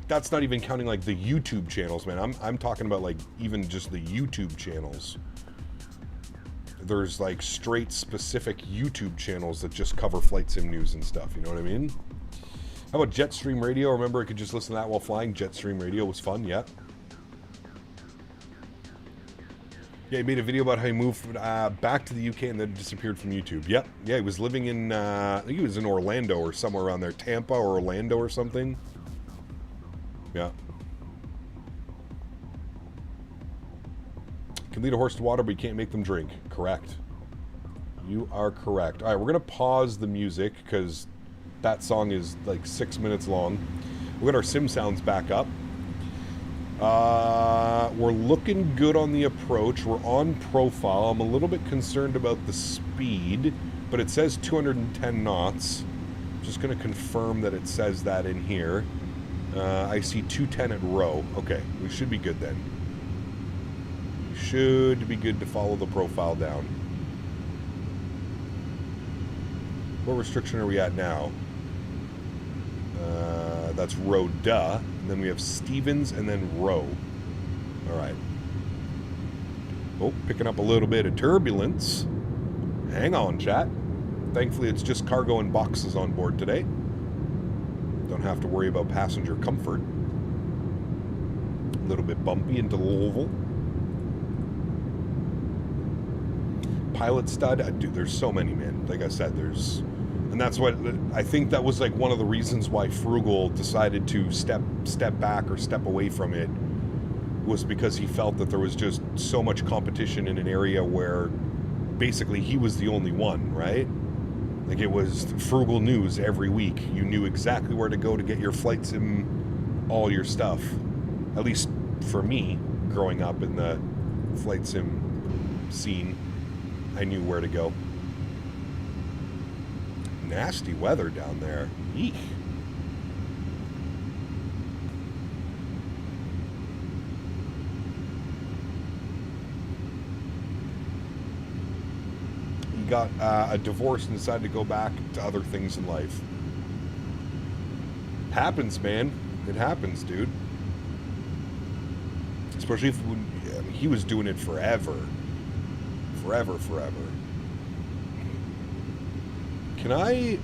that's not even counting like the YouTube channels, man. I'm talking about like even just the YouTube channels. There's like straight specific YouTube channels that just cover flight sim news and stuff, you know what I mean? How about Jetstream Radio? Remember I could just listen to that while flying? Jetstream Radio was fun, yeah. Yeah, he made a video about how he moved back to the UK and then disappeared from YouTube. Yep. Yeah, he was living in, I think he was in Orlando or somewhere around there. Tampa or Orlando or something. Yeah. can lead a horse to water, but you can't make them drink. Correct. You are correct. All right, we're going to pause the music because that song is like 6 minutes long. We'll get our sim sounds back up. We're looking good on the approach. We're on profile. I'm a little bit concerned about the speed, but it says 210 knots. Just going to confirm that it says that in here. I see 210 at row. Okay, we should be good then. We should be good to follow the profile down. What restriction are we at now? That's row duh. And then we have Stevens and then row. All right. Oh, picking up a little bit of turbulence. Hang on, chat. Thankfully, it's just cargo and boxes on board today. Don't have to worry about passenger comfort. A little bit bumpy into Louisville. Pilot stud. Dude, there's so many, man. Like I said, there's... And that's what... I think that was like one of the reasons why Frugal decided to step back or step away from it, was because he felt that there was just so much competition in an area where basically he was the only one, right? Like, it was Frugal news every week. You knew exactly where to go to get your flight sim, all your stuff. At least for me, growing up in the flight sim scene, I knew where to go. Nasty weather down there. Eek. Got a divorce and decided to go back to other things in life. Happens, man. It happens, dude. Especially if he was doing it forever. Forever. Can I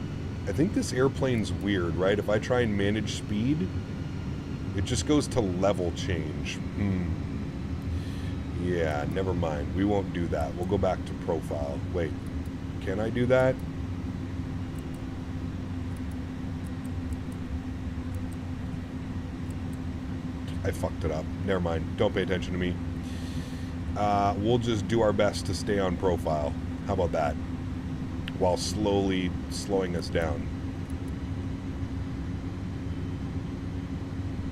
think this airplane's weird, right? If I try and manage speed, it just goes to level change. Yeah, never mind. We won't do that. We'll go back to profile. Wait. Can I do that? I fucked it up. Never mind. Don't pay attention to me. We'll just do our best to stay on profile. How about that? While slowly slowing us down.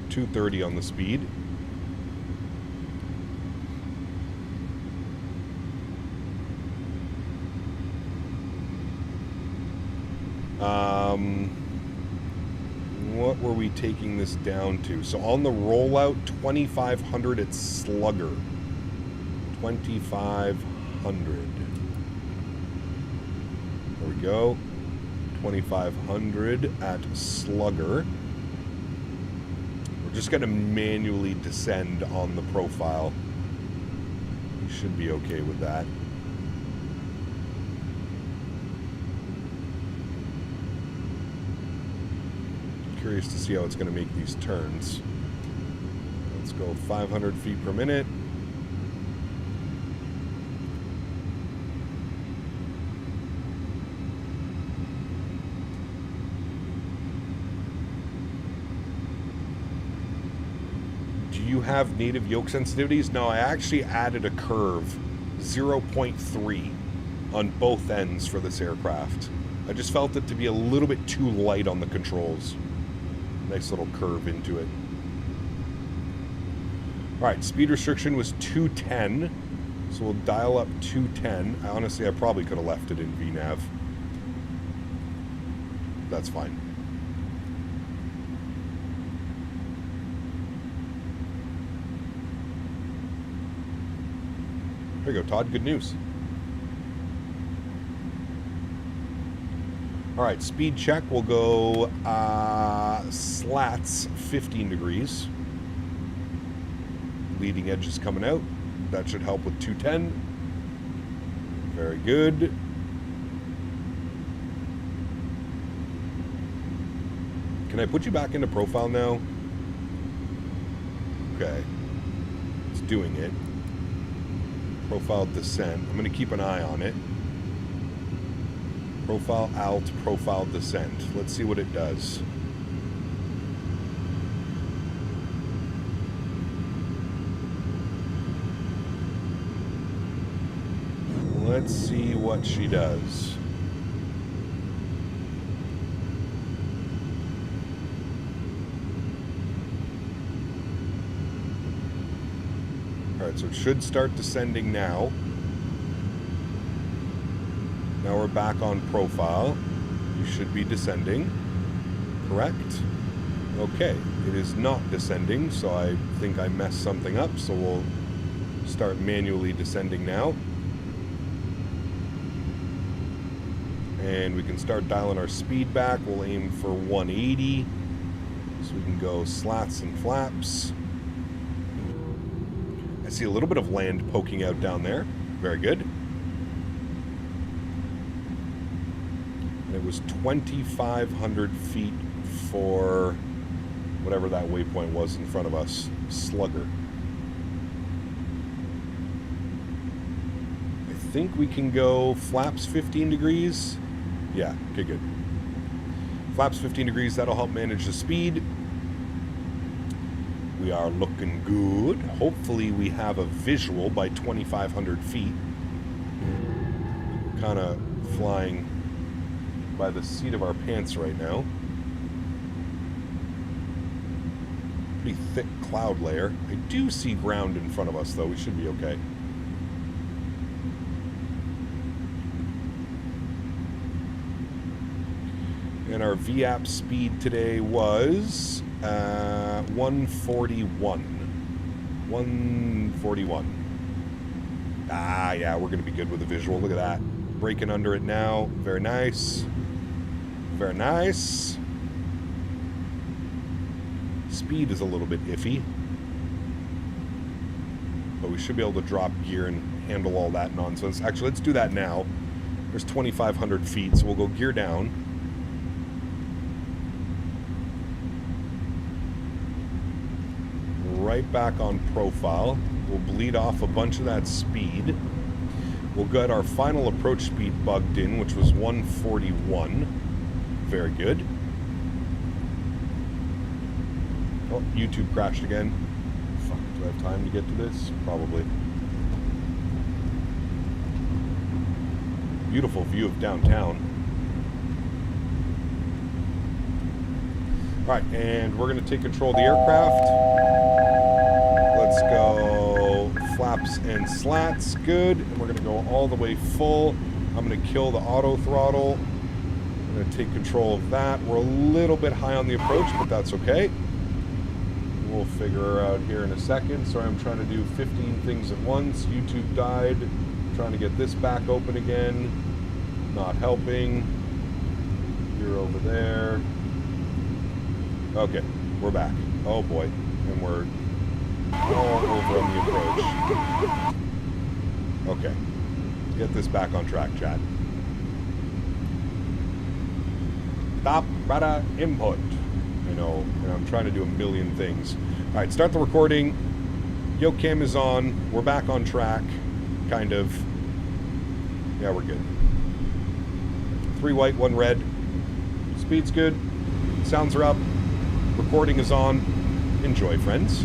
230 on the speed. What were we taking this down to? So on the rollout, 2,500 at Slugger. 2,500. There we go. 2,500 at Slugger. We're just going to manually descend on the profile. We should be okay with that. Curious to see how it's going to make these turns. Let's go 500 feet per minute. Do you have native yoke sensitivities? No, I actually added a curve, 0.3 on both ends for this aircraft. I just felt it to be a little bit too light on the controls. Nice little curve into it. All right, speed restriction was 210, so we'll dial up 210. Honestly, I probably could have left it in VNAV. That's fine. There you go, Todd. Good news. All right, speed check. We'll go slats 15 degrees. Leading edge is coming out. That should help with 210. Very good. Can I put you back into profile now? Okay. It's doing it. Profile descent. I'm going to keep an eye on it. Profile alt, profile descent. Let's see what it does. Let's see what she does. Alright, so it should start descending now. Now we're back on profile. You should be descending. Correct? Okay, it is not descending, so I think I messed something up, so we'll start manually descending now. And we can start dialing our speed back. We'll aim for 180, so we can go slats and flaps. I see a little bit of land poking out down there. Very good. And it was 2,500 feet for whatever that waypoint was in front of us. Slugger. I think we can go flaps 15 degrees. Yeah, okay, good. Flaps 15 degrees, that'll help manage the speed. We are looking good. Hopefully we have a visual by 2,500 feet. Kind of flying by the seat of our pants right now. Pretty thick cloud layer. I do see ground in front of us, though. We should be okay. And our VAP speed today was 141. 141. Ah, yeah, we're going to be good with the visual. Look at that. Breaking under it now. Very nice. Very nice. Speed is a little bit iffy. But we should be able to drop gear and handle all that nonsense. Actually, let's do that now. There's 2,500 feet, so we'll go gear down. Right back on profile. We'll bleed off a bunch of that speed. We'll get our final approach speed bugged in, which was 141. Very good. Oh, YouTube crashed again. Fuck, do I have time to get to this? Probably. Beautiful view of downtown. Alright, and we're going to take control of the aircraft. Let's go flaps and slats. Good. And we're going to go all the way full. I'm going to kill the auto throttle. I'm going to take control of that. We're a little bit high on the approach, but that's okay. We'll figure her out here in a second. Sorry, I'm trying to do 15 things at once. YouTube died. Trying to get this back open again. Not helping. You're over there. Okay, we're back. Oh boy. And we're all over on the approach. Okay. Get this back on track, chat. Stop radar input. I know, and I'm trying to do a million things. All right, start the recording. Yoke cam is on. We're back on track, kind of. Yeah, we're good. 3 white, 1 red. Speed's good. Sounds are up. Recording is on. Enjoy, friends.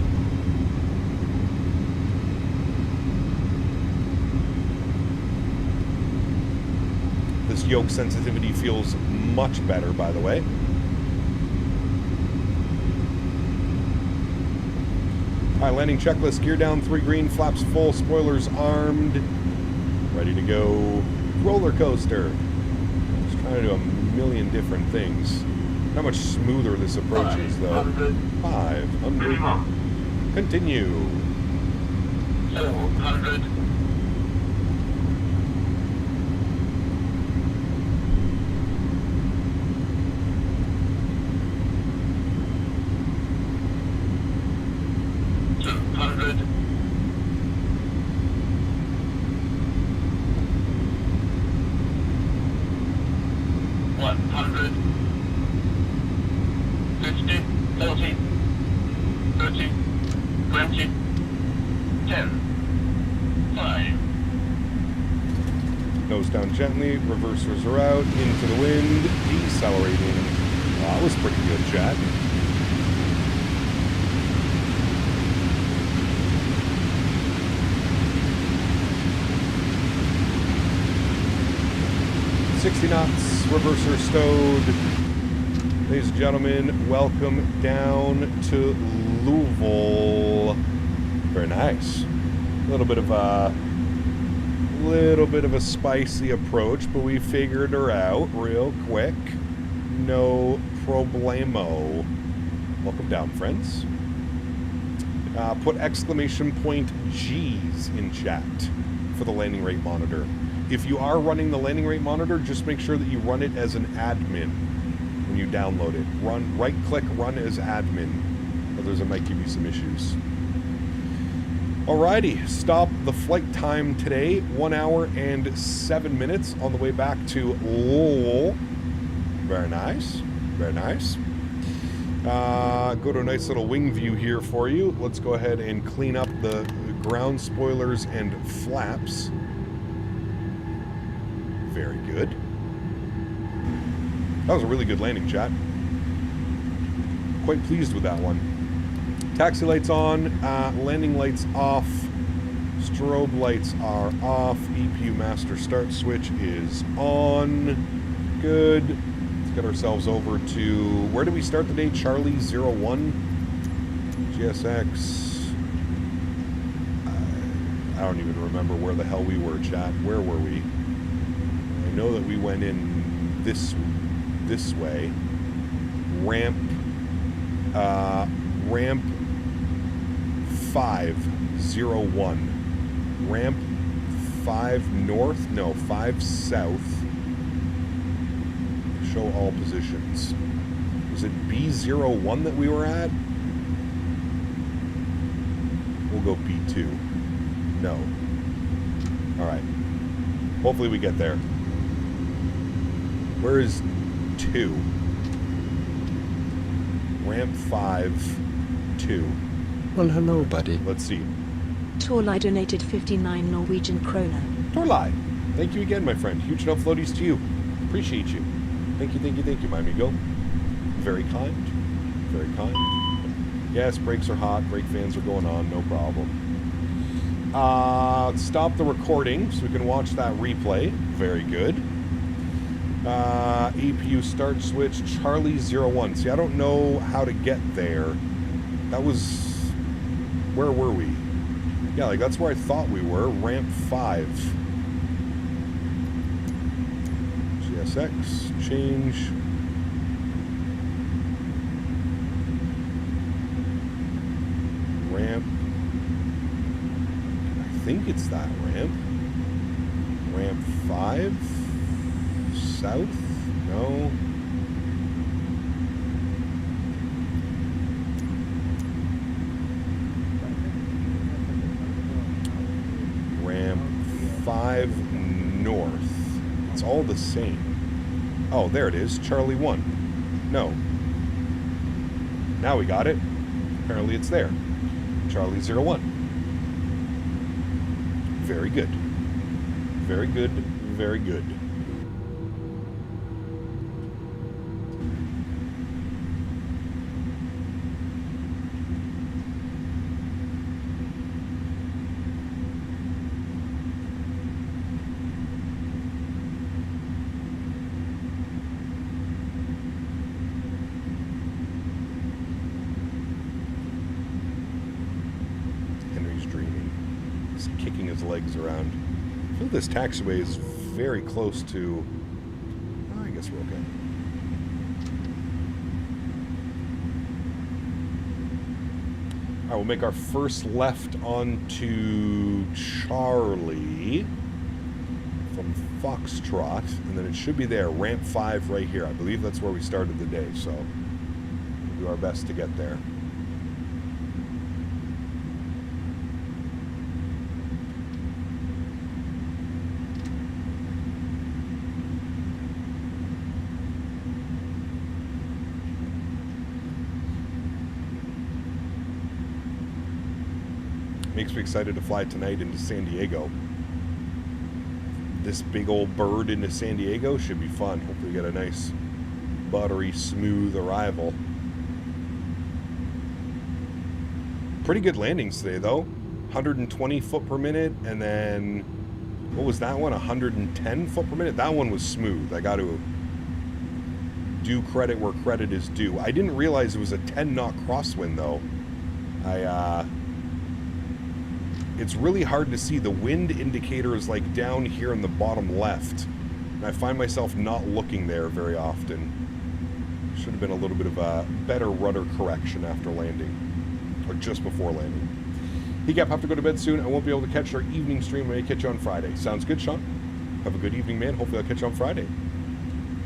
This yoke sensitivity feels much better, by the way. All right, landing checklist. Gear down, 3 green, flaps full, spoilers armed. Ready to go. Roller coaster. Just trying to do a million different things. How much smoother this approach is, though. 500. Continue. 700. Gently, reversers are out, into the wind, decelerating. Oh, that was pretty good, chat. 60 knots, reverser stowed. Ladies and gentlemen, welcome down to Louisville. Very nice. A little bit of a spicy approach, but we figured her out real quick. No problemo. Welcome down, friends. Put exclamation point G's in chat for the landing rate monitor. If you are running the landing rate monitor, just make sure that you run it as an admin when you download it. Right-click, run as admin. Otherwise, it might give you some issues. Alrighty, stop the flight time today, 1 hour and 7 minutes on the way back to Lowell. Very nice, very nice. Go to a nice little wing view here for you. Let's go ahead and clean up the ground spoilers and flaps. Very good. That was a really good landing, chat. Quite pleased with that one. Taxi lights on, landing lights off, strobe lights are off, EPU master start switch is on. Good. Let's get ourselves over to, where did we start the day? Charlie 01, GSX. I don't even remember where the hell we were, chat. Where were we? I know that we went in this way. Ramp 501. Ramp 5 north? No, 5 south. Show all positions. Was it B01 that we were at? We'll go B2. No. Alright. Hopefully we get there. Where is 2? Ramp 5, 2. Well, hello, buddy. Let's see. Torlai donated 59 Norwegian kroner. Torlai, thank you again, my friend. Huge enough floaties to you. Appreciate you. Thank you, my amigo. Very kind. Very kind. Yes, brakes are hot. Brake fans are going on. No problem. Stop the recording so we can watch that replay. Very good. APU start switch, Charlie 01. See, I don't know how to get there. That was... Where were we? Yeah, like, that's where I thought we were. Ramp 5. GSX, change. Ramp. I think it's that ramp. Ramp 5. South? No. Ramp 5 north. It's all the same. Oh, there it is. Charlie 1. No. Now we got it. Apparently it's there. Charlie 01. Very good. Very good. Very good. Legs around. I feel this taxiway is very close to... Oh, I guess we're okay. Alright, we'll make our first left onto Charlie from Foxtrot, and then it should be there, ramp 5 right here. I believe that's where we started the day, so we'll do our best to get there. Makes me excited to fly tonight into San Diego. This big old bird into San Diego should be fun. Hopefully get a nice buttery smooth arrival. Pretty good landings today though. 120 foot per minute and then What was that one? 110 foot per minute? That one was smooth. I got to do credit where credit is due. I didn't realize it was a 10 knot crosswind though. It's really hard to see. The wind indicator is like down here in the bottom left. And I find myself not looking there very often. Should have been a little bit of a better rudder correction after landing. Or just before landing. Hegap, have to go to bed soon. I won't be able to catch our evening stream. I may catch you on Friday. Sounds good, Sean. Have a good evening, man. Hopefully I'll catch you on Friday.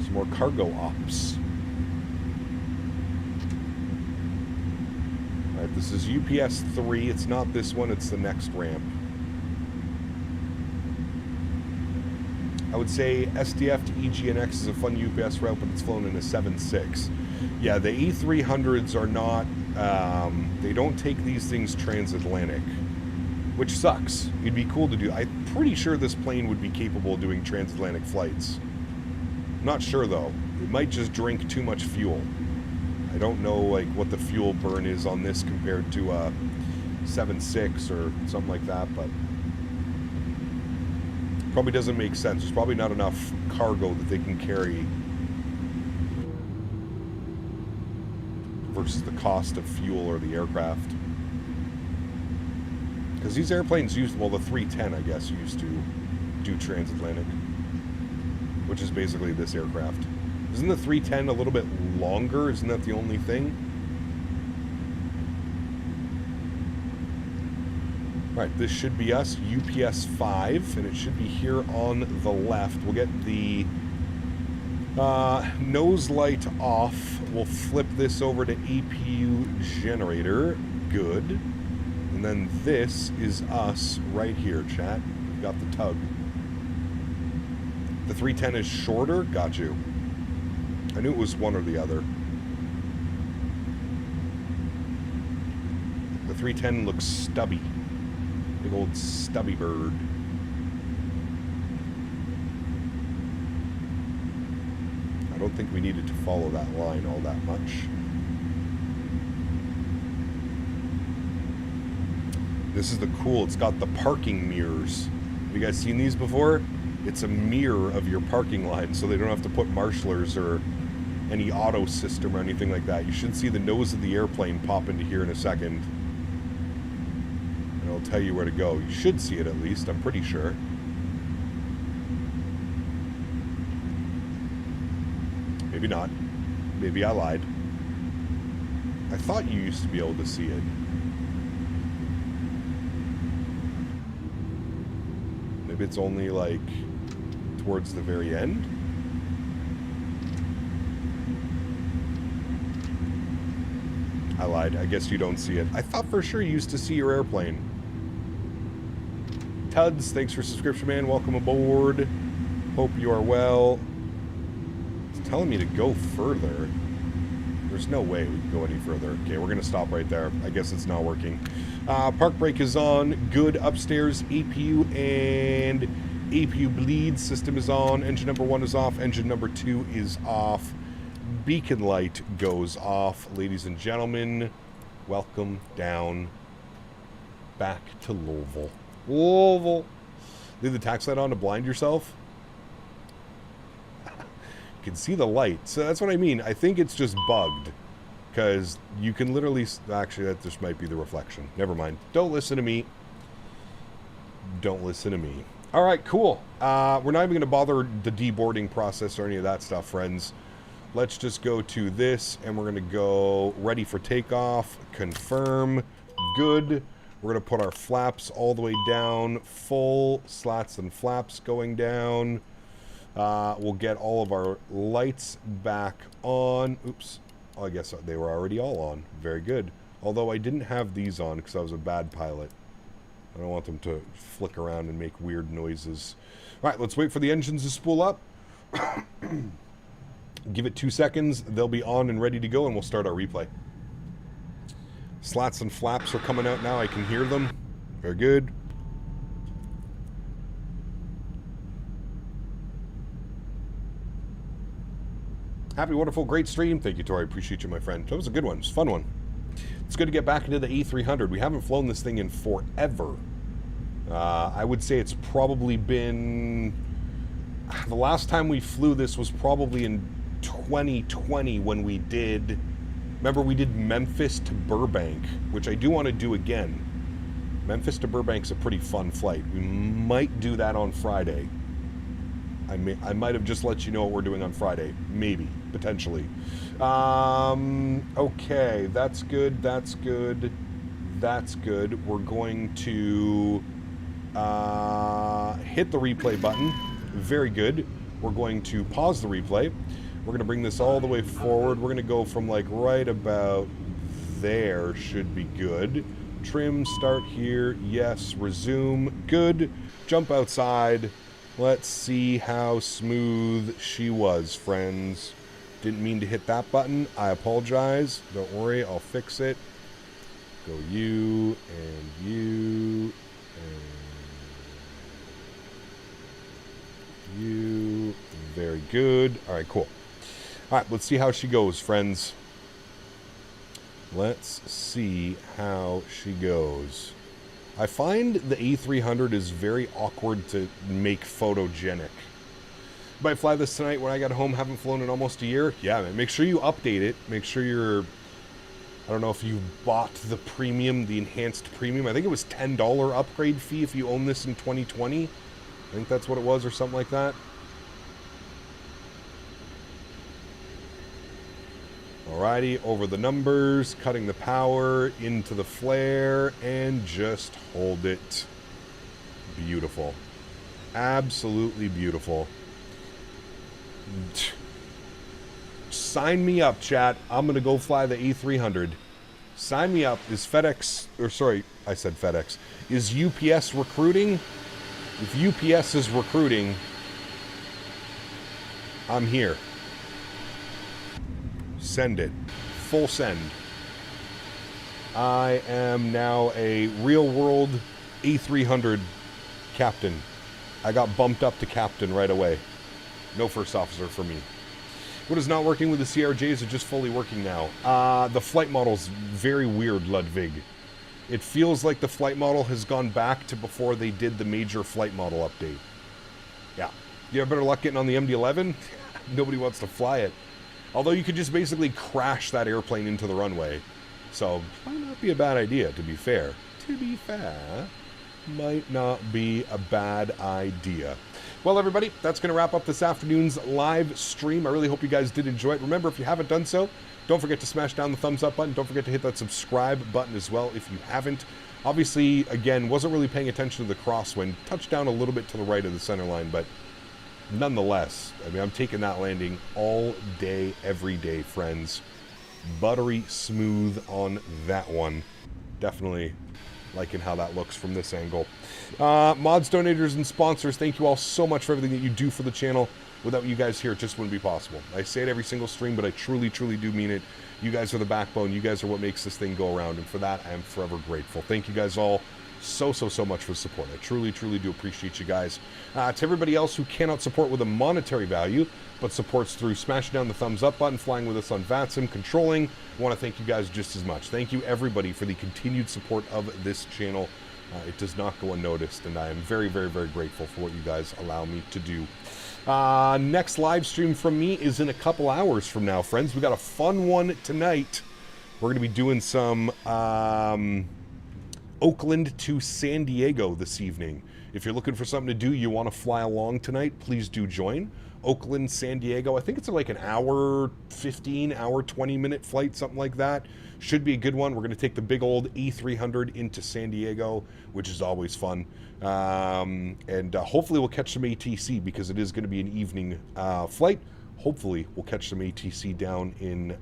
Some more cargo ops. Alright, this is UPS 3. It's not this one, it's the next ramp. I would say SDF to EGNX is a fun UPS route, but it's flown in a 7.6. Yeah, the A300s are not... they don't take these things transatlantic, which sucks. It'd be cool to do. I'm pretty sure this plane would be capable of doing transatlantic flights. Not sure though. It might just drink too much fuel. I don't know like what the fuel burn is on this compared to a 7.6 or something like that, but probably doesn't make sense. There's probably not enough cargo that they can carry versus the cost of fuel or the aircraft. Because these airplanes used, well, the 310, I guess, used to do transatlantic, which is basically this aircraft. Isn't the 310 a little bit longer? Isn't that the only thing? Alright, this should be us, UPS 5, and it should be here on the left. We'll get the nose light off. We'll flip this over to APU generator. Good. And then this is us right here, chat. We've got the tug. The 310 is shorter? Got you. I knew it was one or the other. The 310 looks stubby. Big old stubby bird. I don't think we needed to follow that line all that much. This is the cool, it's got the parking mirrors. Have you guys seen these before? It's a mirror of your parking line, so they don't have to put marshalers or any auto system or anything like that. You should see the nose of the airplane pop into here in a second. And it'll tell you where to go. You should see it at least, I'm pretty sure. Maybe not. Maybe I lied. I thought you used to be able to see it. Maybe it's only like towards the very end. I lied. I guess you don't see it. I thought for sure you used to see your airplane. Tuds, thanks for subscription, man. Welcome aboard. Hope you are well. It's telling me to go further. There's no way we can go any further. Okay, we're going to stop right there. I guess it's not working. Park brake is on. Good. Upstairs, APU and APU bleed. System is on. Engine number 1 is off. Engine number 2 is off. Beacon light goes off. Ladies and gentlemen, welcome down back to Louisville. Louisville. Leave the tax light on to blind yourself. You can see the light. So that's what I mean. I think it's just bugged. Because you can literally... Actually, that just might be the reflection. Never mind. Don't listen to me. Don't listen to me. Alright, cool. We're not even going to bother the deboarding process or any of that stuff, friends. Let's just go to this, and we're going to go ready for takeoff. Confirm. Good. We're going to put our flaps all the way down. Full slats and flaps going down. We'll get all of our lights back on. Oops. Oh, I guess they were already all on. Very good. Although I didn't have these on because I was a bad pilot. I don't want them to flick around and make weird noises. All right, let's wait for the engines to spool up. Give it 2 seconds. They'll be on and ready to go, and we'll start our replay. Slats and flaps are coming out now. I can hear them. Very good. Happy, wonderful, great stream. Thank you, Tori. Appreciate you, my friend. That was a good one. It was a fun one. It's good to get back into the A300. We haven't flown this thing in forever. I would say it's probably been... The last time we flew this was probably in 2020 when we did... Remember, we did Memphis to Burbank, which I do want to do again. Memphis to Burbank's a pretty fun flight. We might do that on Friday. I might have just let you know what we're doing on Friday. Maybe. Potentially. Okay, that's good, that's good, that's good. We're going to hit the replay button. Very good. We're going to pause the replay. We're going to bring this all the way forward. We're going to go from like right about there. Should be good. Trim, start here. Yes, resume. Good. Jump outside. Let's see how smooth she was, friends. Didn't mean to hit that button. I apologize. Don't worry, I'll fix it. Go you, and you, and you. Very good. All right, cool. All right, let's see how she goes, friends. Let's see how she goes. I find the A300 is very awkward to make photogenic. Might fly this tonight when I get home. Haven't flown in almost a year. Yeah, man. Make sure you update it. Make sure you're... I don't know if you bought the premium, the enhanced premium. I think it was $10 upgrade fee if you own this in 2020. I think that's what it was or something like that. Alrighty, over the numbers, cutting the power, into the flare, and just hold it. Beautiful. Absolutely beautiful. Sign me up, chat. I'm going to go fly the A300. Sign me up. Is FedEx, or sorry, I said FedEx. Is UPS recruiting? If UPS is recruiting, I'm here. Send it. Full send. I am now a real-world A300 captain. I got bumped up to captain right away. No first officer for me. What is not working with the CRJs is just fully working now. The flight model's very weird, Ludwig. It feels like the flight model has gone back to before they did the major flight model update. Yeah. You have better luck getting on the MD-11? Nobody wants to fly it. Although you could just basically crash that airplane into the runway. So, might not be a bad idea, to be fair. To be fair, might not be a bad idea. Well, everybody, that's going to wrap up this afternoon's live stream. I really hope you guys did enjoy it. Remember, if you haven't done so, don't forget to smash down the thumbs up button. Don't forget to hit that subscribe button as well if you haven't. Obviously, again, wasn't really paying attention to the crosswind. Touched down a little bit to the right of the center line, but nonetheless, I mean, I'm taking that landing all day, every day, friends. Buttery smooth on that one. Definitely liking how that looks from this angle. Mods, donators, and sponsors, thank you all so much for everything that you do for the channel. Without you guys here, it just wouldn't be possible. I say it every single stream, but I truly, truly do mean it. You guys are the backbone. You guys are what makes this thing go around, and for that, I am forever grateful. Thank you guys all so much for the support. I truly, truly do appreciate you guys. To everybody else who cannot support with a monetary value, but supports through smashing down the thumbs up button, flying with us on VATSIM, controlling, I want to thank you guys just as much. Thank you, everybody, for the continued support of this channel. It does not go unnoticed, and I am very, very, very grateful for what you guys allow me to do. Next live stream from me is in a couple hours from now, friends. We got a fun one tonight. We're going to be doing some Oakland to San Diego this evening. If you're looking for something to do, you want to fly along tonight, please do join. Oakland, San Diego. I think it's like an hour 15, hour 20-minute flight, something like that. Should be a good one. We're going to take the big old A300 into San Diego, which is always fun. And hopefully we'll catch some ATC because it is going to be an evening flight. Hopefully we'll catch some ATC down in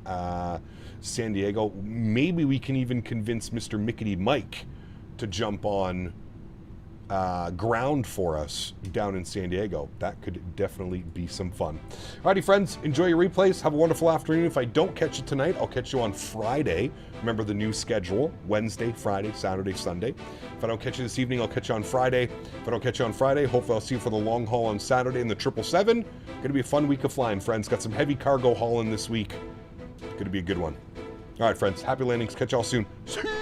San Diego. Maybe we can even convince Mr. Mickety Mike to jump on ground for us down in San Diego. That could definitely be some fun. Alrighty, friends, enjoy your replays. Have a wonderful afternoon. If I don't catch you tonight, I'll catch you on Friday. Remember the new schedule: Wednesday, Friday, Saturday, Sunday. If I don't catch you this evening, I'll catch you on Friday. If I don't catch you on Friday, hopefully I'll see you for the long haul on Saturday in the 777. Gonna be a fun week of flying, friends. Got some heavy cargo hauling this week. Gonna be a good one. All right, friends, happy landings. Catch y'all soon. See ya.